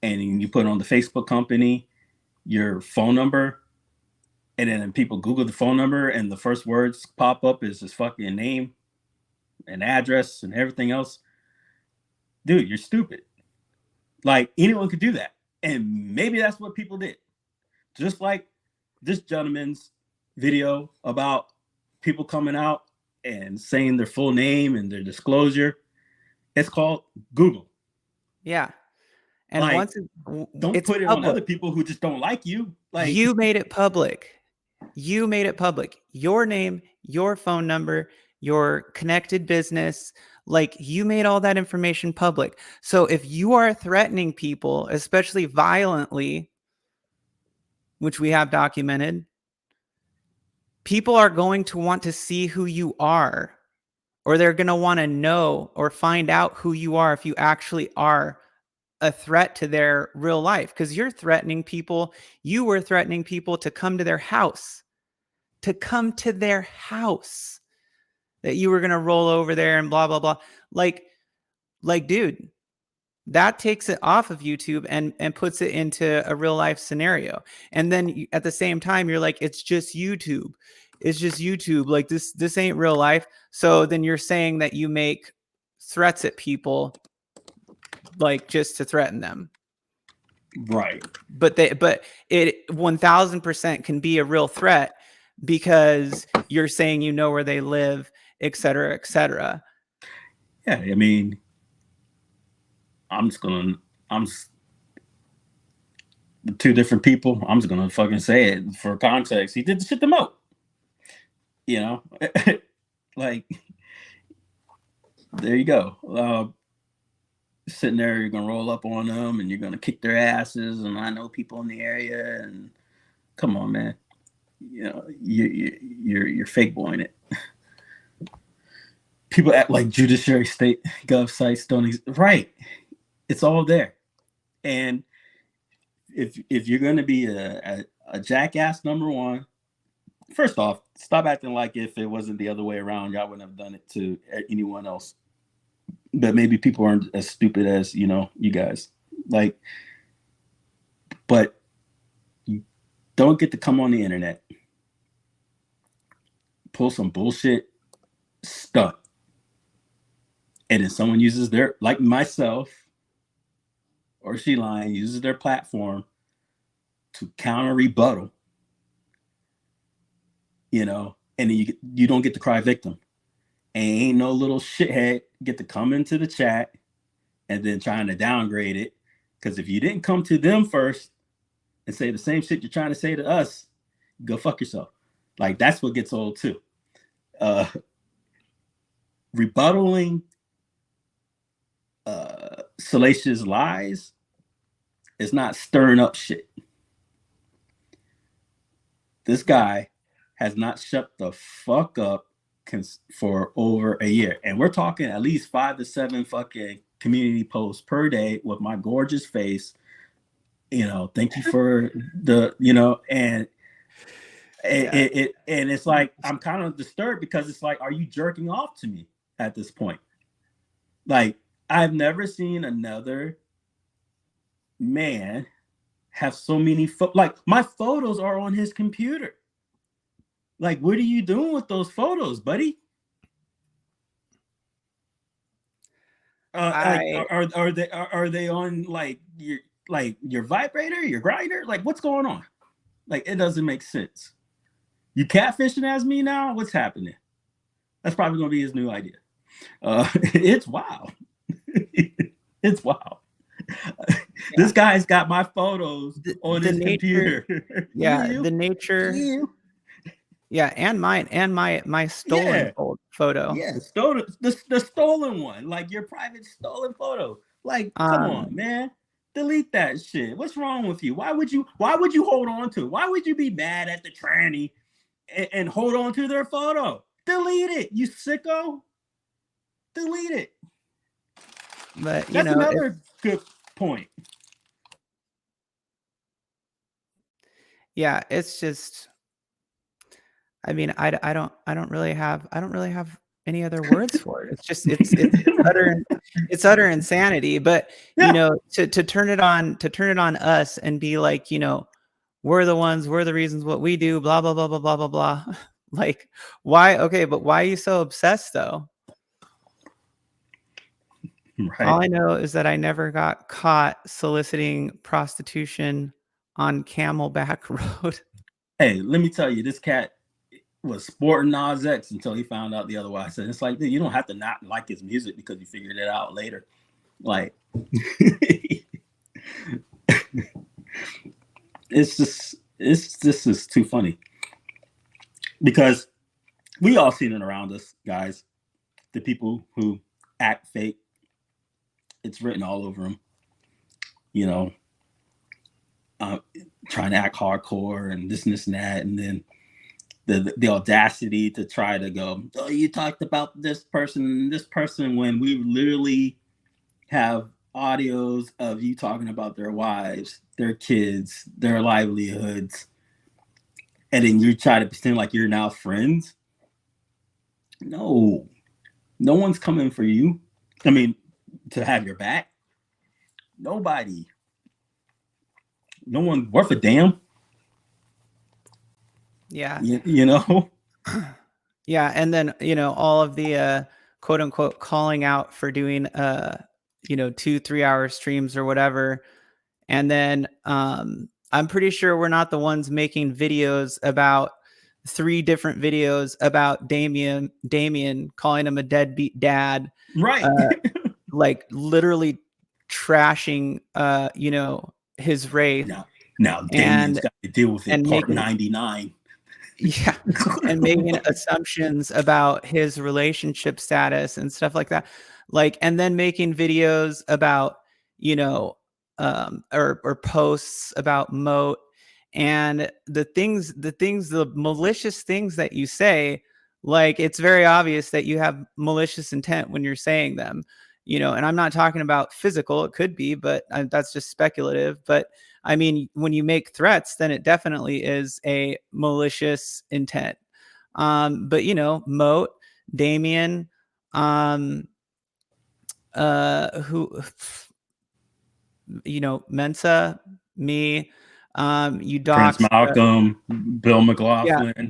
and you put on the Facebook company your phone number, and then people Google the phone number, and the first words pop up is his fucking name and address and everything else. Dude, you're stupid. Like, anyone could do that. And maybe that's what people did. Just like this gentleman's video about people coming out and saying their full name and their disclosure. It's called Google. Yeah. And Like, once don't it's put it on public. other people who just don't like you. Like, You made it public. You made it public. Your name, your phone number, your connected business, like you made all that information public. So if you are threatening people, especially violently, which we have documented, people are going to want to see who you are, or they're going to want to know or find out who you are if you actually are a threat to their real life, because you're threatening people. You were threatening people to come to their house, that you were going to roll over there and blah, blah, blah. Like, dude, that takes it off of YouTube and puts it into a real life scenario. And then at the same time, you're like, it's just YouTube. It's just YouTube. Like this ain't real life. So then you're saying that you make threats at people, like just to threaten them. right. But it 1000% can be a real threat because you're saying you know where they live, et cetera, et cetera. Yeah, I mean, two different people. I'm just gonna fucking say it for context. He did the shit the most. You know, like, there you go. Sitting there, you're gonna roll up on them and you're gonna kick their asses. And I know people in the area. And come on, man. You know, you're fake boying it. People act like judiciary state gov sites don't exist. Right. It's all there. And if you're going to be a jackass, number one, first off, stop acting like if it wasn't the other way around, y'all wouldn't have done it to anyone else. But maybe people aren't as stupid as, you know, you guys. Like, but you don't get to come on the internet, pull some bullshit stunt, and then someone uses their, like myself or Sheline, uses their platform to counter rebuttal, you know, and then you don't get to cry victim. And ain't no little shithead get to come into the chat and then trying to downgrade it. Because if you didn't come to them first and say the same shit you're trying to say to us, go fuck yourself. Like, that's what gets old too. Rebuttaling salacious lies is not stirring up shit. This guy has not shut the fuck up for over a year. And we're talking at least 5 to 7 fucking community posts per day with my gorgeous face. You know, thank you for the, you know, and it's like, I'm kind of disturbed because it's like, are you jerking off to me at this point? Like, I've never seen another man have so many like, my photos are on his computer. Like, what are you doing with those photos, buddy? Are they on like your vibrator, your grinder? Like, what's going on? Like, it doesn't make sense. You catfishing as me now? What's happening? That's probably gonna be his new idea. It's wild. It's wild. Yeah. This guy's got my photos on his computer. Yeah, the nature. Yeah, and mine, and my stolen photo. Yeah, stolen, the stolen one, like your private stolen photo. Like, come on, man, delete that shit. What's wrong with you? Why would you hold on to? Why would you be mad at the tranny and hold on to their photo? Delete it, you sicko. Delete it. But that's another good point. Yeah, it's just, I mean, I don't really have any other words for it. It's just it's utter insanity. But Yeah. you know, to turn it on us and be like, you know, we're the reasons what we do, blah blah blah blah blah blah blah. Like, why? Okay, but why are you so obsessed though? Right. All I know is that I never got caught soliciting prostitution on Camelback Road. Hey, let me tell you, this cat was sporting Nas X until he found out the otherwise. And it's like, dude, you don't have to not like his music because you figured it out later. Like, it's just too funny. Because we all seen it around us, guys. The people who act fake, it's written all over them. You know, trying to act hardcore and this and this and that, and then the audacity to try to go, oh, you talked about this person, when we literally have audios of you talking about their wives, their kids, their livelihoods, and then you try to pretend like you're now friends. No one's coming for you. I mean, to have your back. Nobody. No one worth a damn. Yeah. You know? Yeah. And then, you know, all of the quote unquote calling out for doing 2-3 hour streams or whatever. And then I'm pretty sure we're not the ones making videos about 3 different videos about Damien calling him a deadbeat dad. Right. Like literally trashing his race. Now Damien's got to deal with it, part 99. Yeah. And making assumptions about his relationship status and stuff like that. Like, and then making videos about, or posts about Moat and the malicious things that you say. Like, it's very obvious that you have malicious intent when you're saying them, and I'm not talking about physical. It could be, but that's just speculative. But I mean, when you make threats, then it definitely is a malicious intent. But Moat, Damien, Mensa, me, you doxed Prince Malcolm, Bill McLaughlin, yeah,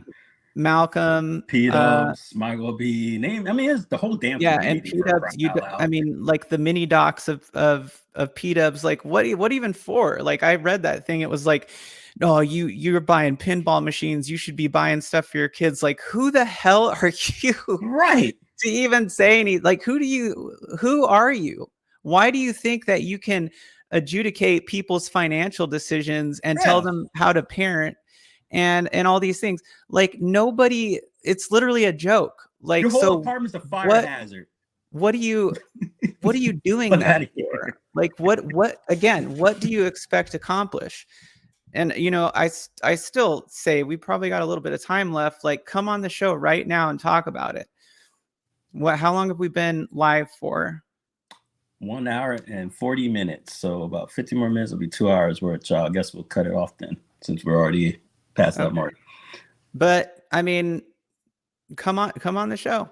Malcolm, P-Dubs, Michael B. Name. I mean, it's the whole damn yeah, and P-Dubs. I mean, like the mini docs of P-Dubs. Like, what even for? Like, I read that thing. It was like, no, you're buying pinball machines. You should be buying stuff for your kids. Like, who the hell are you? Right. To even say any, like, who are you? Why do you think that you can adjudicate people's financial decisions and tell them how to parent and all these things? Like, nobody, it's literally a joke. Like, your whole so apartment's a fire hazard. What are you doing that for? Like, what do you expect to accomplish? And I still say we probably got a little bit of time left. Like, come on the show right now and talk about it. How long have we been live for? 1 hour and 40 minutes. So about 15 more minutes will be 2 hours worth. I guess we'll cut it off then, since we're already past that mark. But I mean, come on the show.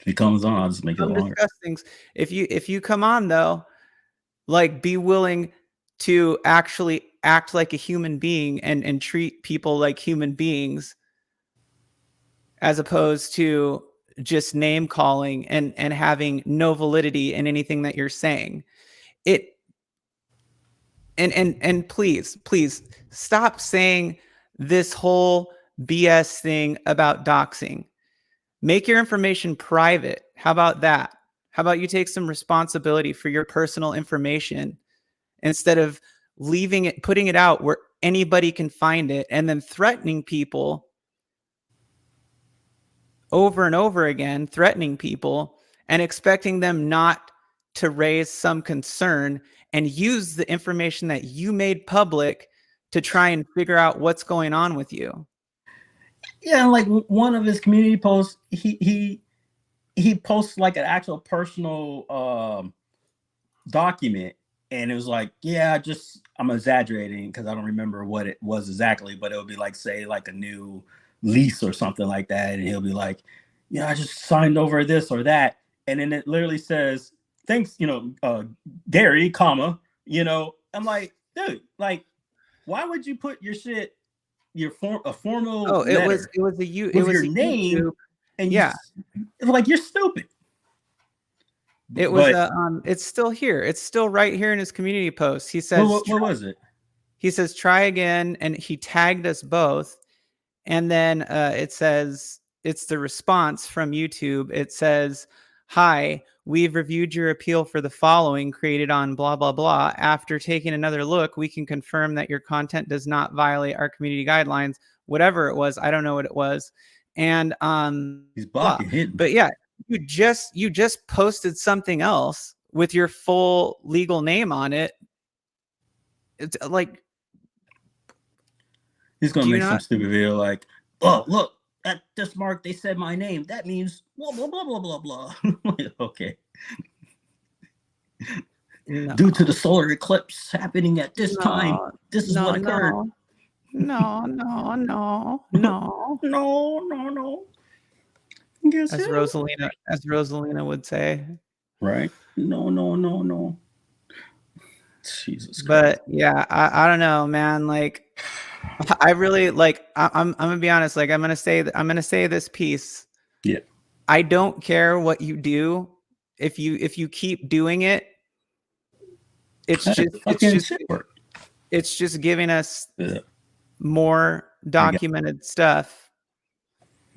If he comes on, I'll just make it longer. Discuss things. If you come on though, like, be willing to actually act like a human being and treat people like human beings, as opposed to just name calling and having no validity in anything that you're saying. And please stop saying this whole BS thing about doxing. Make your information private. How about that? How about you take some responsibility for your personal information instead of putting it out where anybody can find it and then threatening people over and over again, threatening people and expecting them not to raise some concern and use the information that you made public to try and figure out what's going on with you. Yeah, like one of his community posts, he posts like an actual personal document, and it was like, yeah, I'm exaggerating because I don't remember what it was exactly, but it would be like, say, like a new lease or something like that, and he'll be like, yeah, I just signed over this or that, and then it literally says, thanks, Gary, comma, I'm like, dude, like, why would you put your shit, a formal Oh, it was letter it was a with your a name, YouTube. and Yeah. like, you're stupid. It was But it's still here. It's still right here in his community post. He says, what was it? he says, try again, and he tagged us both. And then it says, it's the response from YouTube. It says, hi, we've reviewed your appeal for the following created on blah, blah, blah. After taking another look, we can confirm that your content does not violate our community guidelines, whatever it was. I don't know what it was. And He's blocking hidden. but yeah, you just posted something else with your full legal name on it. It's like, He's gonna do you make some not? stupid video like, oh, look, at this mark they said my name. That means blah blah blah blah blah blah. Okay. No. Due to the solar eclipse happening at this time, this is No, what occurred. no. No. Guess As who? Rosalina would say. Right? No. Jesus Christ. But yeah, I don't know, man. Like, I really like. I'm gonna be honest. Like, I'm gonna say this piece. Yeah. I don't care what you do. If you keep doing it, it's just giving us more documented stuff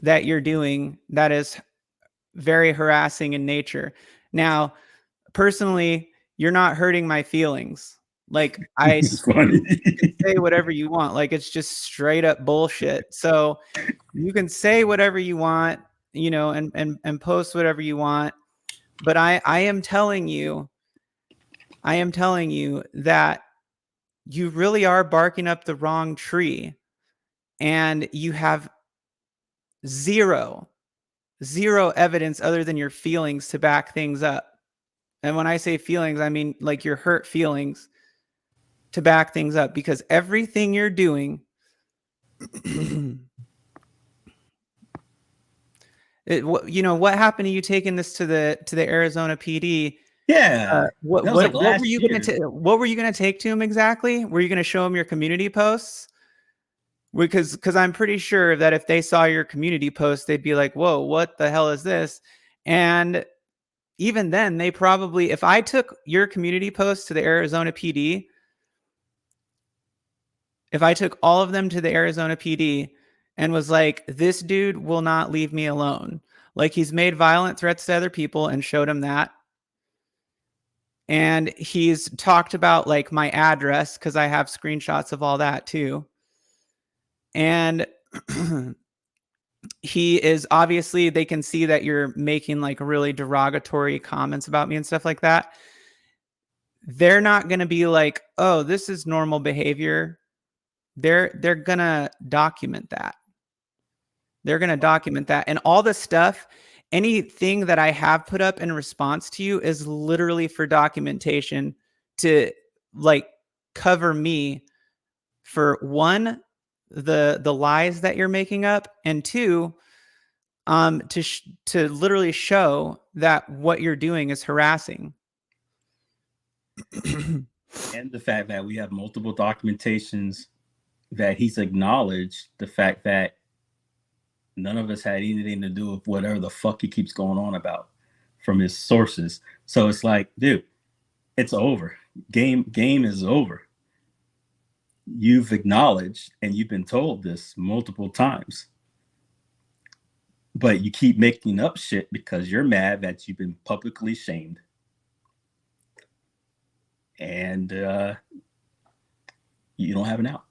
that you're doing that is very harassing in nature. Now, personally, you're not hurting my feelings. Like, I can say whatever you want. Like, it's just straight up bullshit. So you can say whatever you want, and post whatever you want. But I am telling you that you really are barking up the wrong tree, and you have zero evidence other than your feelings to back things up. And when I say feelings, I mean like your hurt feelings to back things up, because everything you're doing what happened to you taking this to the Arizona PD? Yeah. What were you going to take to him exactly? Were you going to show him your community posts? Because I'm pretty sure that if they saw your community post, they'd be like, whoa, what the hell is this? And even then, they probably, if I took your community post to the Arizona PD, if I took all of them to the Arizona PD and was like, this dude will not leave me alone. Like, he's made violent threats to other people, and showed him that. And he's talked about like my address, because I have screenshots of all that too. And he is obviously, they can see that you're making like really derogatory comments about me and stuff like that. They're not going to be like, oh, this is normal behavior. They're going to document that. They're going to document that. And all the stuff, anything that I have put up in response to you is literally for documentation, to like cover me for one, the lies that you're making up, and two, to literally show that what you're doing is harassing. And the fact that we have multiple documentations that he's acknowledged the fact that none of us had anything to do with whatever the fuck he keeps going on about from his sources. So it's like, dude, it's over. Game is over. You've acknowledged, and you've been told this multiple times, but you keep making up shit because you're mad that you've been publicly shamed. And you don't have an out.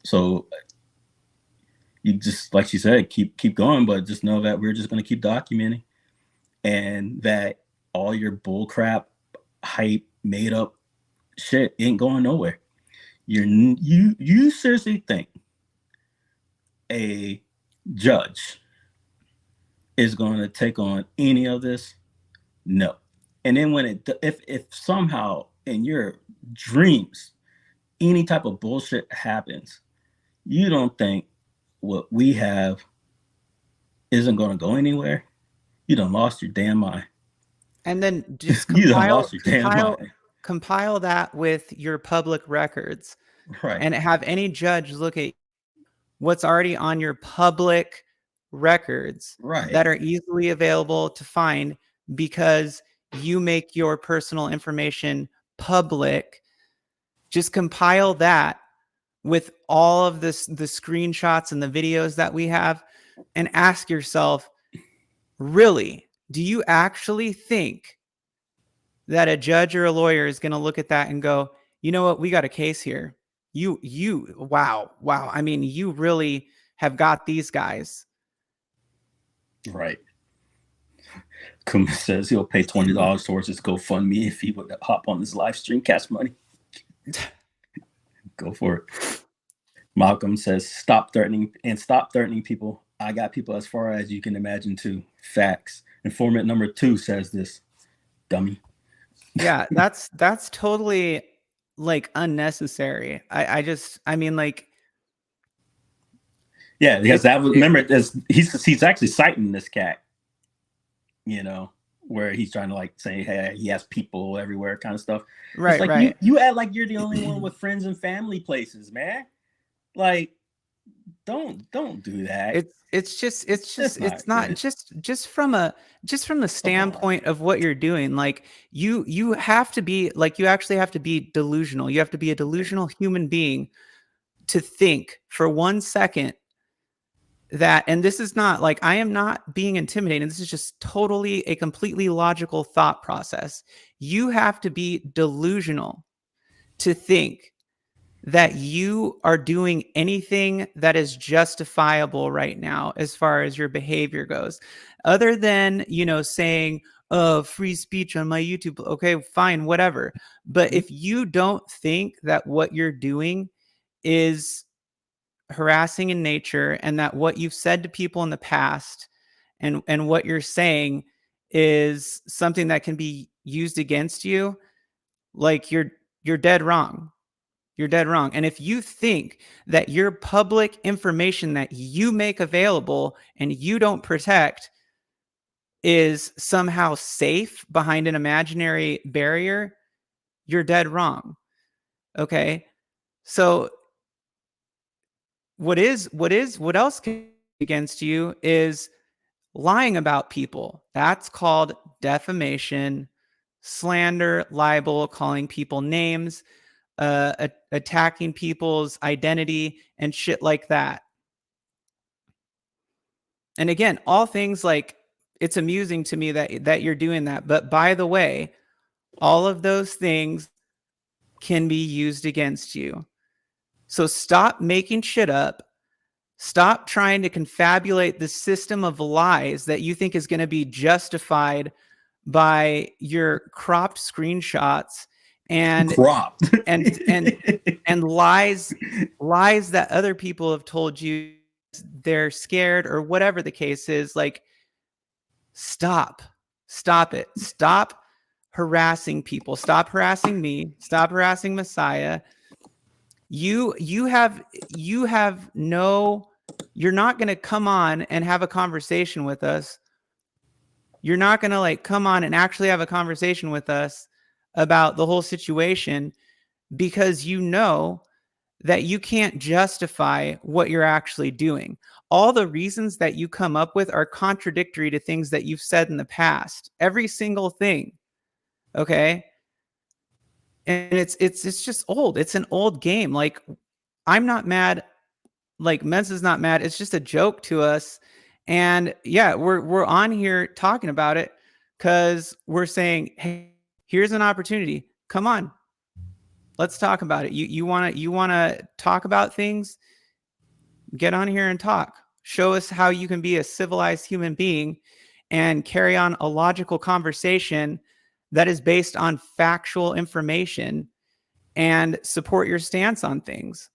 So you just, like she said, keep going, but just know that we're just going to keep documenting, and that all your bullcrap, hype, made up shit ain't going nowhere. You seriously think a judge is going to take on any of this? No. And then when if somehow in your dreams any type of bullshit happens, you don't think what we have isn't going to go anywhere, you done lost your damn mind. And then just You done lost your damn mind. compile that with your public records Right. and have any judge look at what's already on your public records Right. that are easily available to find because you make your personal information public. Just compile that with all of the screenshots and the videos that we have and ask yourself, really, do you actually think that a judge or a lawyer is going to look at that and go, you know what, we got a case here. Wow. I mean, you really have got these guys. Right. Kuma says he'll pay $20 towards his GoFundMe if he would hop on this live stream, cash money. Go for it. Malcolm says, stop threatening people. I got people as far as you can imagine too. Facts. Informant number 2 says this. Dummy. Yeah, that's totally like unnecessary. I mean, like, yeah, because that was, remember, he's actually citing this cat, you know, where he's trying to like say, hey, he has people everywhere, kind of stuff. Right, it's like, right. You act like you're the only one with friends and family places, man. Like, don't do that. It's not just from the standpoint of what you're doing. Like you have to be like, you actually have to be delusional. You have to be a delusional human being to think for 1 second that, and this is not like, I am not being intimidating. This is just totally a completely logical thought process. You have to be delusional to think that you are doing anything that is justifiable right now as far as your behavior goes, other than, you know, saying, oh, free speech on my YouTube. Okay, fine, whatever. But if you don't think that what you're doing is harassing in nature, and that what you've said to people in the past and what you're saying is something that can be used against you, like you're dead wrong. You're dead wrong. And if you think that your public information that you make available and you don't protect is somehow safe behind an imaginary barrier, you're dead wrong. Okay. So what else can be against you is lying about people. That's called defamation, slander, libel, calling people names, attacking people's identity and shit like that. And again, all things like, it's amusing to me that you're doing that. But by the way, all of those things can be used against you. So stop making shit up. Stop trying to confabulate the system of lies that you think is going to be justified by your cropped screenshots and and lies that other people have told you they're scared or whatever the case is. Like, stop it. Stop harassing people. Stop harassing me. Stop harassing Messiah. You're not going to come on and have a conversation with us. You're not going to like come on and actually have a conversation with us about the whole situation, because you know that you can't justify what you're actually doing. All the reasons that you come up with are contradictory to things that you've said in the past. Every single thing. Okay? And it's just old. It's an old game. Like, I'm not mad. Like, Mensa's not mad. It's just a joke to us. And yeah, we're on here talking about it because we're saying, hey, here's an opportunity. Come on. Let's talk about it. You want to talk about things? Get on here and talk. Show us how you can be a civilized human being and carry on a logical conversation that is based on factual information and support your stance on things.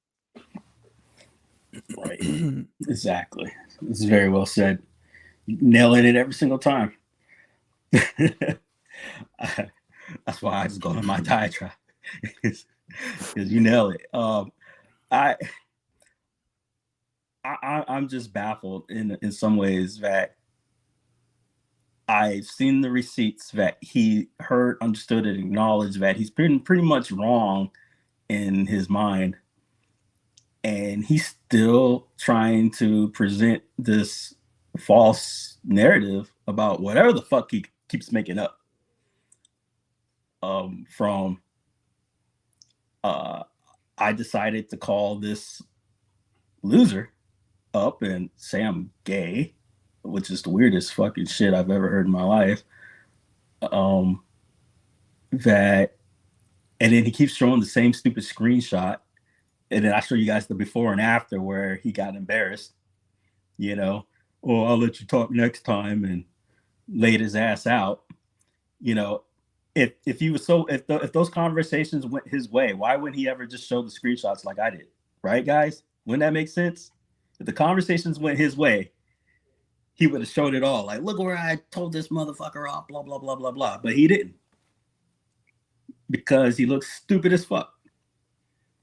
Right. Exactly. It's very well said. Nailing it every single time. That's why I just go on my diatribe. Because you nail it. I'm just baffled in some ways that I've seen the receipts that he heard, understood, and acknowledged that he's been pretty much wrong in his mind. And he's still trying to present this false narrative about whatever the fuck he keeps making up. I decided to call this loser up and say I'm gay, which is the weirdest fucking shit I've ever heard in my life. And then he keeps showing the same stupid screenshot. And then I show you guys the before and after where he got embarrassed, you know, oh, I'll let you talk next time, and laid his ass out. You know, if he was if those conversations went his way, why wouldn't he ever just show the screenshots like I did? Right, guys? Wouldn't that make sense? If the conversations went his way, he would have showed it all. Like, look where I told this motherfucker off, blah, blah, blah, blah, blah. But he didn't. Because he looks stupid as fuck.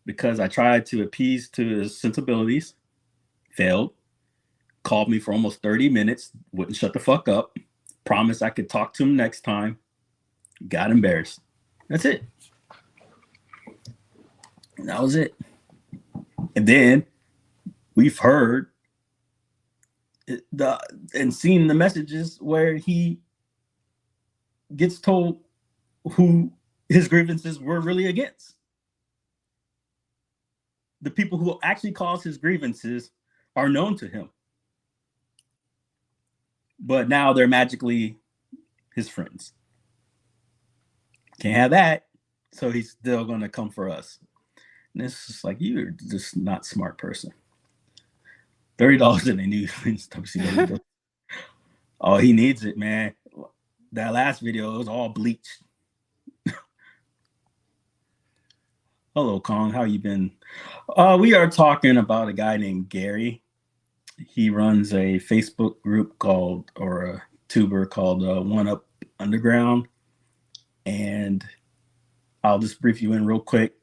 Because I tried to appease to his sensibilities, failed, called me for almost 30 minutes, wouldn't shut the fuck up, promised I could talk to him next time, got embarrassed. That's it. And that was it. And then we've heard and seen the messages where he gets told who his grievances were really against. The people who actually cause his grievances are known to him. But now they're magically his friends. Can't have that. So he's still going to come for us. And it's just like, you're just not a smart person. $30 in a new WCW. Oh, he needs it, man. That last video, it was all bleached. Hello, Kong. How you been? We are talking about a guy named Gary. He runs a Facebook group called, or a tuber called One Up Underground. And I'll just brief you in real quick.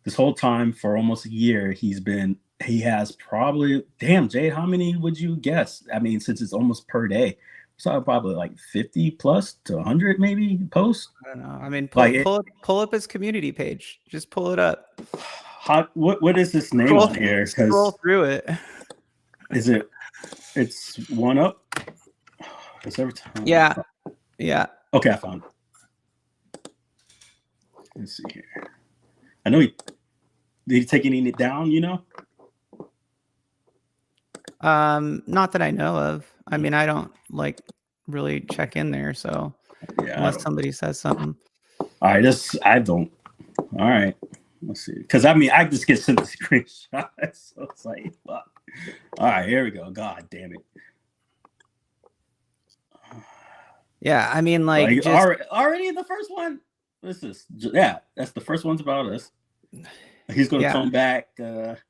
This whole time, for almost a year, he has probably, damn, Jade, how many would you guess? I mean, since it's almost per day. So probably like 50 plus to 100 maybe posts. I don't know. I mean, pull up his community page. Just pull it up. What is this name on here? Scroll through it. Is it? It's One Up. Because every time. Yeah. Yeah. Okay, I found it. Let's see here. I know did he take any down? You know. Not that I know of. I mean, I don't like really check in there, so yeah, unless somebody says something. All right, I don't. All right, let's see. Because I mean, I just get sent the screenshot, so it's like, fuck. All right, here we go. God damn it. Yeah, I mean, like just, already the first one. That's the first one's about us. He's gonna come back. That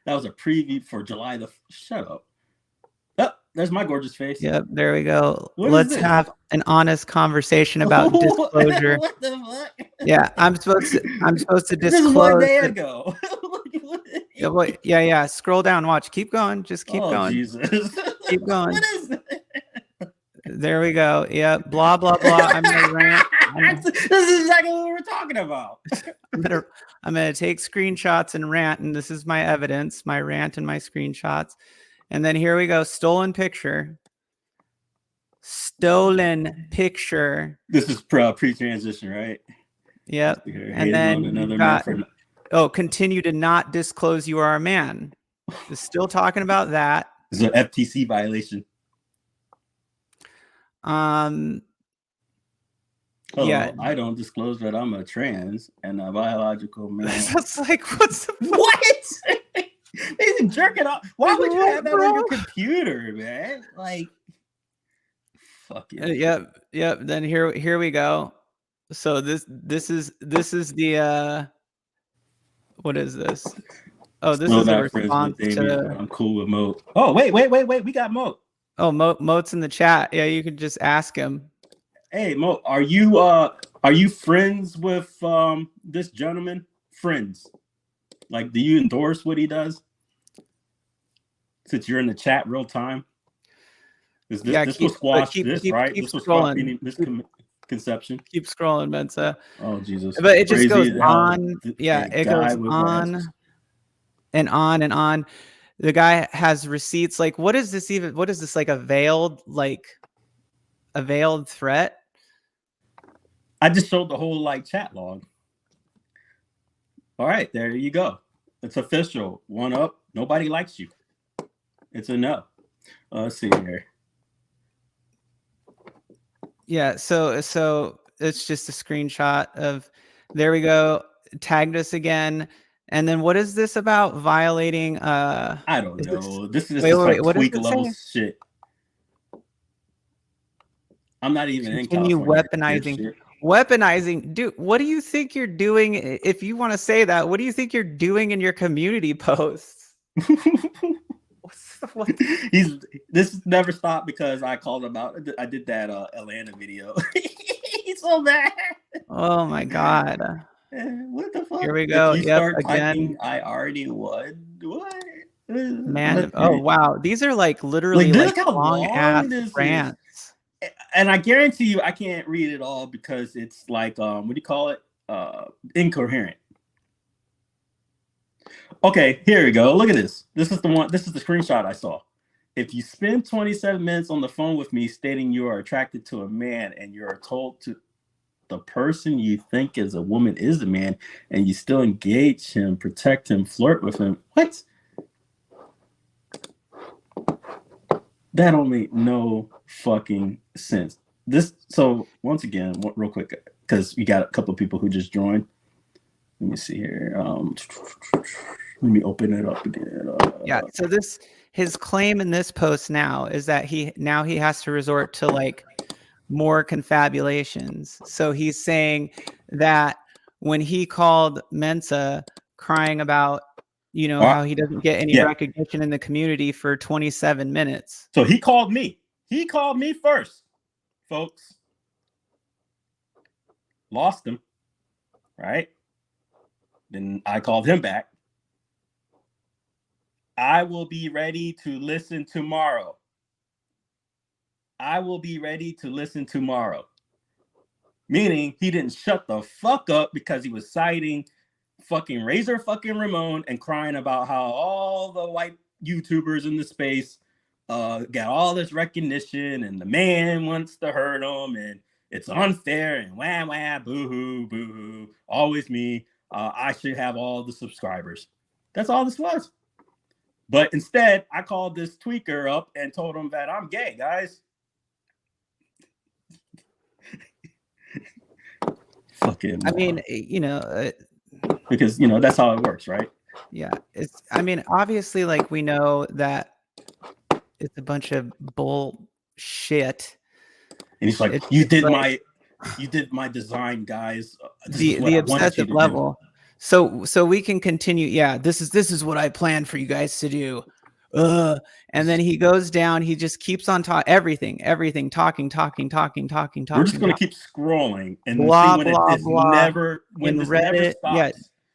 was a preview for July the. Shut up. Oh, there's my gorgeous face. Yep, there we go. Let's have an honest conversation about disclosure. What the fuck? Yeah, I'm supposed to disclose. This is 1 day ago. Yeah. Scroll down. Watch. Keep going. Just keep going. Jesus. Keep going. What is that? There we go. Yeah. Blah blah blah. I'm gonna rant. This is exactly what we're talking about. I'm gonna take screenshots and rant, and this is my evidence, my rant and my screenshots. And then here we go. Stolen picture. This is pre-transition, right? Yep. And then continue to not disclose you are a man. It's still talking about that. It's an FTC violation. Yeah, I don't disclose that I'm a trans and a biological man. That's like, what's the what? He's jerking off. Why would you have that on your computer, man? Like, fuck it. Yep. Then here we go. So this is the what is this? Oh, this is a response to. I'm cool with Moat. Oh, wait. We got Moat. Oh, Moat's in the chat. Yeah, you could just ask him. Hey, Moat, are you friends with this gentleman? Friends? Like, do you endorse what he does? since you're in the chat real time. This keep- will squash keep- this, keep- right? keep This will squash scrolling. any misconception. Keep scrolling, Mensa. Oh Jesus! But it just goes Crazy how on. Yeah, a it guy goes with on glasses- and on and on. The guy has receipts. Like, what is this even? What is this, like a veiled threat? I just showed the whole like chat log. All right, there you go. It's official. One up. Nobody likes you. It's a no. Let's see here. Yeah, so it's just a screenshot of, there we go, tagged us again. And then what is this about? Violating I don't is know. This is wait, just wait, like what does tweak it level say? shit. I'm not even in continue California. weaponizing. Weaponizing, dude, what do you think you're doing? If you want to say that, what do you think you're doing in your community posts? What? This never stopped because I called him out. I did that Atlanta video. He's so mad. Oh my god. What the fuck? Here we go. If you Yep, start again. typing, I already won. What? Man, Let's oh see. wow. These are like literally look like how long ass this is. rants. And I guarantee you, I can't read it all because it's like, what do you call it? Incoherent. Okay, here we go. Look at this. This is the one. This is the screenshot I saw. If you spend 27 minutes on the phone with me stating you are attracted to a man and you're told to the person you think is a woman is a man and you still engage him, protect him, flirt with him. What? That don't make no fucking sense. So once again, real quick, because you got a couple of people who just joined. Let me see here. Let me open it up again. Yeah. So his claim in this post now is that he has to resort to like more confabulations. So he's saying that when he called Mensa crying about, how he doesn't get any recognition in the community for 27 minutes. So he called me. He called me first, folks. Lost him, right? Then I called him back. I will be ready to listen tomorrow. I will be ready to listen tomorrow. Meaning he didn't shut the fuck up because he was citing fucking Razor fucking Ramon and crying about how all the white YouTubers in the space got all this recognition and the man wants to hurt them and it's unfair and wah wah boo hoo, always me. I should have all the subscribers. That's all this was. But instead, I called this tweaker up and told him that I'm gay, guys. Fucking. I mean, because that's how it works, right? Yeah, obviously, like, we know that it's a bunch of bullshit. And he's like, you did my design, guys. The obsessive level. So we can continue. Yeah, this is what I planned for you guys to do. And then he goes down. He just keeps on talking everything, talking. We're just gonna keep scrolling and blah, see when blah, it is blah. never when In this Reddit, never stops. yeah,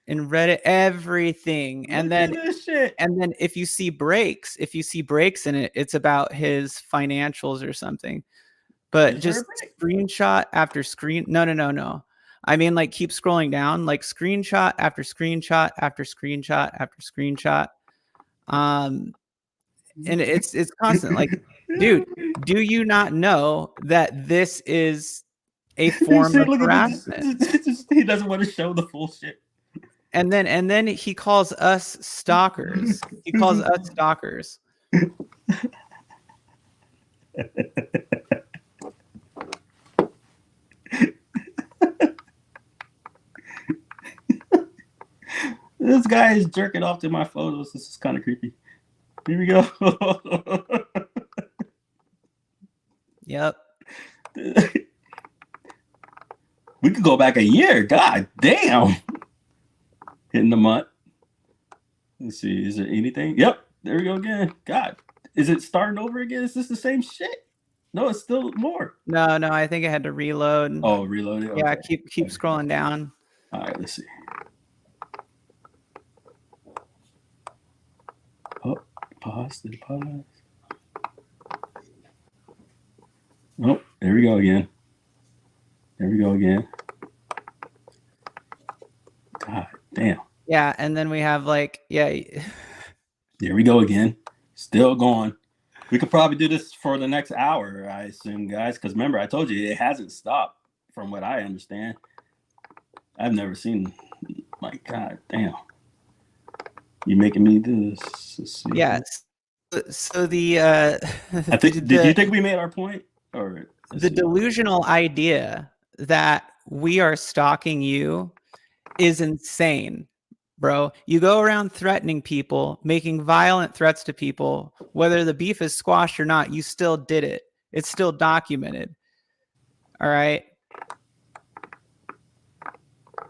in Reddit, everything. And Look then at this shit. if you see breaks in it, it's about his financials or something. But Is there just a screenshot after screen. No. I mean, like, keep scrolling down, like screenshot after screenshot after screenshot after screenshot. And it's constant. Like, dude, do you not know that this is a form of harassment? He doesn't want to show the full shit. And then he calls us stalkers. He calls us stalkers. This guy is jerking off to my photos. This is kind of creepy. Here we go. Yep. We could go back a year. God damn. Hitting the mutt. Let's see. Is there anything? Yep. There we go again. God. Is it starting over again? Is this the same shit? No, it's still more. No. I think I had to reload. Oh, reload it. Yeah. Okay. Keep scrolling down. All right. Let's see. Oh, pause? Did it pause? Oh, there we go again. There we go again. God damn. Yeah, and then we have like, yeah. There we go again. Still going. We could probably do this for the next hour, I assume, guys. Because remember, I told you it hasn't stopped, from what I understand. I've never seen. My God damn. You making me do this? Let's see. Yes. So the I think. Did you think we made our point, or the delusional idea that we are stalking you is insane, bro? You go around threatening people, making violent threats to people, whether the beef is squashed or not, you still did it. It's still documented. All right.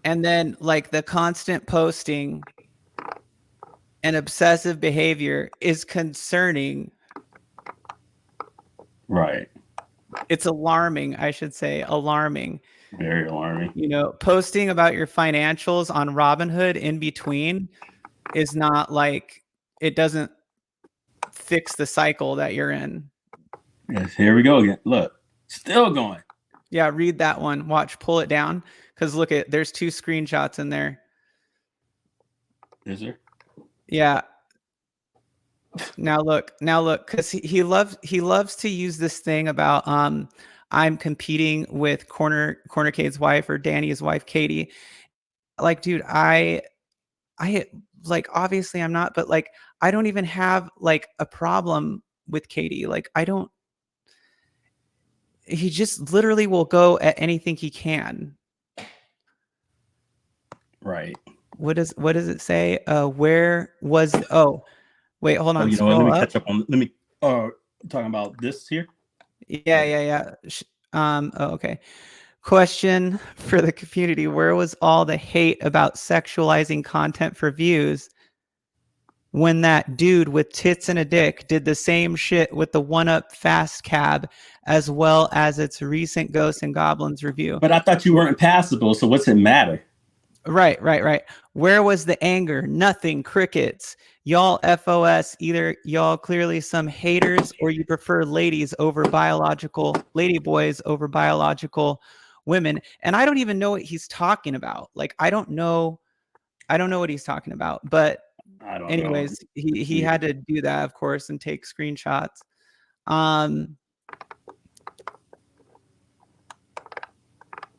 And then like the constant posting and obsessive behavior is concerning. Right. It's alarming, I should say, alarming. Very alarming. You know, posting about your financials on Robinhood in between is not like, it doesn't fix the cycle that you're in. Yes, here we go again. Look, still going. Yeah, read that one. Watch, pull it down. Because look at, there's 2 screenshots in there. Is there? Yeah. Now look, because he loves to use this thing about I'm competing with Cornercade's wife or Danny's wife, Katie. Like, dude, I like, obviously I'm not, but like, I don't even have like a problem with Katie. Like, he just literally will go at anything he can. Right. What does it say? Where was, wait, hold on. Oh, you know what? Let me catch up on, talking about this here. Yeah. Okay. Question for the community. Where was all the hate about sexualizing content for views when that dude with tits and a dick did the same shit with the 1UP Fast Cab, as well as its recent Ghosts and Goblins review? But I thought you weren't impassable, so what's it matter? Right. Where was the anger? Nothing. Crickets. Y'all FOS, either y'all clearly some haters or you prefer lady boys over biological women. And I don't even know what he's talking about. Like, I don't know what he's talking about. But I don't anyways, know. he had to do that, of course, and take screenshots.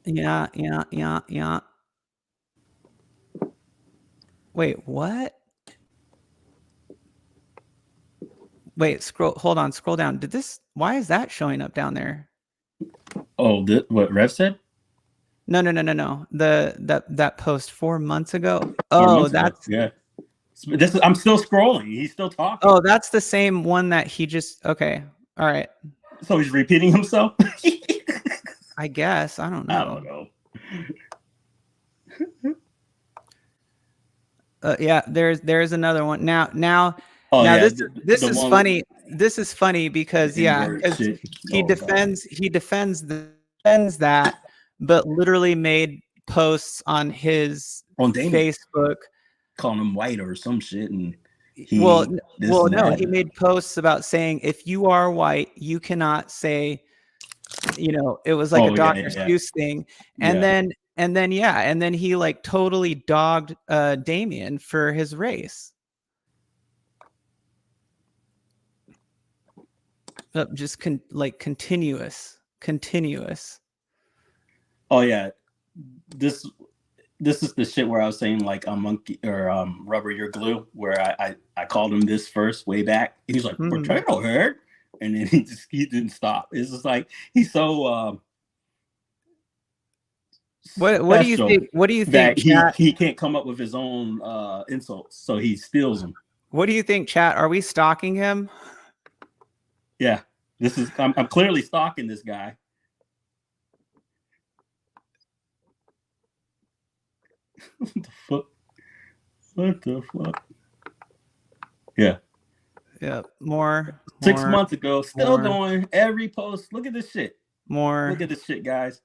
Yeah. Wait, what? Wait, scroll down. Why is that showing up down there? Oh, what Rev said? No. That post 4 months ago. 4 months That's ago. Yeah. I'm still scrolling. He's still talking. Oh, that's the same one that he just, okay. All right. So he's repeating himself? I guess. I don't know. I don't know. Yeah, there's another one. Now Oh, now yeah, this is funny. This is funny because he defends that, but literally made posts on his Facebook calling him white or some shit, and he made posts about saying if you are white, you cannot say, it was like a Dr. Seuss thing, and then he like totally dogged Damien for his race. Just continuous. Oh yeah, this is the shit where I was saying like a monkey or rubber your glue, where I called him this first way back. And he's like potato head, and then he didn't stop. It's just like he's so. What do you think? What do you think? He can't come up with his own insults, so he steals them. What do you think, chat? Are we stalking him? Yeah, I'm clearly stalking this guy. What the fuck? Yeah. Yeah. More. 6 months ago, still going. Every post. Look at this shit. More. Look at this shit, guys.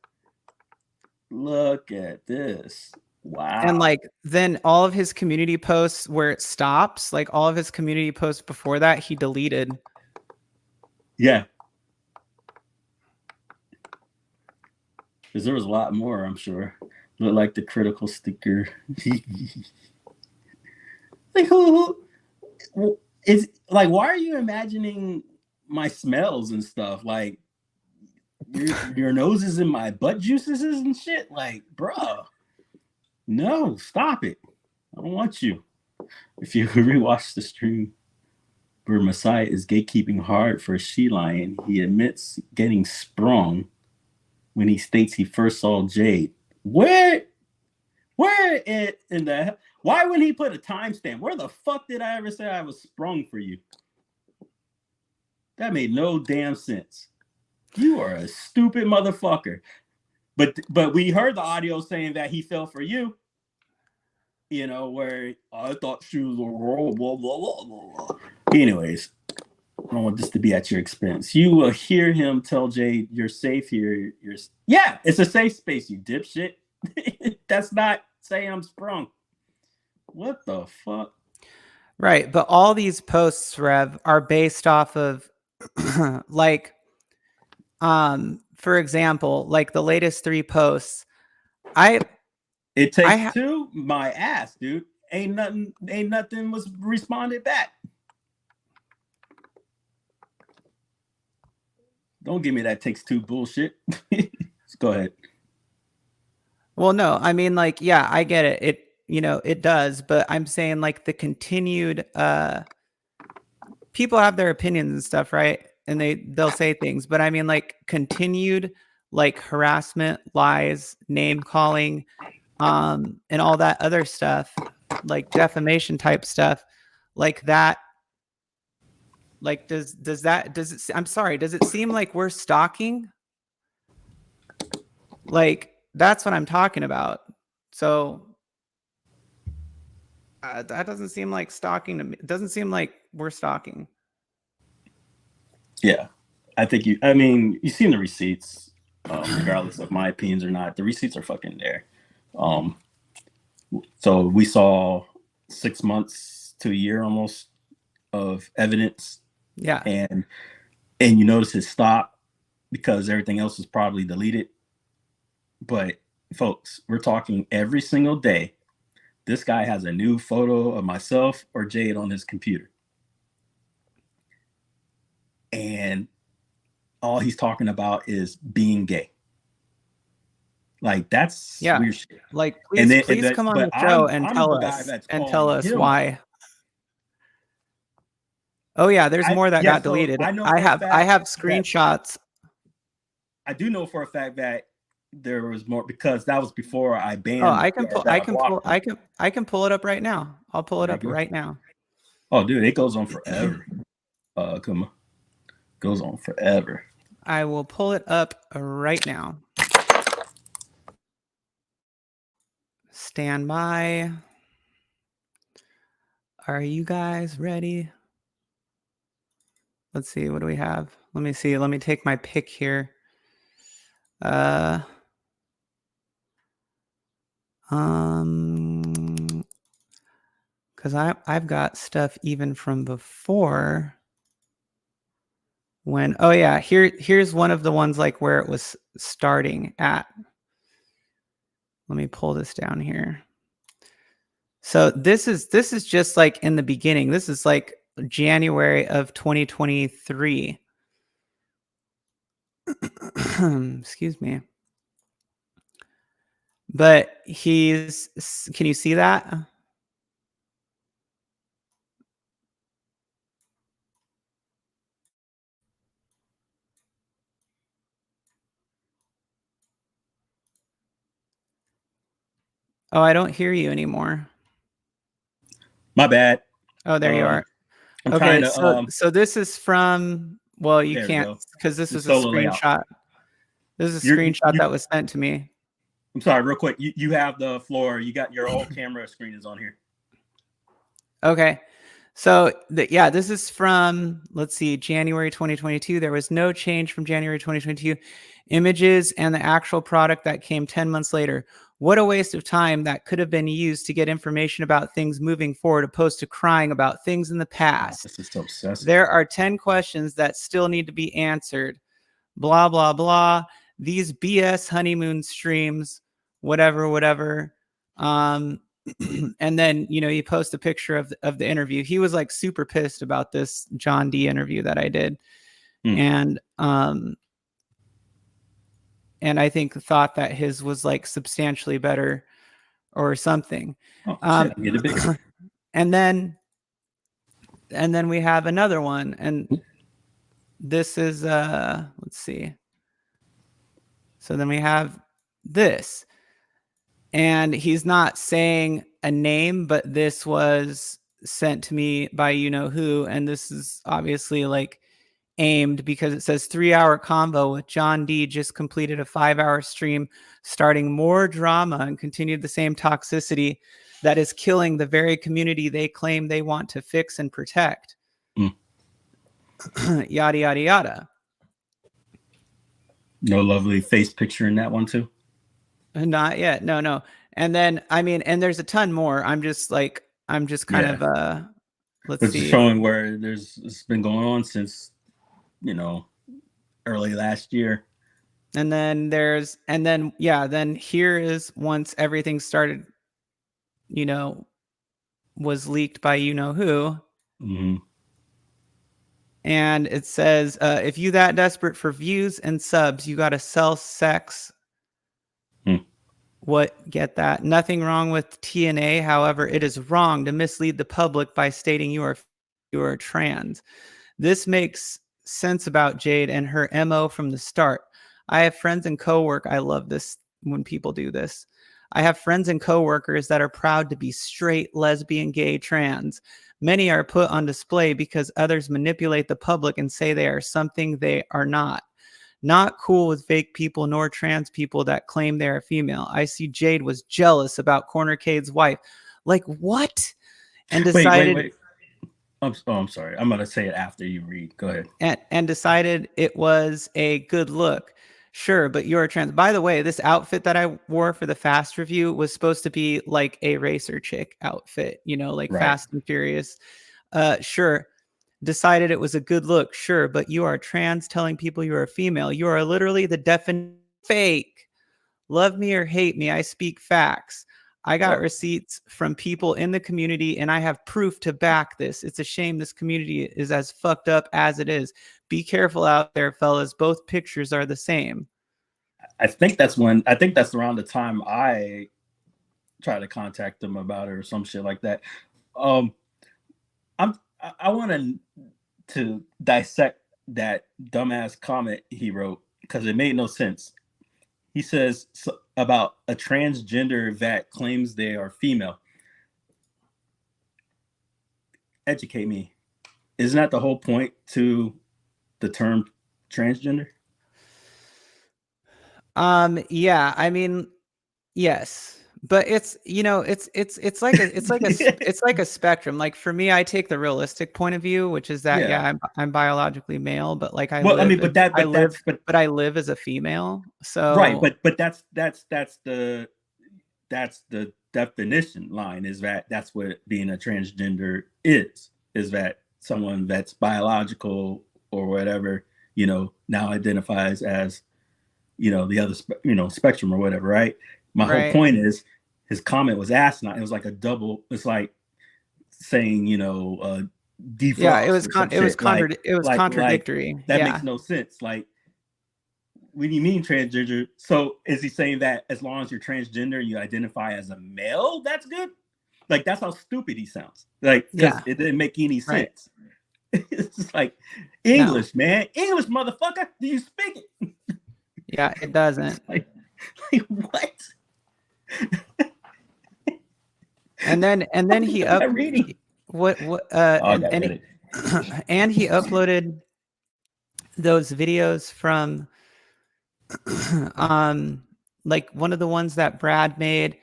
Look at this. Wow. And like then all of his community posts where it stops, like all of his community posts before that, he deleted. Yeah. Because there was a lot more, I'm sure. Look like the critical sticker. Like who is like? Why are you imagining my smells and stuff? Like your nose is in my butt juices and shit. Like, bro, no, stop it. I don't want you. If you rewatch the stream where Messiah is gatekeeping hard for a she lion, he admits getting sprung when he states he first saw Jade. Where in the why wouldn't he put a timestamp? Where the fuck did I ever say I was sprung for you? That made no damn sense. You are a stupid motherfucker. But we heard the audio saying that he fell for you. You know, where I thought she was a girl, blah, blah, blah, blah. Anyways, I don't want this to be at your expense. You will hear him tell Jade, you're safe here. Yeah, it's a safe space, you dipshit. That's not saying I'm sprung. What the fuck? Right. But all these posts, Rev, are based off of like, for example, like the latest 3 posts. It takes two, my ass, dude. Ain't nothing was responded back. Don't give me that takes two bullshit. Go ahead. Well, no, I mean, like, yeah, I get it. It does, but I'm saying like the continued people have their opinions and stuff, right? And they'll say things, but I mean like continued like harassment, lies, name calling, and all that other stuff, like defamation type stuff, like that. Like does it I'm sorry, does it seem like we're stalking? Like that's what I'm talking about. So that doesn't seem like stalking to me. It doesn't seem like we're stalking. Yeah, I think you've seen the receipts, regardless of my opinions or not. The receipts are fucking there. So we saw 6 months to a year almost of evidence. Yeah. And you notice it stopped because everything else is probably deleted. But folks, we're talking every single day. This guy has a new photo of myself or Jade on his computer. And all he's talking about is being gay. Like that's weird shit. Like please come on the show and tell us why. Oh yeah, there's more that got deleted. I have screenshots. I do know for a fact that there was more because that was before I banned. Oh, I can pull it up right now. I'll pull it up right now. Oh, dude, it goes on forever. Come on, goes on forever. I will pull it up right now. Stand by. Are you guys ready? Let's see. What do we have? Let me see. Let me take my pick here. Because I've got stuff even from before when. Oh yeah, here's one of the ones like where it was starting at. Let me pull this down here. So this is just like in the beginning. This is like January of 2023. Excuse me. But can you see that? Oh, I don't hear you anymore. My bad. Oh, there you are. Okay, so this is from, well, you can't because this is a screenshot. This is a screenshot that was sent to me. I'm sorry, real quick. You have the floor. You got your old camera screen is on here. Okay. So this is from, let's see, January 2022. There was no change from January 2022. Images and the actual product that came 10 months later. What a waste of time that could have been used to get information about things moving forward, opposed to crying about things in the past. This is so obsessive. There are 10 questions that still need to be answered. Blah, blah, blah. These BS honeymoon streams, whatever. And then, you post a picture of the interview. He was like super pissed about this John D interview that I did. And I think thought that his was like substantially better or something. Get a bigger. And then we have another one, and this is let's see. So then we have this, and he's not saying a name, but this was sent to me by who, and this is obviously like aimed because it says 3-hour convo with John D just completed a 5-hour stream, starting more drama and continued the same toxicity that is killing the very community they claim they want to fix and protect. Yada, yada, yada. No lovely face picture in that one too? Not yet. No. And then, and there's a ton more. I'm just kind of, let's see. Showing where it's been going on since, early last year. And then then here is once everything started, was leaked by who. Mm-hmm. And it says, if you that desperate for views and subs, you got to sell sex. What? Get that? Nothing wrong with TNA. However, it is wrong to mislead the public by stating you are trans. This makes sense about Jade and her MO from the start. I have friends and coworkers. I love this when people do this. I have friends and coworkers that are proud to be straight, lesbian, gay, trans. Many are put on display because others manipulate the public and say they are something they are not. Not cool with fake people nor trans people that claim they are female. I see Jade was jealous about Cornercade's wife. Like, what? And decided... Wait. I'm sorry. I'm going to say it after you read. Go ahead. And decided it was a good look. Sure, but you're trans. By the way, this outfit that I wore for the Fast review was supposed to be like a racer chick outfit, like right. Fast and Furious. Sure. Decided it was a good look. Sure, but you are trans, telling people you are a female. You are literally the definition fake. Love me or hate me, I speak facts. I got receipts from people in the community, and I have proof to back this. It's a shame this community is as fucked up as it is. Be careful out there, fellas. Both pictures are the same. I think that's around the time I tried to contact them about it or some shit like that. I want to dissect that dumbass comment he wrote because it made no sense. He says about a transgender that claims they are female. Educate me. Isn't that the whole point to the term transgender? Yeah, yes. But it's it's like a spectrum. Like for me, I take the realistic point of view, which is that I'm biologically male, but like I live as a female. So right, but that's the definition line is that's what being a transgender is that someone that's biological or whatever now identifies as the other spectrum or whatever, right? My whole point is his comment was asinine. It was like a double. It's like saying, defrost. Yeah, it was contradictory. That makes no sense. Like, what do you mean transgender? So is he saying that as long as you're transgender, you identify as a male, that's good? Like, that's how stupid he sounds. Like, because it didn't make any sense. It's just like English, man. English, motherfucker. Do you speak it? Yeah, it doesn't. Like what? and then he and he uploaded those videos from like one of the ones that Brad made.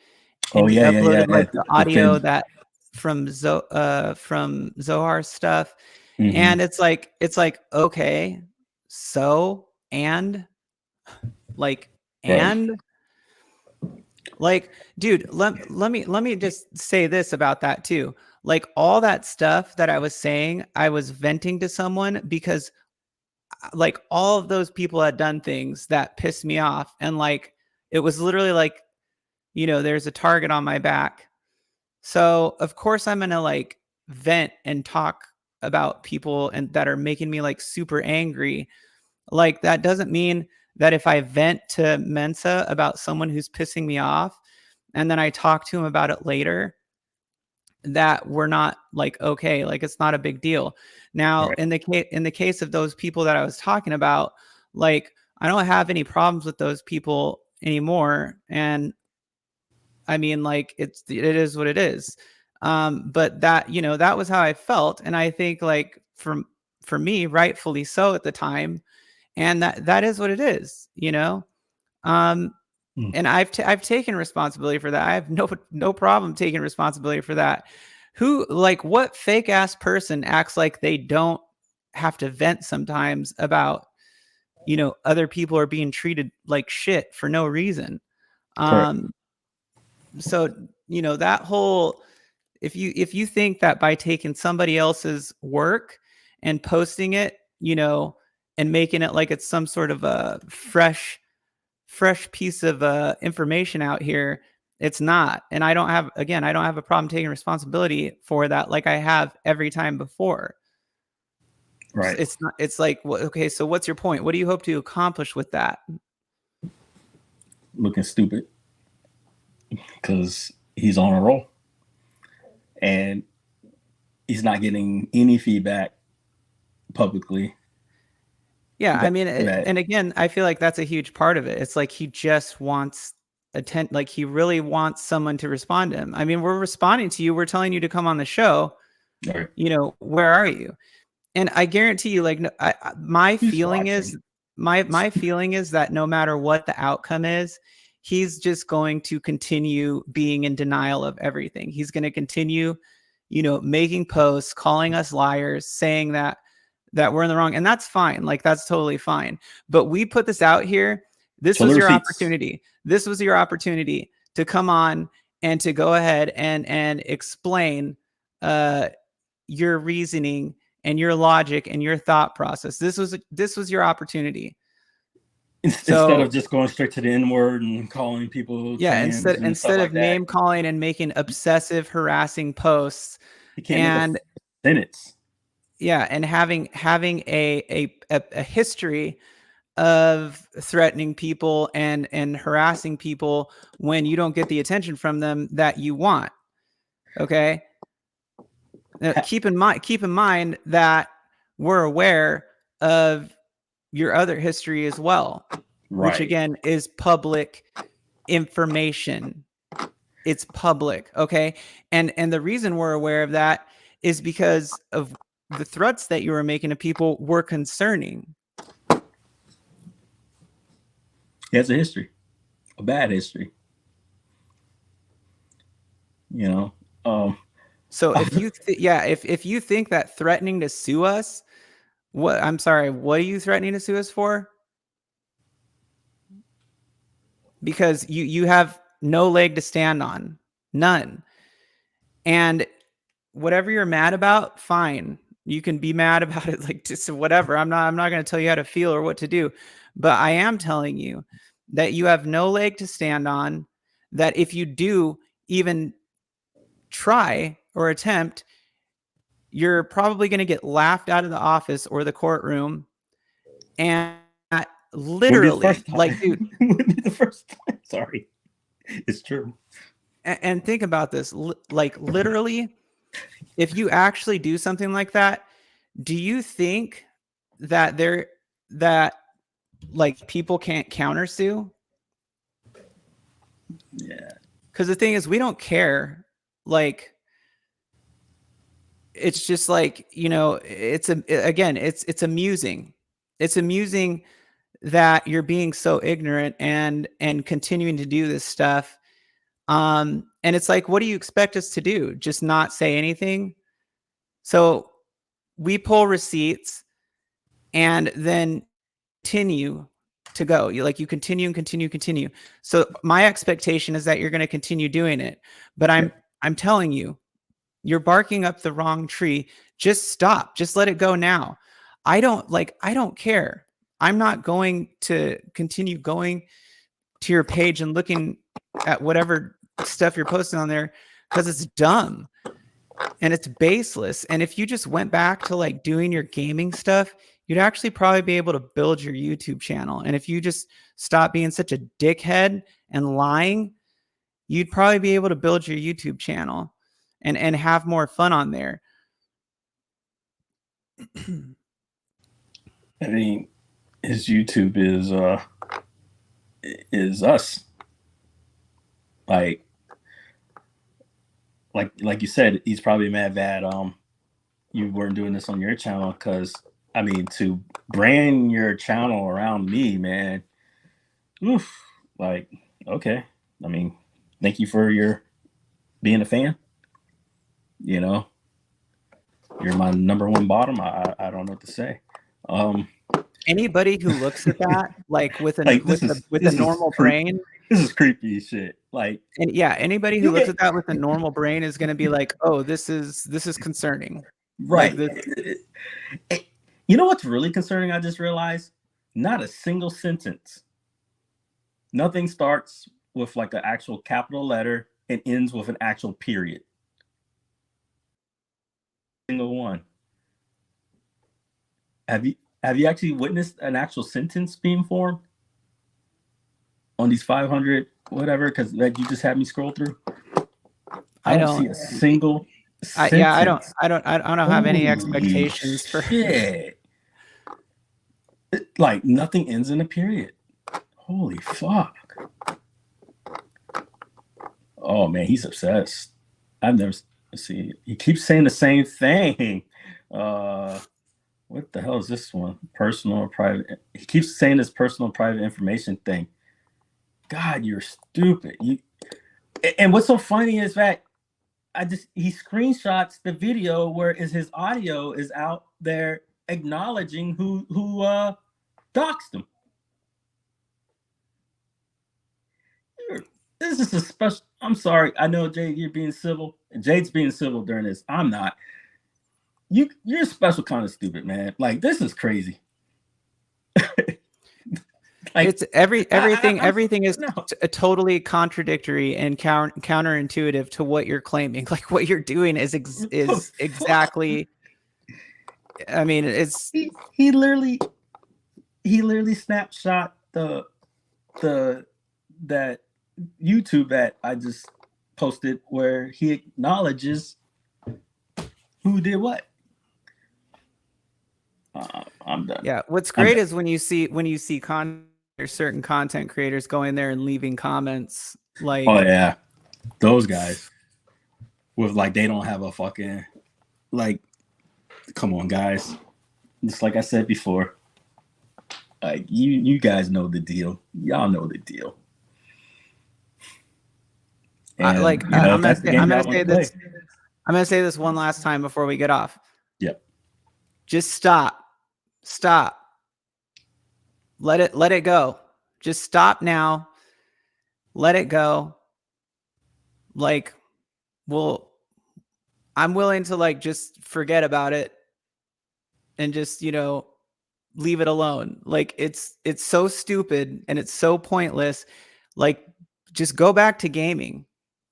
And he uploaded the audio that from Zohar's stuff. Mm-hmm. And it's like okay, so and like and Like, dude, let me just say this about that too. Like all that stuff that I was saying, I was venting to someone because like all of those people had done things that pissed me off. And like, it was literally like, you know, there's a target on my back. So of course I'm going to like vent and talk about people and that are making me like super angry. Like that doesn't mean that if I vent to Mensa about someone who's pissing me off and then I talk to him about it later, that we're not like okay, like it's not a big deal. Now, Right. in the case of those people that I was talking about, like I don't have any problems with those people anymore, and I mean, like it is what it is. But that that was how I felt, and I think like for me, rightfully so at the time, and that is what it is, Um, and I've taken responsibility for that. I have no problem taking responsibility for that. Who like what fake ass person acts like they don't have to vent sometimes about other people are being treated like shit for no reason. Correct. So that whole if you think that by taking somebody else's work and posting it, and making it like it's some sort of a fresh piece of information out here, it's not. And I don't have a problem taking responsibility for that like I have every time before. Right. It's not, it's like, okay, so what's your point? What do you hope to accomplish with that? Looking stupid because he's on a roll and he's not getting any feedback publicly. Yeah, I mean, and again, I feel like that's a huge part of it. It's like he just wants like he really wants someone to respond to him. I mean, we're responding to you. We're telling you to come on the show. Right. Where are you? And I guarantee you, like, my feeling is that no matter what the outcome is, he's just going to continue being in denial of everything. He's going to continue, making posts, calling us liars, saying that we're in the wrong. And that's fine. Like, that's totally fine. But we put this out here. This was your opportunity. This was your opportunity to come on and to go ahead and explain your reasoning and your logic and your thought process. This was your opportunity. Instead of just going straight to the N-word and calling people. Yeah, instead of name calling and making obsessive, harassing posts. He can't make a sentence. Yeah, and having a history of threatening people and harassing people when you don't get the attention from them that you want. Okay. Now, keep in mind that we're aware of your other history as well, right, which again is public information. It's public. Okay. And the reason we're aware of that is because of the threats that you were making to people were concerning. He has a history, a bad history. So if you if you think that threatening to sue us, what are you threatening to sue us for? Because you have no leg to stand on, none. And whatever you're mad about, fine. You can be mad about it, like just whatever. I'm not going to tell you how to feel or what to do, but I am telling you that you have no leg to stand on. That if you do even try or attempt, you're probably going to get laughed out of the office or the courtroom. And literally, like, dude, the first time. Sorry, it's true. And think about this, like literally, if you actually do something like that, do you think that like people can't countersue? Yeah. Because the thing is, we don't care. Like, it's just like, it's amusing. It's amusing that you're being so ignorant and continuing to do this stuff. And it's like, what do you expect us to do? Just not say anything? So we pull receipts and then continue to go. You continue and continue. So my expectation is that you're going to continue doing it. But I'm telling you, you're barking up the wrong tree. Just stop. Just let it go now. I don't care. I'm not going to continue going to your page and looking at whatever stuff you're posting on there because it's dumb and it's baseless. And if you just went back to like doing your gaming stuff, you'd actually probably be able to build your YouTube channel. And if you just stop being such a dickhead and lying, you'd probably be able to build your YouTube channel and have more fun on there. I mean, his YouTube is us. Like you said, he's probably mad that you weren't doing this on your channel, because I mean, to brand your channel around me, man. Oof. Like, okay. I mean, thank you for your being a fan. You know, you're my number one bottom. I don't know what to say. Anybody who looks at that like with a normal brain, this is creepy shit. Like, and yeah, anybody who looks at that with a normal brain is going to be like, oh, this is concerning, right? Like you know what's really concerning? I just realized not a single sentence. Nothing starts with like an actual capital letter and ends with an actual period. Single one. Have you actually witnessed an actual sentence being formed on these 500 whatever? Because that you just had me scroll through. I don't see a single sentence. I don't have any expectations for shit. Like nothing ends in a period. Holy fuck. Oh man, he's obsessed. I've never see. He keeps saying the same thing. What the hell is this one? Personal or private? He keeps saying this personal private information thing. God, you're stupid. And what's so funny is that he screenshots the video where his audio is out there acknowledging who doxed him. This is a special. I'm sorry. I know, Jade, you're being civil. Jade's being civil during this. I'm not. You're a special kind of stupid, man. Like, this is crazy. Like, it's everything is totally contradictory and counterintuitive to what you're claiming. Like, what you're doing is exactly. I mean, it's he literally snapshot that YouTube that I just posted where he acknowledges who did what. I'm done. Yeah, what's great is when you see there's certain content creators going there and leaving comments like, oh yeah, those guys with like they don't have a fucking like. Come on, guys. Just like I said before, like you guys know the deal. Y'all know the deal. And, I'm gonna say this one last time before we get off. Yep. Just stop. Let it go. Just stop now. Let it go. Like, well, I'm willing to like just forget about it and just, leave it alone. Like, it's so stupid and it's so pointless. Like, just go back to gaming.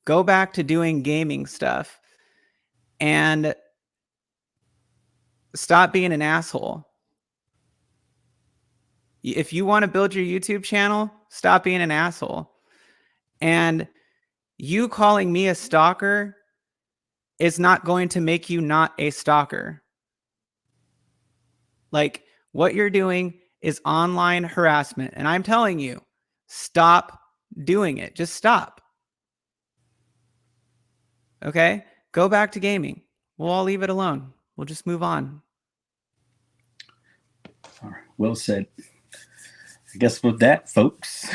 Go back to doing gaming stuff and stop being an asshole. If you want to build your YouTube channel, stop being an asshole. And you calling me a stalker is not going to make you not a stalker. Like, what you're doing is online harassment. And I'm telling you, stop doing it. Just stop. Okay? Go back to gaming. We'll all leave it alone. We'll just move on. All right. Well said. I guess with that, folks,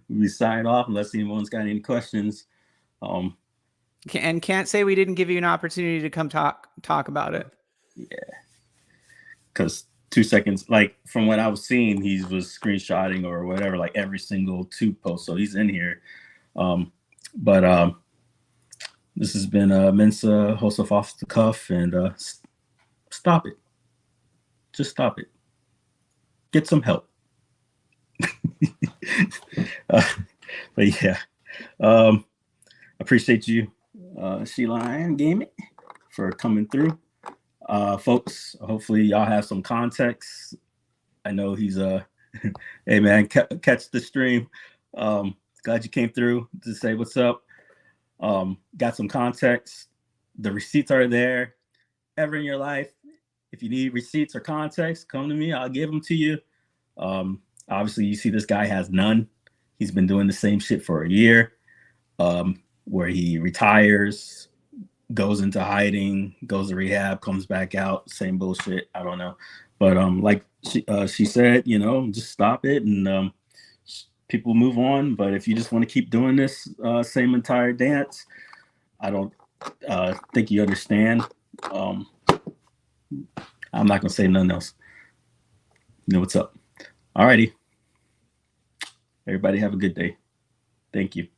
we sign off unless anyone's got any questions. And can't say we didn't give you an opportunity to come talk about it. Yeah. Because 2 seconds. Like from what I was seeing, he was screenshotting or whatever, like every single Tube post. So he's in here. But this has been Mensa, host of Off the Cuff, and stop it. Just stop it. Get some help. But yeah, appreciate you, Sheila and Gaming, for coming through. Folks, hopefully y'all have some context. I know he's hey man, catch the stream. Glad you came through to say what's up. Got some context. The receipts are there. Ever in your life, if you need receipts or context, come to me. I'll give them to you. Obviously, you see this guy has none. He's been doing the same shit for a year, where he retires, goes into hiding, goes to rehab, comes back out, same bullshit. I don't know. But like she said, you know, just stop it and people move on. But if you just want to keep doing this same entire dance, I don't think you understand. I'm not gonna say nothing else. You know what's up. Alrighty. Everybody have a good day. Thank you.